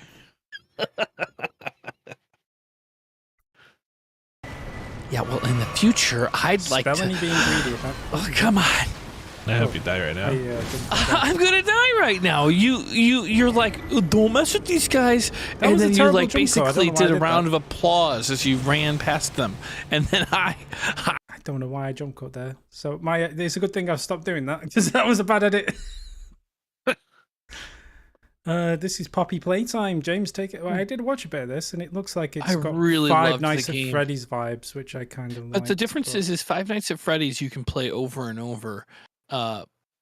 Yeah, well, in the future, I'd like to... Spellany being greedy. Oh, come on. I hope you die right now. I'm gonna die right now. You're like, don't mess with these guys, and then you like basically did a round of applause as you ran past them, and then I don't know why I jump cut there. So it's a good thing I've stopped doing that because that was a bad edit. This is Poppy Playtime. James, take it. Well, I did watch a bit of this, and it looks like it's got really Five Nights at Freddy's vibes, which I kind of like. But the difference is Five Nights at Freddy's you can play over and over.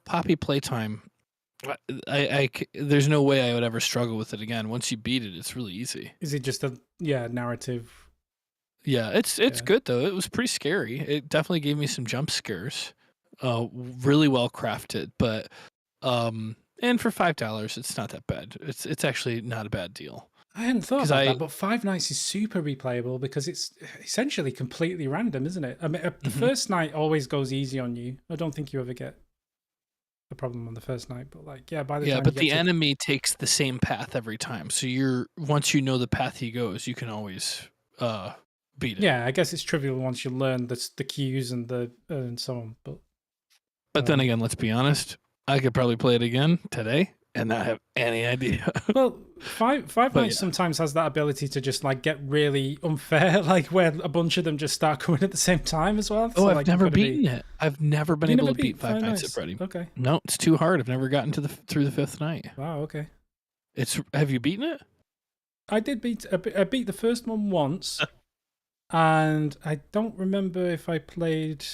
Poppy Playtime, there's no way I would ever struggle with it again. Once you beat it, it's really easy. Is it just a narrative? Yeah, it's good though. It was pretty scary. It definitely gave me some jump scares. Really well crafted, but and for $5, it's not that bad. It's actually not a bad deal. I hadn't thought about that, but Five Nights is super replayable because it's essentially completely random, isn't it? I mean, the first night always goes easy on you. I don't think you ever get a problem on the first night, but like, yeah, by the time but the enemy takes the same path every time. So once you know the path he goes, you can always beat it. Yeah, I guess it's trivial once you learn the cues and so on. But then again, let's be honest. I could probably play it again today and not have any idea. Well, Five Nights sometimes has that ability to just like get really unfair, like where a bunch of them just start coming at the same time as well. Oh, so, I've never beaten it. I've never been able to beat Five Nights at Freddy. Okay. No, it's too hard. I've never gotten through the fifth night. Wow. Okay. Have you beaten it? I did I beat the first one once, and I don't remember if I played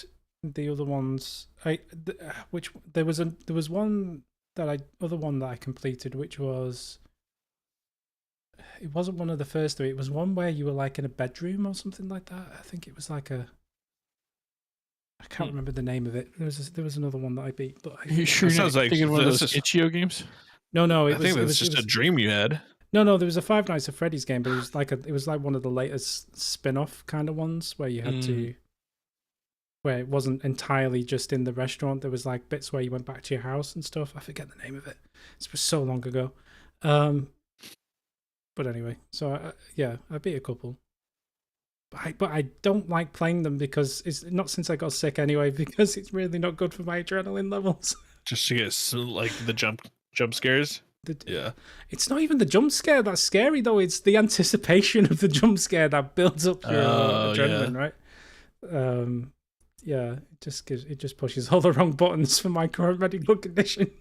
the other ones. There was one that I completed, which was. It wasn't one of the first three. It was one where you were like in a bedroom or something like that. I think it was like I can't remember the name of it. There was another one that I beat. But you sure you're not thinking one of those Itch.io games? No. I think it was just a dream you had. No. There was a Five Nights at Freddy's game, but it was like one of the latest spin-off kind of ones where you had to. Where it wasn't entirely just in the restaurant. There was like bits where you went back to your house and stuff. I forget the name of it. It was so long ago. But anyway, so I beat a couple. But I don't like playing them because it's not since I got sick anyway, because it's really not good for my adrenaline levels. Just to get like the jump scares. Yeah. It's not even the jump scare that's scary though. It's the anticipation of the jump scare that builds up your adrenaline, right? Yeah, it just pushes all the wrong buttons for my current medical condition.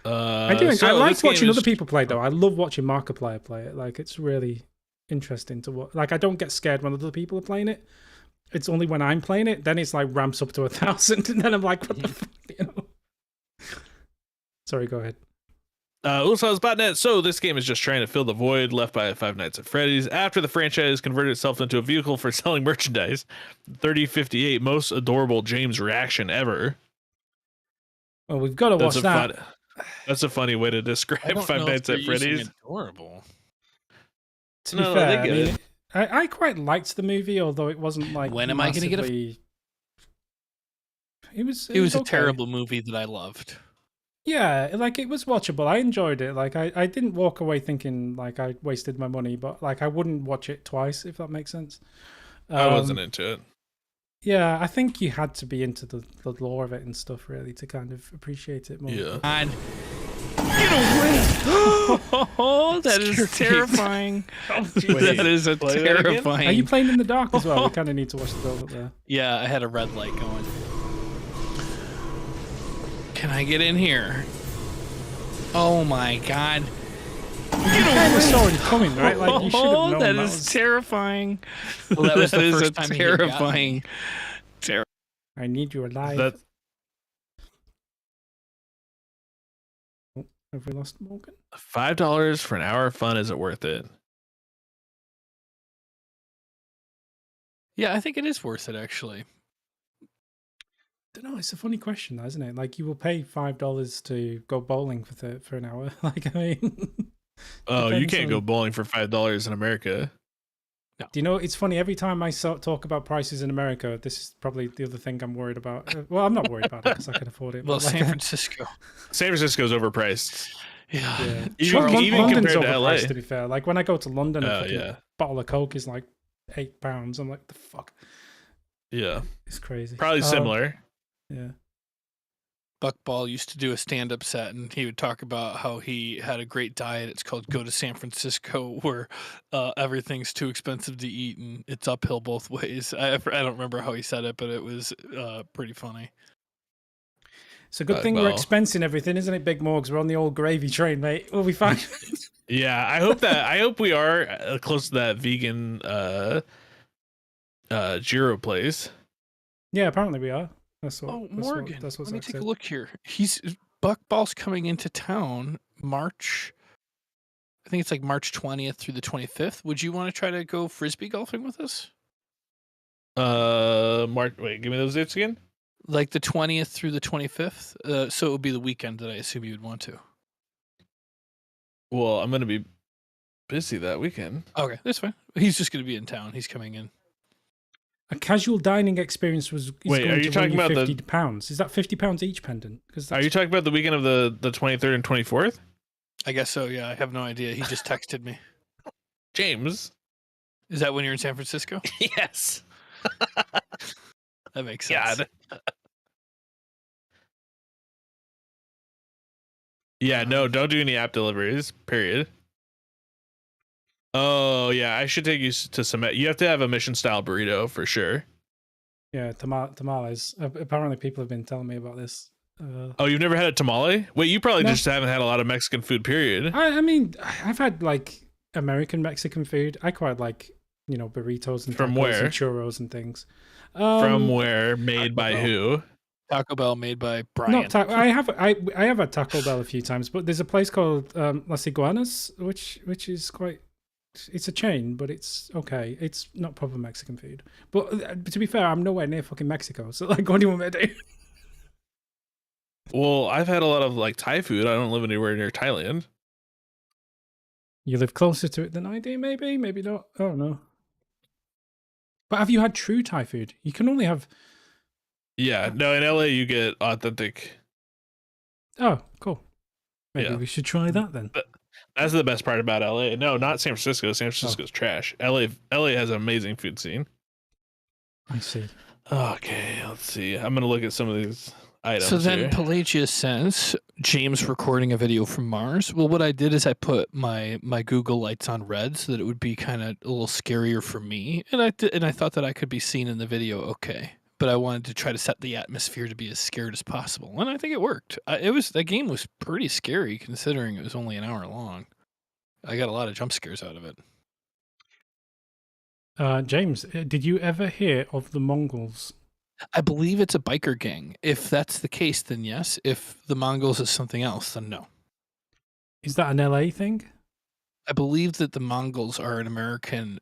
I like watching other people play though. I love watching Markiplier play it. Like, it's really interesting to watch. Like, I don't get scared when other people are playing it. It's only when I'm playing it, then it's like ramps up to 1,000, and then I'm like, what the fuck, you know? Sorry, go ahead. Botnet. So this game is just trying to fill the void left by Five Nights at Freddy's after the franchise converted itself into a vehicle for selling merchandise. 3058, most adorable James reaction ever. Well, we've got to watch that. That's a funny way to describe Five Nights at Freddy's. Adorable. To be fair, I quite liked the movie, although it wasn't like. When am I going to get a? It was okay. A terrible movie that I loved. Yeah, like, it was watchable. I enjoyed it. Like, I didn't walk away thinking like I wasted my money, but like I wouldn't watch it twice, if that makes sense. I wasn't into it. Yeah, I think you had to be into the lore of it and stuff, really, to kind of appreciate it more. Yeah. And get away! Oh, that is terrifying. That is a terrifying. Are you playing in the dark as well? We kind of need to watch the build up there. Yeah, I had a red light going. Can I get in here? Oh my god. You kind of saw it coming, right? Like, you should have known that is terrifying. Well, that was the first time terrifying. I need you alive. Have we lost Morgan? $5 for an hour of fun, is it worth it? Yeah, I think it is worth it, actually. I don't know. It's a funny question, isn't it? Like, you will pay $5 to go bowling for an hour. Like, I mean, oh, you can't go bowling for $5 in America. No. Do you know? It's funny. Every time I talk about prices in America, this is probably the other thing I'm worried about. Well, I'm not worried about it because I can afford it. Well, San Francisco. San Francisco's overpriced. Yeah. Even London's compared to LA. To be fair, like, when I go to London, a bottle of Coke is like £8. I'm like, the fuck. Yeah, it's crazy. Probably similar. Yeah. Buckball used to do a stand-up set, and he would talk about how he had a great diet. It's called Go to San Francisco, where everything's too expensive to eat, and it's uphill both ways. I don't remember how he said it, but it was pretty funny. It's a good thing we're expensing everything, isn't it, Big Morgs? We're on the old gravy train, mate. We'll be fine. Yeah, I hope we are close to that vegan gyro place. Yeah, apparently we are. Morgan, that's let me take a look here. Buckball's coming into town March. I think it's like March 20th through the 25th. Would you want to try to go frisbee golfing with us? March. Wait, give me those dates again. Like the 20th through the 25th. So it would be the weekend that I assume you would want to. Well, I'm going to be busy that weekend. Okay, that's fine. He's just going to be in town. He's coming in. A casual dining experience Wait, are you talking about £50? Is that £50 each pendant? Are you talking about the weekend of the 23rd and 24th? I guess so, yeah. I have no idea. He just texted me. James. Is that when you're in San Francisco? Yes. That makes sense. God. Yeah, no, don't do any app deliveries, period. Oh, yeah, I should take you to some... You have to have a mission-style burrito, for sure. Yeah, tamales. Apparently, people have been telling me about this. Oh, you've never had a tamale? Wait, you probably just haven't had a lot of Mexican food, period. I mean, I've had, like, American Mexican food. I quite like, burritos and from where? And churros and things. From where? Made by who? Taco Bell, made by Brian. I have had Taco Bell a few times, but there's a place called Las Iguanas, which is quite... It's a chain, but it's okay. It's not proper Mexican food. But to be fair, I'm nowhere near fucking Mexico. So, like, what do you want me to do? Well, I've had a lot of, like, Thai food. I don't live anywhere near Thailand. You live closer to it than I do, maybe? Maybe not. I don't know. But have you had true Thai food? You can only have... Yeah, no, in LA you get authentic. Oh, cool. Maybe we should try that then. That's the best part about LA. No, not San Francisco. San Francisco's trash. LA has an amazing food scene. I see. Okay, let's see. I'm gonna look at some of these items. So then here. Pelagius says, James recording a video from Mars. Well, what I did is I put my Google lights on red so that it would be kind of a little scarier for me, and I thought that I could be seen in the video okay. But I wanted to try to set the atmosphere to be as scared as possible, and I think it worked. That game was pretty scary considering it was only an hour long. I got a lot of jump scares out of it. James, did you ever hear of the Mongols? I believe it's a biker gang. If that's the case, then yes. If the Mongols is something else, then no. Is that an LA thing? I believe that the Mongols are an American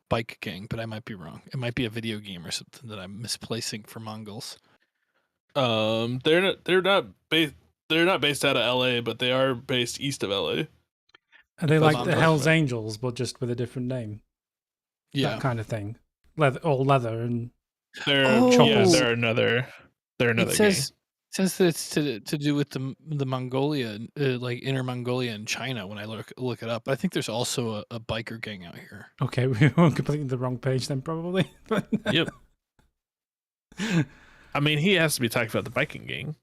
bike gang, but I might be wrong. It might be a video game or something that I'm misplacing for Mongols. They're not based out of LA, but they are based east of LA. Are they like the Hells Angels, but just with a different name? Yeah, that kind of thing. Leather and they're another gang. It says that it's to do with the Mongolia, like Inner Mongolia and China. When I look it up, I think there's also a biker gang out here. Okay, we were completely the wrong page then, probably. Yep. I mean, he has to be talking about the biking gang.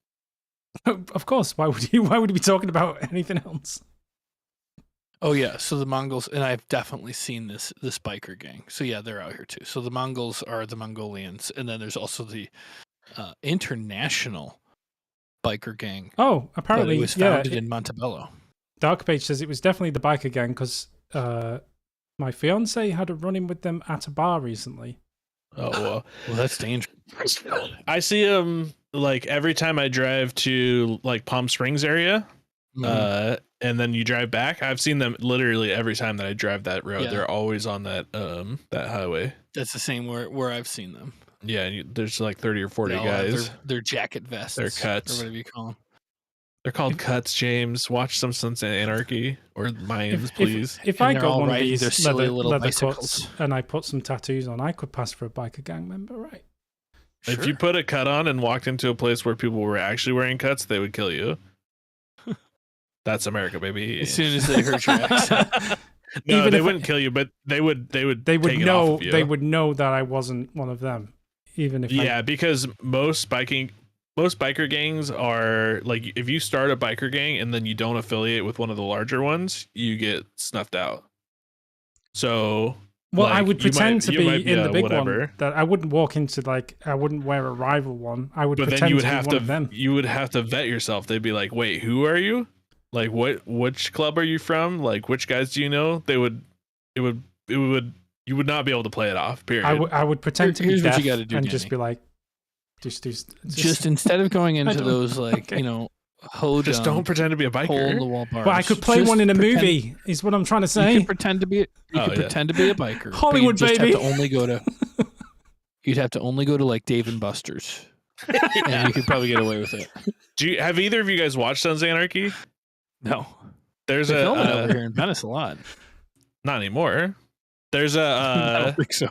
Of course. Why would he be talking about anything else? Oh yeah, so the Mongols, and I've definitely seen this biker gang. So yeah, they're out here too. So the Mongols are the Mongolians, and then there's also the international biker gang. Oh, apparently it was founded in Montebello. Dark Page says it was definitely the biker gang because my fiance had a run-in with them at a bar recently. Oh well, that's dangerous. I see them like every time I drive to like Palm Springs area. Mm-hmm. And then you drive back. I've seen them literally every time that I drive that road. Yeah. They're always on that highway. That's the same where I've seen them. Yeah, there's like 30 or 40 guys. Their jacket vests. They're cuts. Or whatever you call them. They're called cuts, James. Watch some Sons of Anarchy or Mayans, please. If I got one of these silly little leather bicycles cuts and I put some tattoos on, I could pass for a biker gang member, right? Sure. If you put a cut on and walked into a place where people were actually wearing cuts, they would kill you. That's America, baby. As soon as they heard your accent. No, they wouldn't kill you, but they would take it off of you. They would know that I wasn't one of them, even if because most biker gangs are like, if you start a biker gang and then you don't affiliate with one of the larger ones, you get snuffed out. So well, I would pretend to be in the big one. That I wouldn't walk into I wouldn't wear a rival one. I would pretend to be one of them. You would have to vet yourself. They'd be like, wait, who are you? Like which club are you from? Like which guys do you know? You would not be able to play it off. Period. I would pretend to be deaf and Danny. Just be like, just instead of going into those just don't pretend to be a biker. Hole in the wall bars. But I could play one in a movie. Is what I'm trying to say. You could pretend to be. Pretend to be a biker. Hollywood baby. You'd have to only go to like Dave and Buster's, and you could probably get away with it. Have either of you guys watched Sons of Anarchy? No. There's a film over here in Venice a lot. Not anymore. There's I don't think so.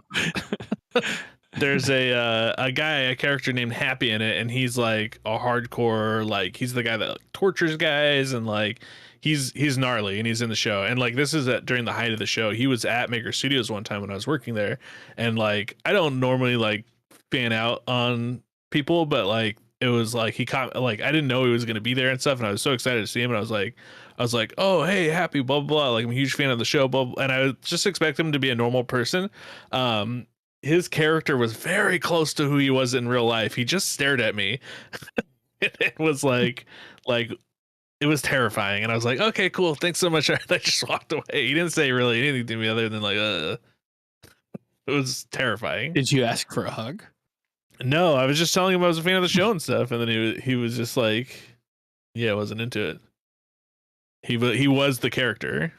There's a character named Happy in it, and he's like a hardcore, like he's the guy that like, tortures guys, and like he's gnarly, and he's in the show. And like this is during the height of the show. He was at Maker Studios one time when I was working there, and like I don't normally like fan out on people, but like it was like he caught, like I didn't know he was going to be there and stuff, and I was so excited to see him, and I was like, oh hey, Happy, blah blah blah. Like I'm a huge fan of the show, blah, blah, and I just expect him to be a normal person. His character was very close to who he was in real life. He just stared at me. It was like it was terrifying, and I was like, okay, cool, thanks so much. I just walked away. He didn't say really anything to me other than like it was terrifying. Did you ask for a hug? No, I was just telling him I was a fan of the show and stuff, and then he was just like, yeah, I wasn't into it. He was the character.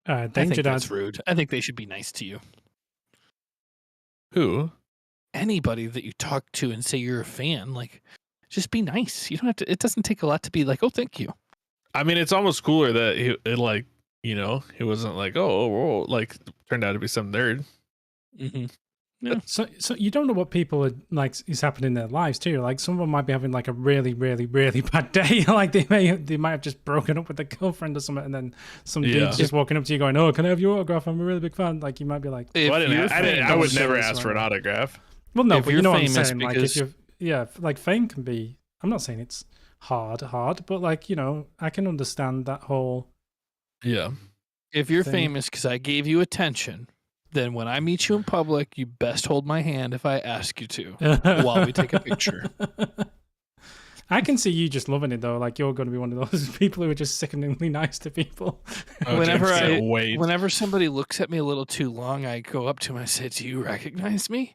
I think that's rude. I think they should be nice to you. Who? Anybody that you talk to and say you're a fan, like, just be nice. You don't have to. It doesn't take a lot to be like, oh, thank you. I mean, it's almost cooler that he wasn't like, oh, like turned out to be some nerd. Mm-hmm. Yeah. So you don't know what people are like is happening in their lives too. Like some of them might be having like a really, really, really bad day. Like they might have just broken up with their girlfriend or something, and then some dude's just walking up to you going, "Oh, can I have your autograph? I'm a really big fan." Like you might be like, I would never ask for an autograph. Well, no, but you know what I'm saying. Like if you're, like fame can be. I'm not saying it's hard, but like I can understand that whole. Yeah. If you're famous because I gave you attention, then when I meet you in public, you best hold my hand if I ask you to while we take a picture. I can see you just loving it though. Like you're going to be one of those people who are just sickeningly nice to people. Whenever somebody looks at me a little too long, I go up to them and I say, "Do you recognize me?"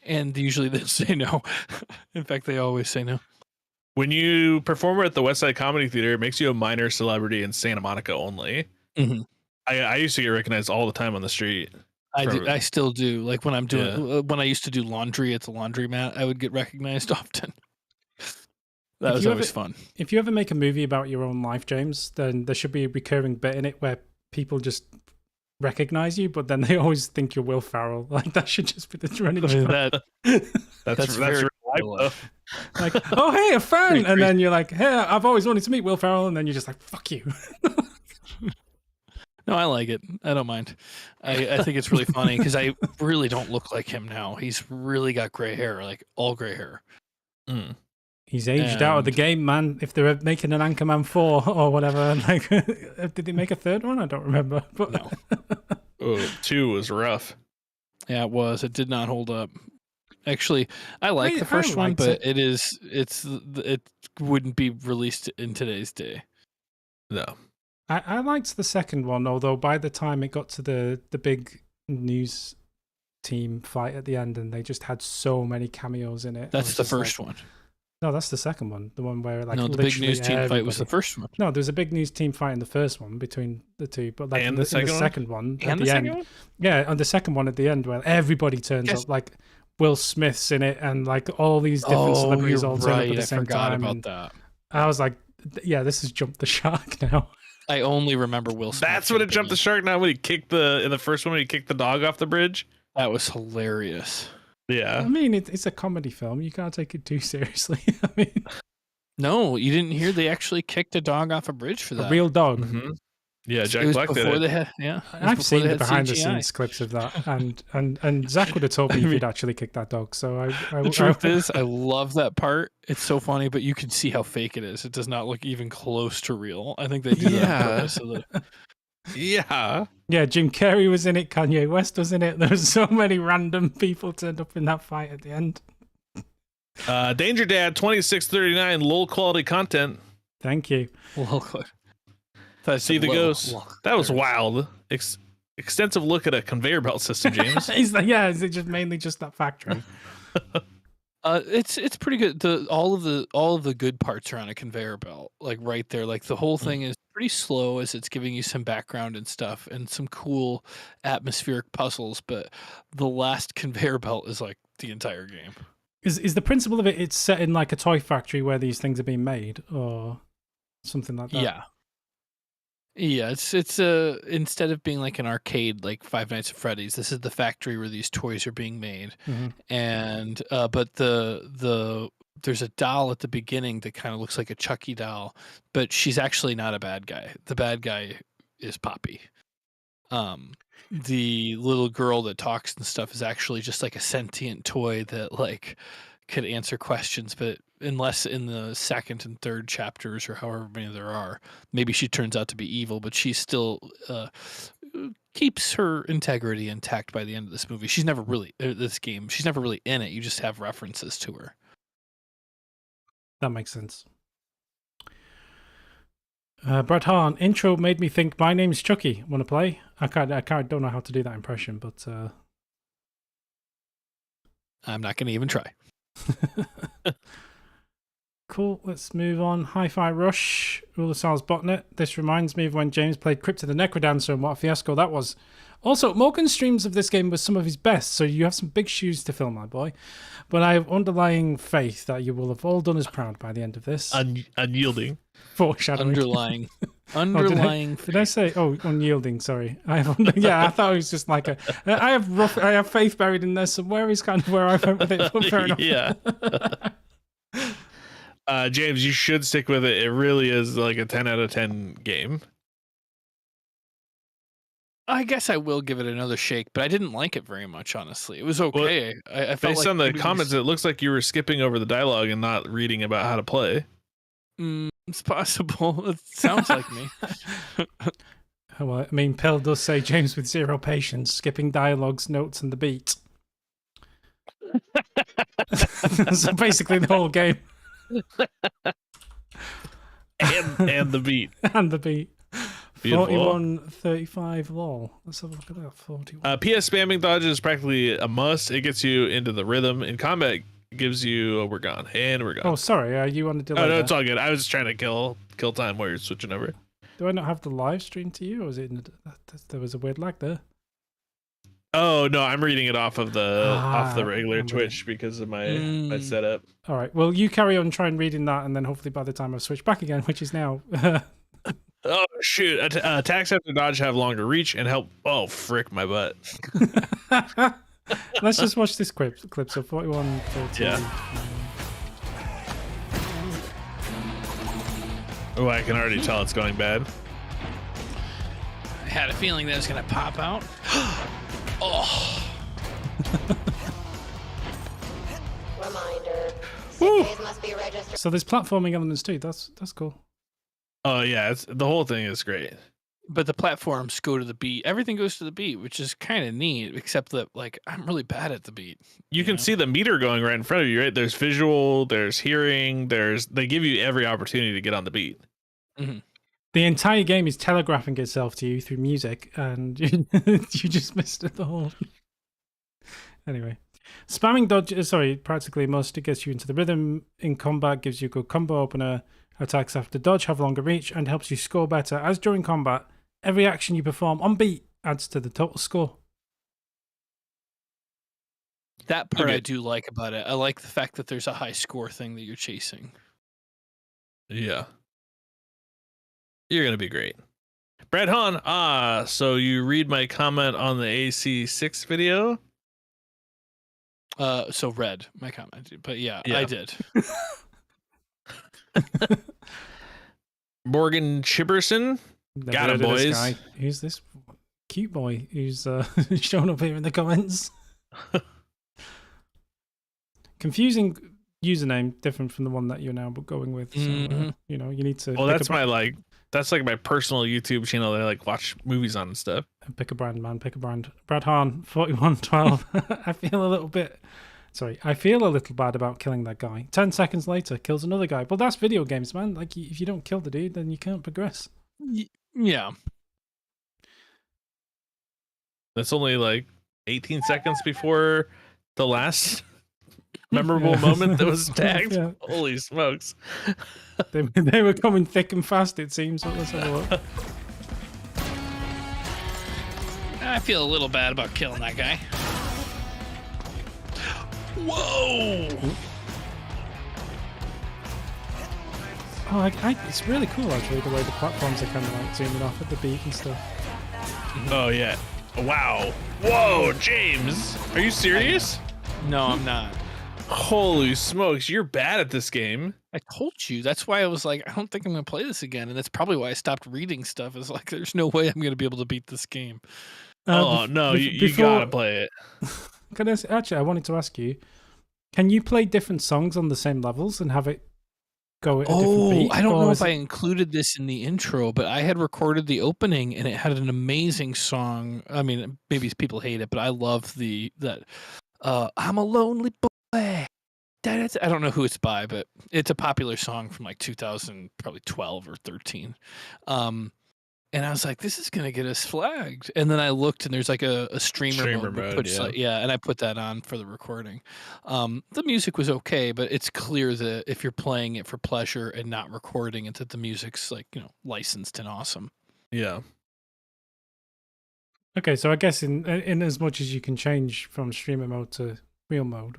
And usually they'll say no. In fact, they always say no. When you perform at the West Side Comedy Theater, it makes you a minor celebrity in Santa Monica only. Mm-hmm. I used to get recognized all the time on the street. I still do. Like when I'm doing when I used to do laundry at the laundromat, I would get recognized often. That was always fun. If you ever make a movie about your own life, James, then there should be a recurring bit in it where people just recognize you, but then they always think you're Will Ferrell. Like that should just be the running joke. That's real life. Like, oh hey, a fan, and then you're like, hey, I've always wanted to meet Will Ferrell, and then you're just like, fuck you. No, I like it. I don't mind. I think it's really funny because I really don't look like him now. He's really got gray hair, like all gray hair. Mm. He's aged out of the game, man. If they're making an Anchorman 4 or whatever, like, did they make a third one? I don't remember. But no. 2 was rough. Yeah, it was. It did not hold up. Actually, I like the first one, but it wouldn't be released in today's day. No. I liked the second one, although by the time it got to the big news team fight at the end, and they just had so many cameos in it. That's the first one. No, that's the second one. The one where like no, the big news team fight was the first one. No, there was a big news team fight in the first one between the two, but like in the second one at the end. Yeah, on the second one at the end where everybody turns up, like Will Smith's in it, and like all these different celebrities all turn up at the same time. I forgot about that. I was like, yeah, this has jumped the shark now. I only remember Will Smith. That's when it jumped the shark. Now when he kicked in the first one when he kicked the dog off the bridge. That was hilarious. Yeah. I mean, it's a comedy film. You can't take it too seriously. I mean, no, you didn't hear they actually kicked a dog off a bridge for that. A real dog. Mm-hmm. Yeah, Jack Black did it. I've seen the behind-the-scenes clips of that, and Zach would have told me if he'd actually kicked that dog. So the truth is, I love that part. It's so funny, but you can see how fake it is. It does not look even close to real. I think they did that on purpose. So Yeah, Jim Carrey was in it. Kanye West was in it. There was so many random people turned up in that fight at the end. Danger Dad 2639 low quality content. Thank you. Low quality. See the ghost. That was wild. Extensive look at a conveyor belt system, James. Is it just mainly just that factory? It's pretty good. All of the good parts are on a conveyor belt, like right there. Like the whole thing is pretty slow as it's giving you some background and stuff and some cool atmospheric puzzles. But the last conveyor belt is like the entire game. Is the principle of it? It's set in like a toy factory where these things are being made, or something like that. Yeah, it's instead of being like an arcade like Five Nights at Freddy's, this is the factory where these toys are being made. Mm-hmm. And but there's a doll at the beginning that kind of looks like a Chucky doll, but she's actually not a bad guy. The bad guy is Poppy. The little girl that talks and stuff is actually just like a sentient toy that like could answer questions, but unless in the second and third chapters or however many there are, maybe she turns out to be evil, but she still keeps her integrity intact by the end of this movie. She's never really she's never really in it. You just have references to her. That makes sense. Brad Hahn, intro made me think my name's Chucky. Want to play? I don't know how to do that impression, but I'm not going to even try. Cool, let's move on. Hi-Fi Rush, Ruler Sal's Botnet. This reminds me of when James played Crypt of the Necrodancer and what a fiasco that was. Also, Morgan's streams of this game were some of his best, so you have some big shoes to fill, my boy. But I have underlying faith that you will have all done us proud by the end of this. Unyielding. Foreshadowing. Underlying. Did I say? Oh, unyielding. Sorry. I thought it was just like I have faith buried in there somewhere. Is kind of where I went with it. Fair enough. Yeah. James, you should stick with it. It really is like a 10 out of 10 game. I guess I will give it another shake, but I didn't like it very much, honestly. It was okay. Well, I felt based on the comments, it looks like you were skipping over the dialogue and not reading about how to play. It's possible. It sounds like me. Well, I mean, Pill does say James with zero patience, skipping dialogues, notes, and the beat. So basically the whole game. and the beat. And the beat. Beautiful. 41-35 lol. Let's have a look at that. 41. PS spamming dodge is practically a must. It gets you into the rhythm. In combat, gives you we're gone and we're gone. Oh, sorry. Are you on a delay? Oh no, it's all good. I was trying to kill time while you're switching over. Do I not have the live stream to you, or is it? There was a weird lag there. Oh no, I'm reading it off of the regular Twitch because of my setup. All right. Well, you carry on trying reading that, and then hopefully by the time I switch back again, which is now. Oh shoot! Attacks after dodge have longer reach and help. Oh frick, my butt. Let's just watch this clip. So 41, 30. Yeah. Oh, I can already tell it's going bad. I had a feeling that was going to pop out. Oh. Reminder. Must be registered. So there's platforming elements too. That's cool. Oh yeah, the whole thing is great. But the platforms go to the beat. Everything goes to the beat, which is kind of neat, except that like I'm really bad at the beat. You can see the meter going right in front of you, right? There's visual, there's hearing, they give you every opportunity to get on the beat. Mm-hmm. The entire game is telegraphing itself to you through music, and you just missed it the whole. Anyway, spamming dodge, practically must. It gets you into the rhythm. In combat, gives you a good combo opener. Attacks after dodge have longer reach and helps you score better. As during combat, every action you perform on beat adds to the total score. That part I do like about it. I like the fact that there's a high score thing that you're chasing. Yeah. You're going to be great. Brad Hahn, so you read my comment on the AC6 video? So read my comment, but yeah. I did. Morgan Chiberson. Got him, boys. Who's this cute boy who's showing up here in the comments? Confusing username, different from the one that you're now going with. So, you need to. Well, that's like my personal YouTube channel that I like watch movies on and stuff. Pick a brand, man. Pick a brand. Brad Hahn, 4112. I feel a little bad about killing that guy. 10 seconds later, kills another guy. Well, that's video games, man. Like, if you don't kill the dude, then you can't progress. Yeah. That's only like 18 seconds before the last memorable moment that was tagged. Yeah. Holy smokes. They were coming thick and fast, it seems. So let's have a look. I feel a little bad about killing that guy. Whoa! Oh, it's really cool actually the way the platforms are kind of like zooming off at the beat and stuff. Oh yeah! Wow! Whoa, James, are you serious? No, I'm not. Holy smokes, you're bad at this game. I told you. That's why I was like, I don't think I'm gonna play this again, and that's probably why I stopped reading stuff. Is like, there's no way I'm gonna be able to beat this game. No, you gotta play it. I wanted to ask you, can you play different songs on the same levels and have it go at a different beat? I don't know if I included this in the intro, but I had recorded the opening and it had an amazing song. I mean, maybe people hate it, but I love that I'm a lonely boy. I don't know who it's by, but it's a popular song from like 2012 or 13. And I was like, this is going to get us flagged. And then I looked and there's like a streamer mode. And I put that on for the recording. The music was okay, but it's clear that if you're playing it for pleasure and not recording it, that the music's like, licensed and awesome. Yeah. Okay, so I guess in as much as you can change from streamer mode to real mode,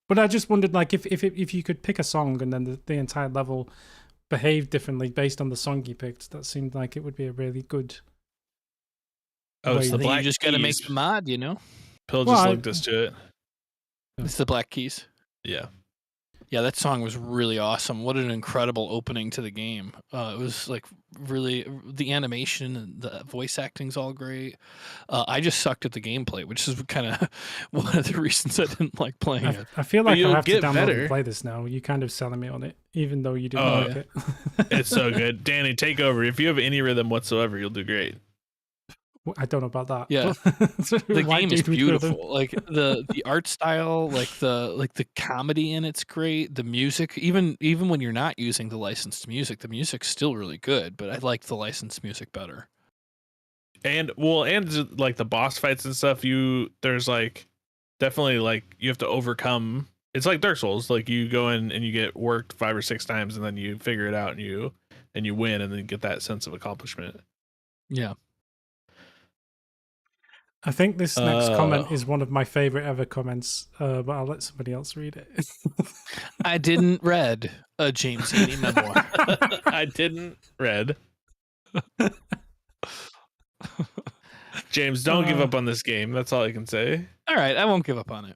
but I just wondered, like, if you could pick a song and then the entire level behaved differently based on the song you picked, that seemed like it would be a really good. Oh, it's the black. You just got to make the mod, you know. Pill just linked us to it. It's the Black Keys. Yeah. Yeah, that song was really awesome. What an incredible opening to the game. It was like really, the animation and the voice acting's all great. I just sucked at the gameplay, which is kind of one of the reasons I didn't like playing it. I feel like I have to download and play this now. You kind of selling me on it, even though you didn't like it. It's so good. Danny, take over. If you have any rhythm whatsoever, you'll do great. I don't know about that. Yeah, the game is beautiful. Like the art style, like the comedy in it's great. The music, even when you're not using the licensed music, the music's still really good. But I like the licensed music better. And like the boss fights and stuff. There's like definitely like you have to overcome. It's like Dark Souls. Like you go in and you get worked 5 or 6 times, and then you figure it out and you win, and then you get that sense of accomplishment. Yeah. I think this next comment is one of my favorite ever comments, but I'll let somebody else read it. I didn't read a James Heaney memoir. I didn't read. James, don't give up on this game. That's all I can say. All right, I won't give up on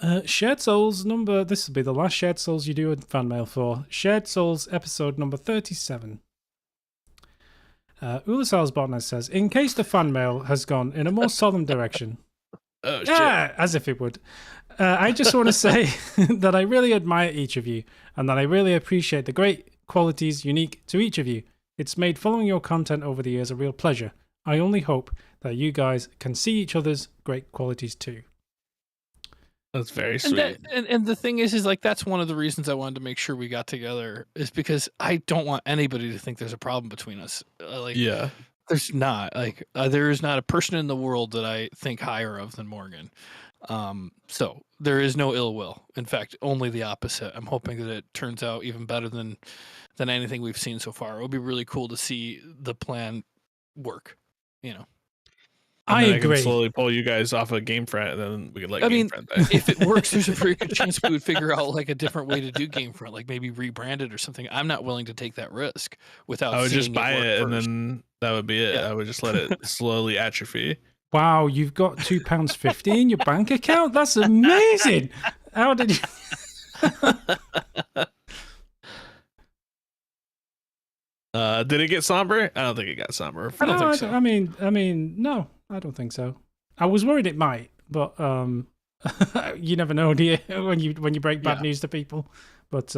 it. Shared Souls number. This will be the last Shared Souls you do a fan mail for. Shared Souls episode number 37. Ulasals Botnet says, in case the fan mail has gone in a more solemn direction. Oh, shit. Yeah, as if it would. I just want to say that I really admire each of you and that I really appreciate the great qualities unique to each of you. It's made following your content over the years a real pleasure. I only hope that you guys can see each other's great qualities too. That's very sweet. And the thing is like that's one of the reasons I wanted to make sure we got together is because I don't want anybody to think there's a problem between us. There's not. Like there is not a person in the world that I think higher of than Morgan. So there is no ill will. In fact, only the opposite. I'm hoping that it turns out even better than anything we've seen so far. It would be really cool to see the plan work. You know. I agree. I can slowly pull you guys off of Gamefront, and then we could like. Gamefront back. If it works, there's a pretty good chance we would figure out like a different way to do Gamefront, like maybe rebrand it or something. I'm not willing to take that risk without. I would just buy it, and then that would be it. Yeah. I would just let it slowly atrophy. Wow, you've got £2.50 in your bank account. That's amazing. How did you? Did it get somber? I don't think it got somber. I don't think so. I mean, no, I don't think so. I was worried it might, but you never know, do you? when you break bad news to people. But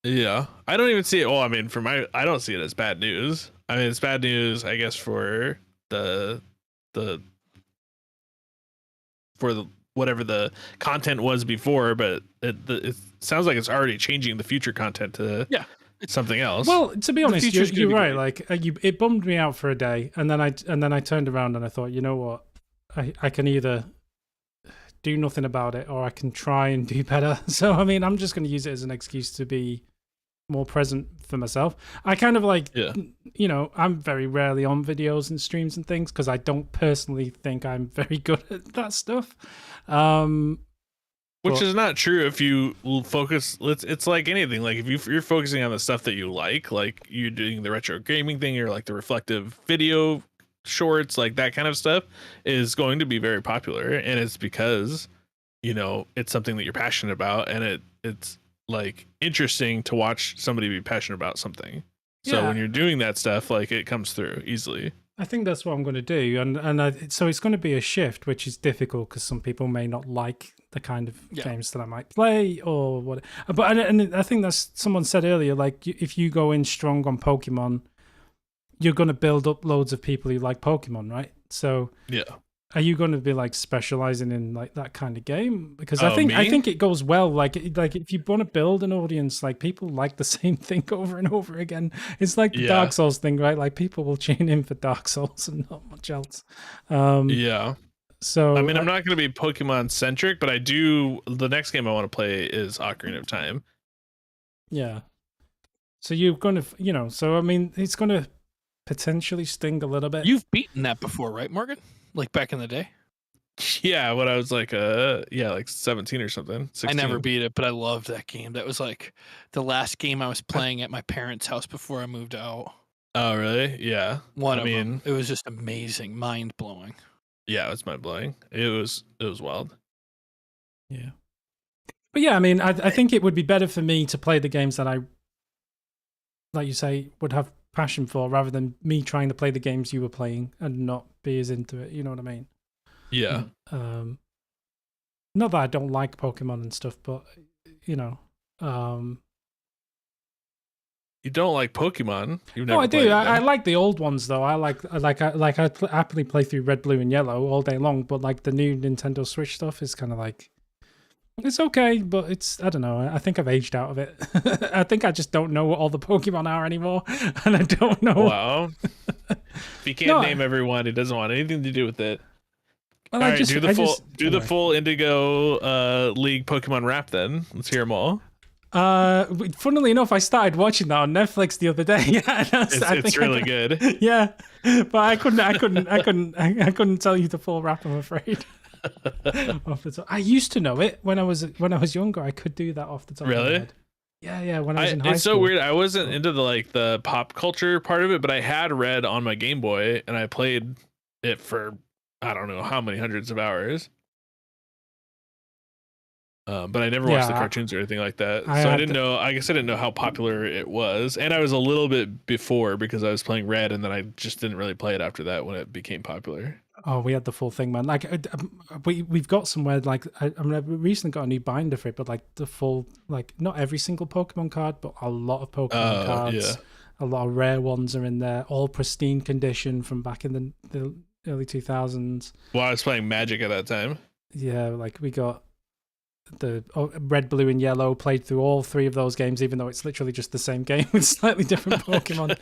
yeah, I don't even see it. Well, I mean, I don't see it as bad news. I mean, it's bad news, I guess, for the whatever the content was before, but it sounds like it's already changing the future content to something else. Well, to be honest, you're right. Like it bummed me out for a day, and then I turned around and I thought, you know what, I can either do nothing about it or I can try and do better. So I mean, I'm just going to use it as an excuse to be more present for myself. I kind of like, you know, I'm very rarely on videos and streams and things because I don't personally think I'm very good at that stuff. Which is not true if you focus. It's like anything. Like if you're focusing on the stuff that you like you're doing the retro gaming thing or like the reflective video shorts, like that kind of stuff is going to be very popular. And it's because, you know, it's something that you're passionate about, and it's like interesting to watch somebody be passionate about something. So when you're doing that stuff, like it comes through easily. I think that's what I'm going to do, and so it's going to be a shift, which is difficult because some people may not like the kind of games that I might play or what. But and I think that's someone said earlier, like if you go in strong on Pokemon, you're going to build up loads of people who like Pokemon, right? So are you going to be like specializing in like that kind of game? Because I think it goes well. Like if you want to build an audience, like people like the same thing over and over again. It's like the Dark Souls thing, right? Like people will tune in for Dark Souls and not much else. So I mean, I'm not going to be Pokemon centric, but I do. The next game I want to play is Ocarina of Time. Yeah. So you're going to, you know. So I mean, it's going to potentially sting a little bit. You've beaten that before, right, Morgan? Like back in the day? Yeah, when I was like 17 or something. 16. I never beat it, but I loved that game. That was like the last game I was playing at my parents' house before I moved out. Oh, really? Yeah. One of them. It was just amazing, mind blowing. Yeah, it was mind blowing. It was wild. Yeah. But yeah, I mean, I think it would be better for me to play the games that I, like you say, would have passion for, rather than me trying to play the games you were playing and not be as into it. You know what I mean? Yeah. Not that I don't like Pokemon and stuff, but you know, you don't like Pokemon. You've never I do. I like the old ones though. I happily play through Red, Blue, and Yellow all day long. But like the new Nintendo Switch stuff is kind of like, it's okay, but I don't know. I think I've aged out of it. I think I just don't know what all the Pokemon are anymore, and I don't know. Wow. If you can't name everyone, it doesn't want anything to do with it. Well, all right, do the full Indigo League Pokemon rap then. Let's hear them all. Funnily enough, I started watching that on Netflix the other day. Yeah, it's really good. Yeah, but I couldn't tell you the full rap, I'm afraid. I used to know it when I was younger. I could do that off the top of my head. Yeah. When I was in high school. It's so weird. I wasn't into the pop culture part of it, but I had read on my Game Boy, and I played it for I don't know how many hundreds of hours. But I never watched the cartoons or anything like that. I guess I didn't know how popular it was. And I was a little bit before because I was playing Red, and then I just didn't really play it after that when it became popular. Oh, we had the full thing, man. Like we've got somewhere like I recently got a new binder for it, but like the full, like not every single Pokemon card, but a lot of Pokemon cards. Yeah. A lot of rare ones are in there, all pristine condition from back in the early 2000s. Well, I was playing Magic at that time. Yeah, like we got the Red, Blue, and Yellow, played through all three of those games, even though it's literally just the same game with slightly different Pokemon.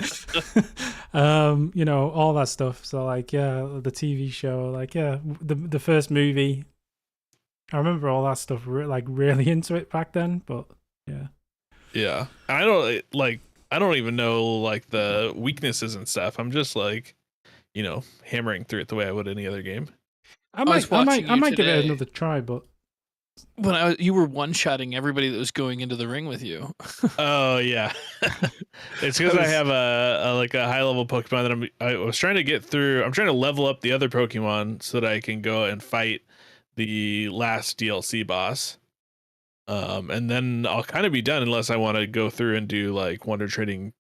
You know, all that stuff. So like, yeah, the TV show, like, yeah, the first movie. I remember all that stuff, like really into it back then, but yeah. Yeah. I don't even know like the weaknesses and stuff. I'm just like, you know, hammering through it the way I would any other game. I might give it another try, but when you were one-shotting everybody that was going into the ring with you. Oh yeah, it's because I have a high-level Pokemon that I was trying to get through. I'm trying to level up the other Pokemon so that I can go and fight the last DLC boss. And then I'll kind of be done unless I want to go through and do like Wonder Trading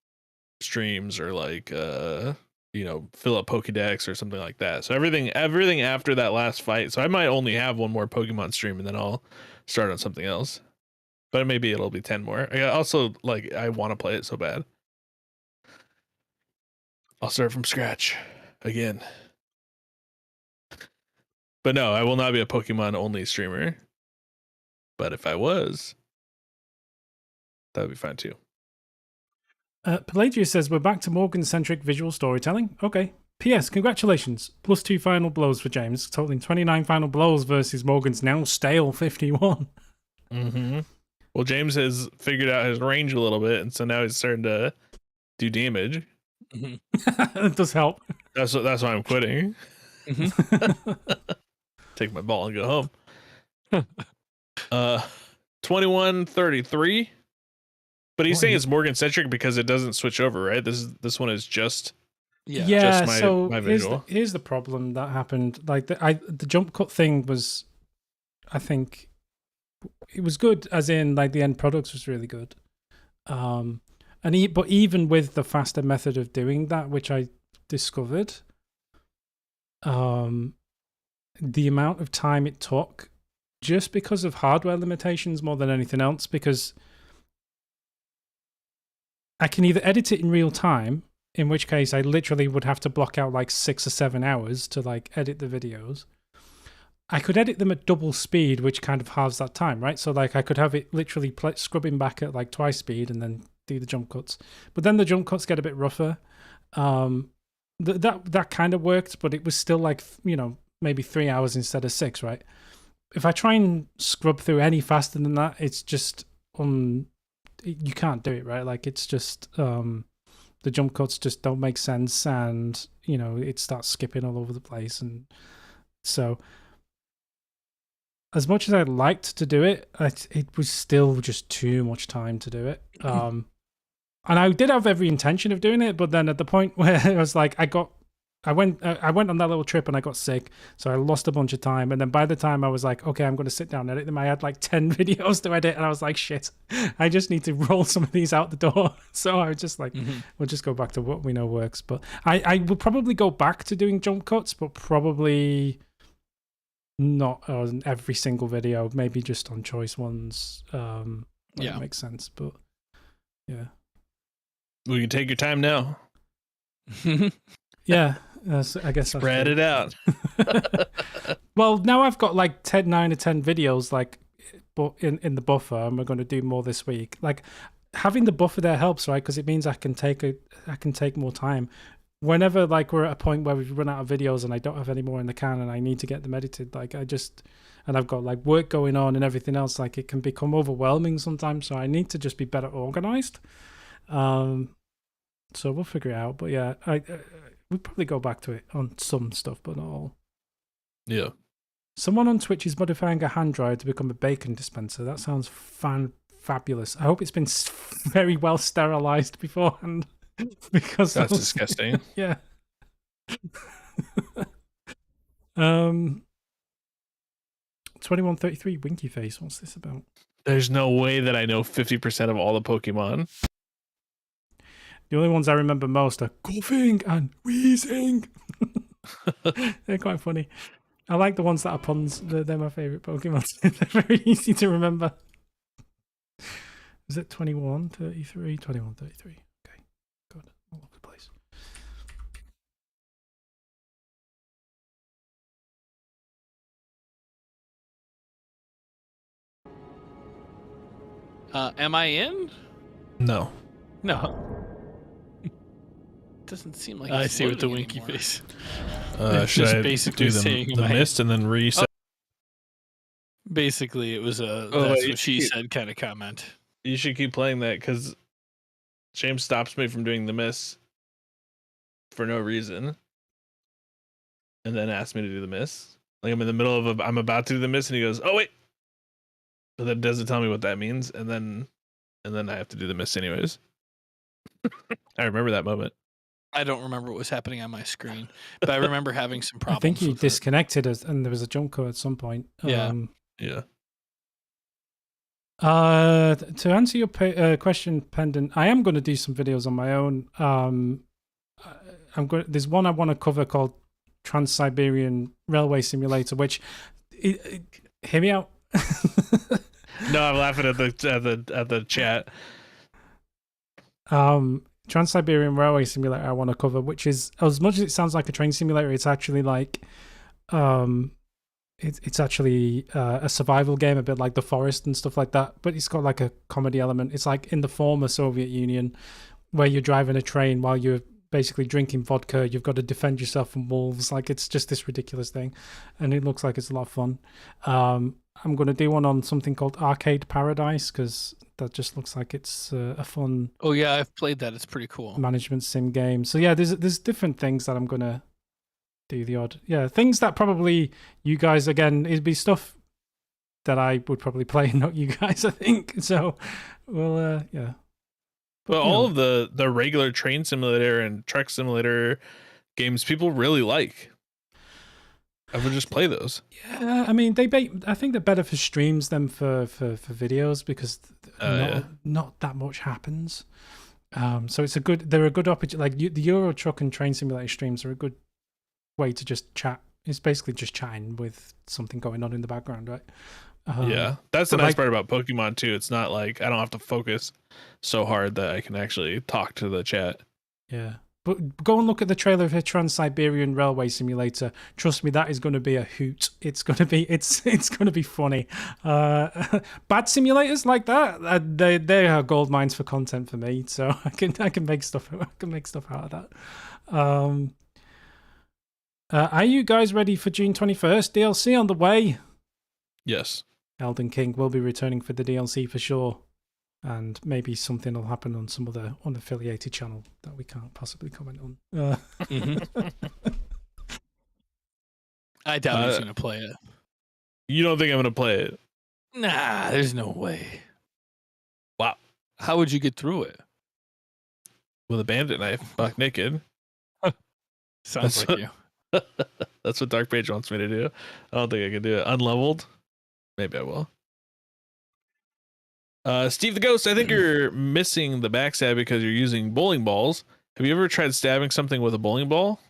streams or like you know, fill up Pokedex or something like that. So everything after that last fight. So I might only have one more Pokemon stream and then I'll start on something else. But maybe it'll be 10 more. I also like I want to play it so bad. I'll start from scratch again. But no, I will not be a Pokemon only streamer. But if I was, that would be fine too. Pelagius says, we're back to Morgan-centric visual storytelling. Okay. P.S. Congratulations. +2 final blows for James, totaling 29 final blows versus Morgan's now stale 51. Mm-hmm. Well, James has figured out his range a little bit, and so now he's starting to do damage. Mm-hmm. It does help. That's why I'm quitting. Mm-hmm. Take my ball and go home. 21-33. But he's saying it's Morgan centric because it doesn't switch over, right? This one is just just my visual. Here's the problem that happened. Like the jump cut thing was, I think, it was good. As in, like the end product was really good. But even with the faster method of doing that, which I discovered, the amount of time it took, just because of hardware limitations more than anything else, because I can either edit it in real time, in which case I literally would have to block out like 6 or 7 hours to like edit the videos. I could edit them at double speed, which kind of halves that time, right? So like I could have it literally scrubbing back at like twice speed and then do the jump cuts. But then the jump cuts get a bit rougher. That kind of worked, but it was still like, you know, maybe 3 hours instead of 6, right? If I try and scrub through any faster than that, it's just you can't do it, right? Like it's just the jump cuts just don't make sense, and it starts skipping all over the place, and so as much as I'd liked to do it, it was still just too much time to do it. And I did have every intention of doing it, but then at the point where I was like, I went on that little trip and I got sick, so I lost a bunch of time. And then by the time I was like, okay, I'm going to sit down and edit them, I had like 10 videos to edit, and I was like, shit, I just need to roll some of these out the door. So I was just like, we'll just go back to what we know works. But I would probably go back to doing jump cuts, but probably not on every single video, maybe just on choice ones. It makes sense, but yeah. Well, you can take your time now. Yeah, I guess spread it out. Well, now I've got like 9 or 10 videos but in the buffer, and we're going to do more this week. Like having the buffer there helps, right? Because it means I can take more time. Whenever like we're at a point where we've run out of videos and I don't have any more in the can and I need to get them edited, like and I've got like work going on and everything else, like it can become overwhelming sometimes. So I need to just be better organized. So we'll figure it out. But yeah, we'll probably go back to it on some stuff, but not all. Yeah. Someone on Twitch is modifying a hand dryer to become a bacon dispenser. That sounds fabulous. I hope it's been very well sterilized beforehand. Because that's disgusting. Yeah. 2133 Winky Face. What's this about? There's no way that I know 50% of all the Pokemon. The only ones I remember most are coughing and wheezing. They're quite funny. I like the ones that are puns. They're my favorite Pokemon. They're very easy to remember. Is it 2133? 2133. Okay, good. All over the place. Am I in? No. Doesn't seem like I it's see with the loading winky anymore. face. Should just I basically do saying the mist and then reset. Basically, it was a that's what she said kind of comment. You should keep playing that because James stops me from doing the mist for no reason, and then asks me to do the mist. Like I'm in the middle of I'm about to do the mist, and he goes, "Oh wait," but then doesn't tell me what that means, and then I have to do the mist anyways. I remember that moment. I don't remember what was happening on my screen, but I remember having some problems. I think you disconnected us, and there was a jump code at some point. Yeah. Yeah. To answer your question, Pendant, I am going to do some videos on my own. There's one I want to cover called Trans-Siberian Railway Simulator, which hear me out. No, I'm laughing at the chat. Trans-Siberian Railway Simulator I want to cover, which is, as much as it sounds like a train simulator, it's actually like it's actually a survival game, a bit like The Forest and stuff like that, but it's got like a comedy element. It's like in the former Soviet Union, where you're driving a train while you're basically drinking vodka. You've got to defend yourself from wolves. Like, it's just this ridiculous thing, and it looks like it's a lot of fun. I'm going to do one on something called Arcade Paradise, because that just looks like it's a fun... Oh, yeah, I've played that. It's pretty cool. ...management sim game. So, yeah, there's different things that I'm going to do the odd... Yeah, things that probably you guys, again, it'd be stuff that I would probably play, not you guys, I think. So, well, yeah. But all of the regular train simulator and truck simulator games people really like. I would just play those. Yeah, I mean, I think they're better for streams than for videos, because not that much happens. So they're a good opportunity. Like the Euro Truck and Train Simulator streams are a good way to just chat. It's basically just chatting with something going on in the background, right? Yeah, that's the nice part about Pokemon too. It's not like I don't have to focus so hard that I can actually talk to the chat. Yeah. But go and look at the trailer of Trans-Siberian Railway Simulator. Trust me, that is going to be a hoot. It's going to be funny. Bad simulators like that, they are gold mines for content for me. So I can make stuff out of that. Are you guys ready for June 21st? DLC on the way. Yes. Elden King will be returning for the DLC for sure. and maybe something will happen on some other unaffiliated channel that we can't possibly comment on. I doubt he's going to play it. You don't think I'm going to play it? Nah, there's no way. Wow. How would you get through it? With a bandit knife, buck naked. Sounds like you. That's what Dark Page wants me to do. I don't think I can do it. Unleveled? Maybe I will. Steve the Ghost, I think you're missing the backstab because you're using bowling balls. Have you ever tried stabbing something with a bowling ball?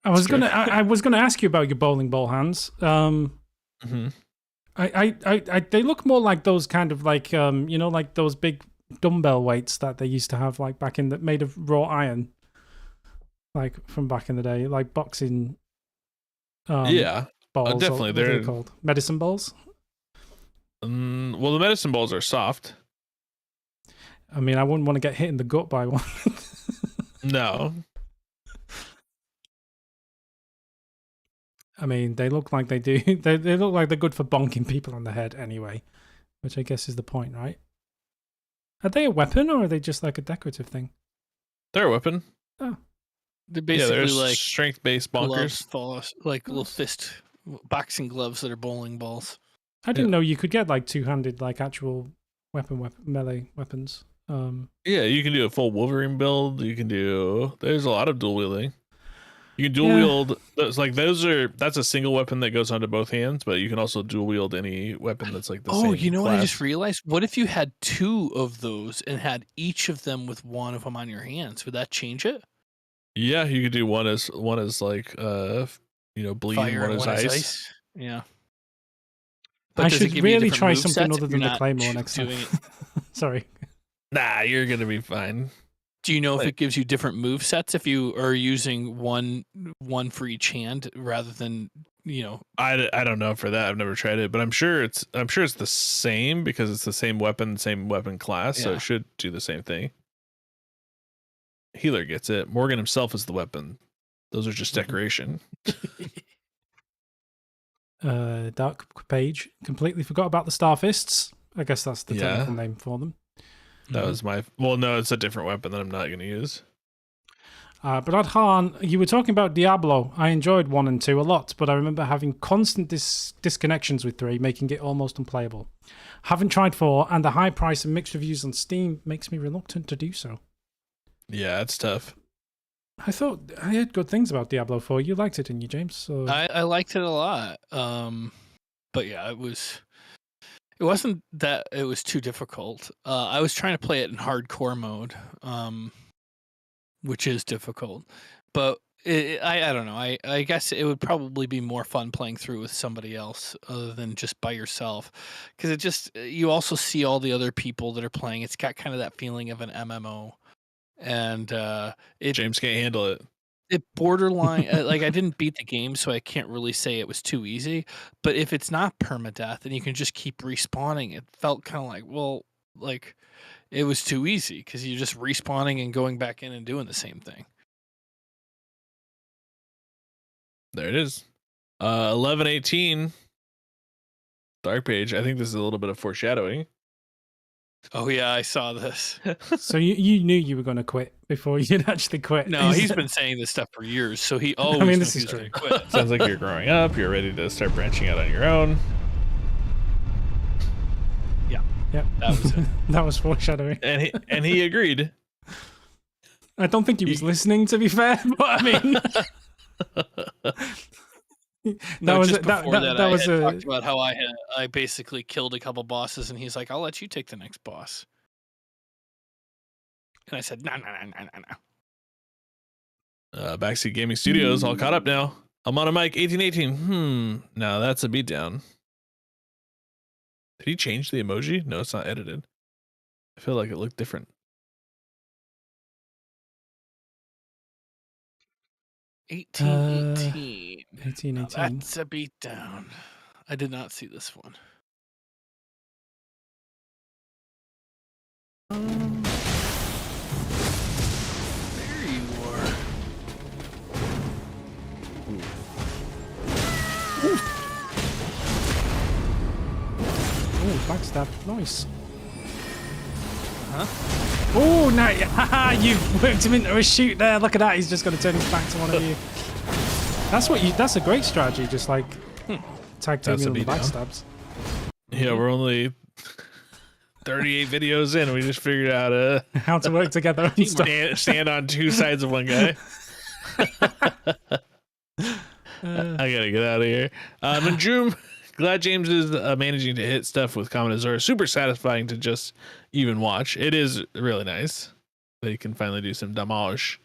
I was gonna ask you about your bowling ball hands. Mm-hmm. They look more like those kind of like like those big dumbbell weights that they used to have like back in made of raw iron, like from back in the day, like boxing. Yeah, balls. Definitely. What are they called? Medicine balls. Well, the medicine balls are soft. I mean, I wouldn't want to get hit in the gut by one. No. I mean, they look like they do. They look like they're good for bonking people on the head anyway, which I guess is the point, right? Are they a weapon or are they just like a decorative thing? They're a weapon. Oh. They're basically they're like strength-based bonkers. Gloves, like little fist boxing gloves that are bowling balls. I didn't know you could get like two-handed, like actual melee weapons. Yeah, you can do a full Wolverine build. You can do. There's a lot of dual wielding. You can dual wield. That's a single weapon that goes onto both hands, but you can also dual wield any weapon that's like the same. Oh, you know class. what I just realized? What if you had two of those and had each of them with one of them on your hands? Would that change it? Yeah, you could do one as like bleed, Fire, one as ice. Yeah. But I should really try something other than the Claymore next time. Sorry. Nah, you're gonna be fine. Do you know if it gives you different move sets if you are using one for each hand rather than I don't know for that. I've never tried it, but I'm sure it's the same because it's the same weapon class, so it should do the same thing. Healer gets it. Morgan himself is the weapon. Those are just decoration. Dark Page completely forgot about the Starfists. I guess that's the technical name for them. That was no, it's a different weapon that I'm not going to use. But Adhan, you were talking about Diablo. I enjoyed 1 and 2 a lot, but I remember having constant disconnections with 3, making it almost unplayable. Haven't tried 4, and the high price and mixed reviews on Steam makes me reluctant to do so. Yeah, it's tough. I thought I heard good things about Diablo 4. You liked it, didn't you, James? So... I liked it a lot. But yeah, it wasn't that it was too difficult. I was trying to play it in hardcore mode, which is difficult. But I don't know. I guess it would probably be more fun playing through with somebody else other than just by yourself. Because you also see all the other people that are playing. It's got kind of that feeling of an MMO. And James can't handle it. It borderline like I didn't beat the game, so I can't really say it was too easy. But if it's not permadeath and you can just keep respawning, it felt kind of like it was too easy because you're just respawning and going back in and doing the same thing. There it is. 11:18. Dark Page. I think this is a little bit of foreshadowing. Oh yeah, I saw this. So you knew you were going to quit before you'd actually quit. No, he's been saying this stuff for years, so he always this is true. Quit. Sounds like you're growing up. You're ready to start branching out on your own. Yeah. Yep. That was it. That was foreshadowing. And he agreed. I don't think he was listening, to be fair, but I mean... That was talked about how I basically killed a couple bosses, and he's like, "I'll let you take the next boss." And I said, "No." Backseat Gaming Studios all caught up now. I'm on a mic. 1818. Now that's a beatdown. Did he change the emoji? No, it's not edited. I feel like it looked different. 1818. 1818. That's a beatdown. I did not see this one. There you are. Oh, backstab. Nice. Oh, no. Haha, you've worked him into a shoot there. Look at that. He's just going to turn his back to one of you. That's a great strategy. Just like tag teaming on the backstabs. Yeah, we're only 38 videos in. We just figured out how to work together. Stand on two sides of one guy. I gotta get out of here. And Joom, glad James is managing to hit stuff with Common Azure. Super satisfying to just even watch. It is really nice that you can finally do some damage.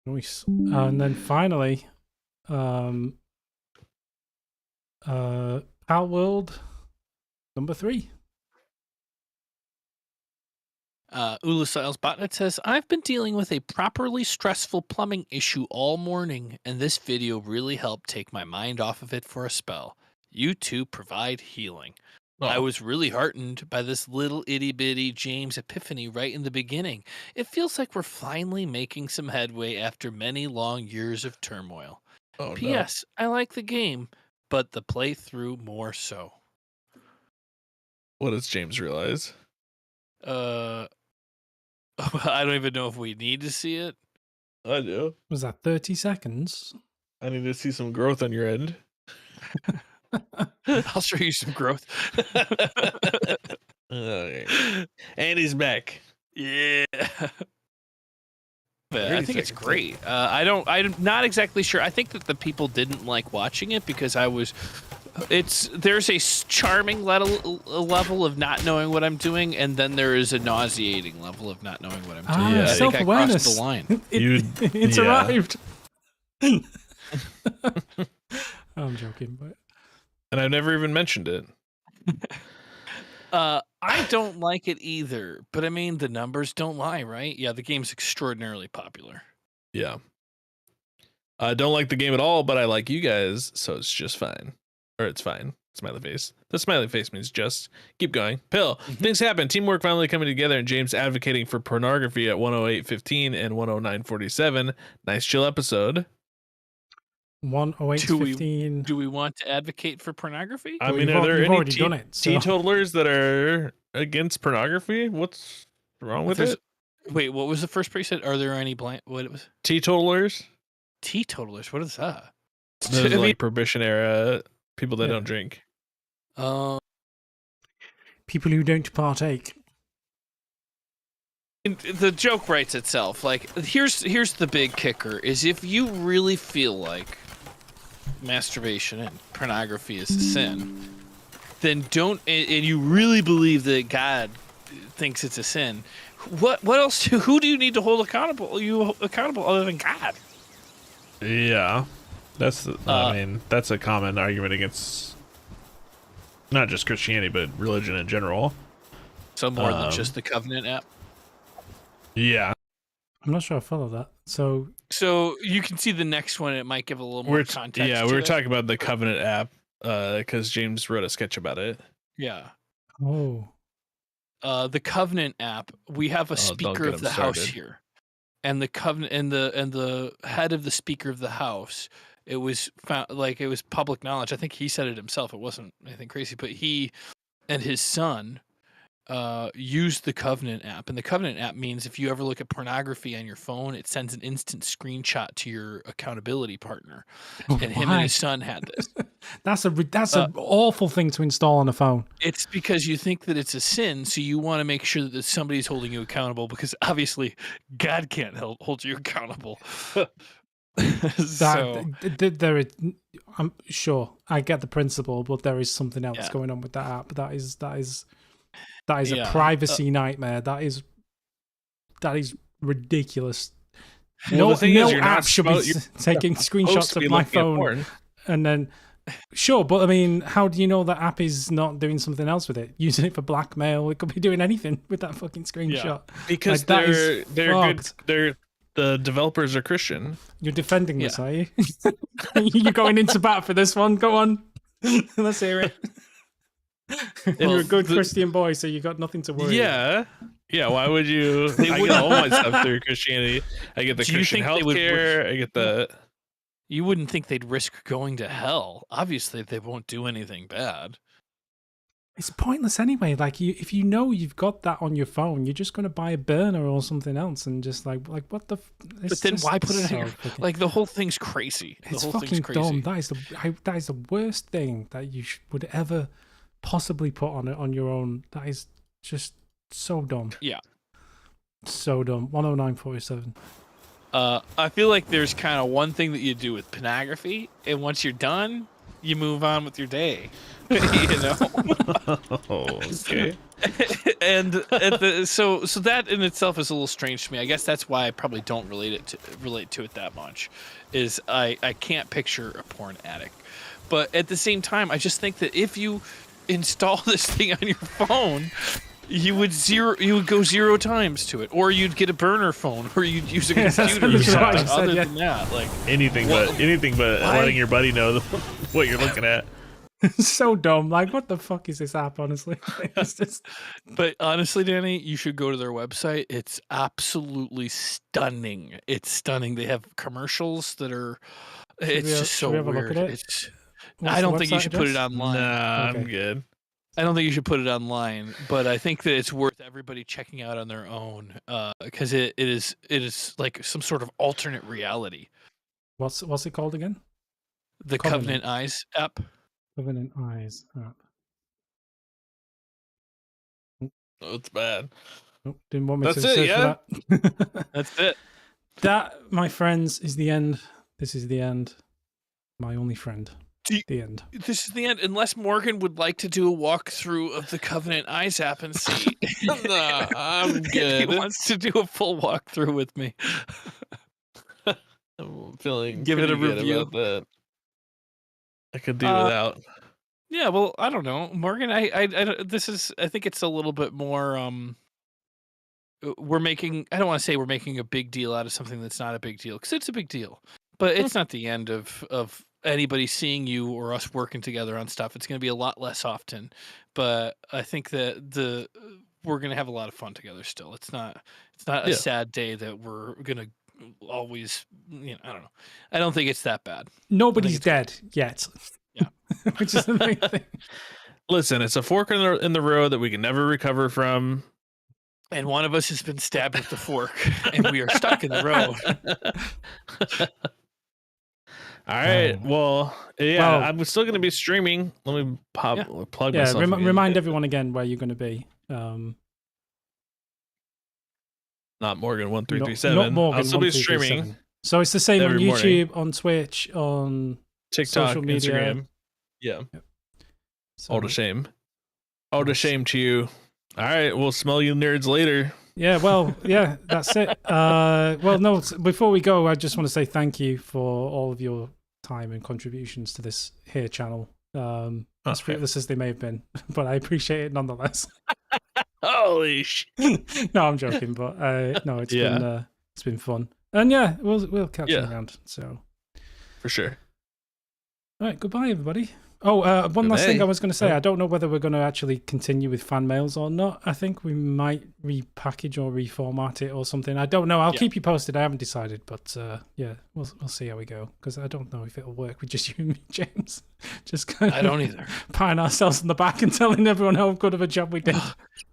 Nice. And then finally, Pal World number 3. Ula Styles Botnet says, I've been dealing with a properly stressful plumbing issue all morning, and this video really helped take my mind off of it for a spell. You two provide healing. Oh. I was really heartened by this little itty-bitty James epiphany right in the beginning. It feels like we're finally making some headway after many long years of turmoil. Oh, P.S. No. I like the game, but the playthrough more so. What does James realize? I don't even know if we need to see it. I do. Was that 30 seconds? I need to see some growth on your end. I'll show you some growth. Okay. And he's back. Yeah. I think it's great. I'm not exactly sure. I think that the people didn't like watching it because there's a charming level of not knowing what I'm doing, and then there is a nauseating level of not knowing what I'm doing. Yeah, self-awareness. I crossed the line. It's arrived. I'm joking, but. And I've never even mentioned it. I don't like it either, but I mean, the numbers don't lie, right? Yeah, the game's extraordinarily popular. Yeah. I don't like the game at all, but I like you guys, so it's just fine. Or it's fine. Smiley face. The smiley face means just keep going. Pill. Things happen. Teamwork finally coming together, and James advocating for pornography at 108.15 and 109.47. Nice chill episode. 108.15. Do we want to advocate for pornography? I mean, are there any teetotalers that are against pornography? What's wrong with it? Wait, what was the first part you said? Are there any what it was? Teetotalers? Teetotalers? What is that? Those like Prohibition era people that don't drink. People who don't partake. The joke writes itself. Like, here's the big kicker: is if you really feel like masturbation and pornography is a sin, then don't. And you really believe that God thinks it's a sin. What else? Who do you need to hold accountable? Other than God? Yeah, I mean, that's a common argument against not just Christianity but religion in general. So more than just the Covenant app. Yeah. I'm not sure I follow that. So you can see the next one. It might give a little more context. Yeah, we were talking about the Covenant app because James wrote a sketch about it. Yeah. Oh. The Covenant app. We have a Speaker of the House here, and the Covenant and the head of the Speaker of the House. It was it was public knowledge. I think he said it himself. It wasn't anything crazy, but he and his son use the Covenant app, and the Covenant app means if you ever look at pornography on your phone, it sends an instant screenshot to your accountability partner. And him and his son had this. That's an awful thing to install on a phone. It's because you think that it's a sin, so you want to make sure that somebody's holding you accountable, because obviously God can't hold you accountable. There is, I'm sure I get the principle, but there is something else going on with that app. That is a privacy nightmare. That is ridiculous. Well, the thing is, your app should be taking screenshots of my phone, and then but I mean, how do you know that app is not doing something else with it? Using it for blackmail? It could be doing anything with that fucking screenshot. Yeah. Because they're good. The developers are Christian. You're defending this, are you? You're going into bat for this one. Go on, let's hear it. You're a good Christian boy, so you got nothing to worry about. Yeah, why would you? I get all my stuff through Christianity. I get the Christian healthcare. I get the. You wouldn't think they'd risk going to hell. Obviously, they won't do anything bad. It's pointless anyway. Like if you know you've got that on your phone, you're just going to buy a burner or something else and just like what the. But then why put it on your like the whole thing's crazy. It's fucking dumb. That is the worst thing that you would ever possibly put on your own. That is just so dumb. Yeah, so dumb. 109.47. I feel like there's kind of one thing that you do with pornography, and once you're done, you move on with your day. You know. Okay. And so that in itself is a little strange to me. I guess that's why I probably don't relate to it that much. Is I can't picture a porn addict, but at the same time, I just think that if you install this thing on your phone, you would go 0 times to it, or you'd get a burner phone, or you'd use a computer. Other than that, like anything but letting your buddy know what you're looking at. So dumb. Like, what the fuck is this app? Honestly, it's just... But honestly, Danny, you should go to their website. It's absolutely stunning. It's stunning. They have commercials that are. It's just so weird. I don't think you should put it online. Nah, okay. I'm good. I don't think you should put it online, but I think that it's worth everybody checking out on their own because it is like some sort of alternate reality. What's it called again? The Covenant Eyes app. Covenant Eyes app. Oh, it's bad. Oh, didn't want me That's to it, search yeah? for that. That's it. That, my friends, is the end. This is the end. My only friend. The end. This is the end. Unless Morgan would like to do a walkthrough of the Covenant Eyes app and see. Nah, I'm good. He wants to do a full walkthrough with me. I'm feeling give it a review. About that. I could do without. Yeah, well, I don't know, Morgan. I think it's a little bit more. We're making. I don't want to say we're making a big deal out of something that's not a big deal, because it's a big deal, but it's not the end of anybody seeing you or us working together on stuff. It's going to be a lot less often, but I think that we're going to have a lot of fun together still. It's not a sad day that we're going to always, I don't know. I don't think it's that bad. Nobody's dead yet. Yeah. Which is the main thing. Listen, it's a fork in the road that we can never recover from. And one of us has been stabbed with the fork, and we are stuck in the road. All right. Well, I'm still going to be streaming. Let me plug myself. Remind everyone again where you're going to be. Not Morgan 1337. Not Morgan. I'll still be streaming. So it's the same on YouTube, morning. On Twitch, on TikTok, social media. Instagram. Yeah. Yep. So, all the shame. All the shame to you. All right. We'll smell you nerds later. Yeah, well, yeah, that's it. Well, no, before we go, I just want to say thank you for all of your time and contributions to this here channel. As fruitless as they may have been, but I appreciate it nonetheless. Holy shit. No, I'm joking, but no, it's been fun. And yeah, we'll catch you around. So for sure. All right, goodbye everybody. Oh, one last thing I was going to say. I don't know whether we're going to actually continue with fan mails or not. I think we might repackage or reformat it or something. I don't know. I'll keep you posted. I haven't decided, but yeah, we'll see how we go, because I don't know if it'll work with just you and me, James. Just kind of I don't either. Patting ourselves on the back and telling everyone how good of a job we did.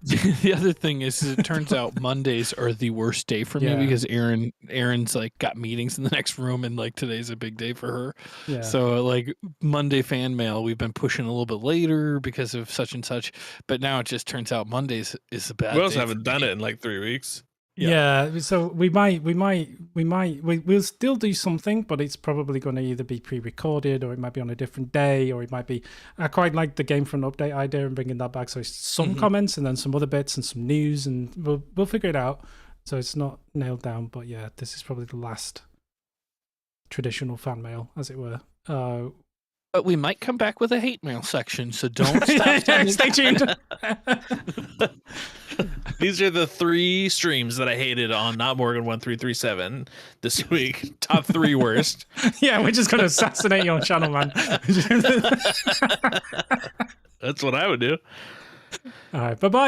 The other thing is, it turns out Mondays are the worst day for me because Erin's like got meetings in the next room, and like today's a big day for her. Yeah. So like Monday fan mail, we've been pushing a little bit later because of such and such, but now it just turns out Mondays is a bad day. We also haven't done it in like 3 weeks. Yeah, so we'll still do something, but it's probably going to either be pre-recorded, or it might be on a different day, or it might be. I quite like the Game Front update idea and bringing that back. So it's some comments and then some other bits and some news, and we'll figure it out. So it's not nailed down, but yeah, this is probably the last traditional fan mail, as it were. But we might come back with a hate mail section, so don't stop. Stay tuned. These are the 3 streams that I hated on Not Morgan 1337 this week. Top 3 worst. Yeah, we're just gonna assassinate your channel, man. That's what I would do. All right, bye-bye.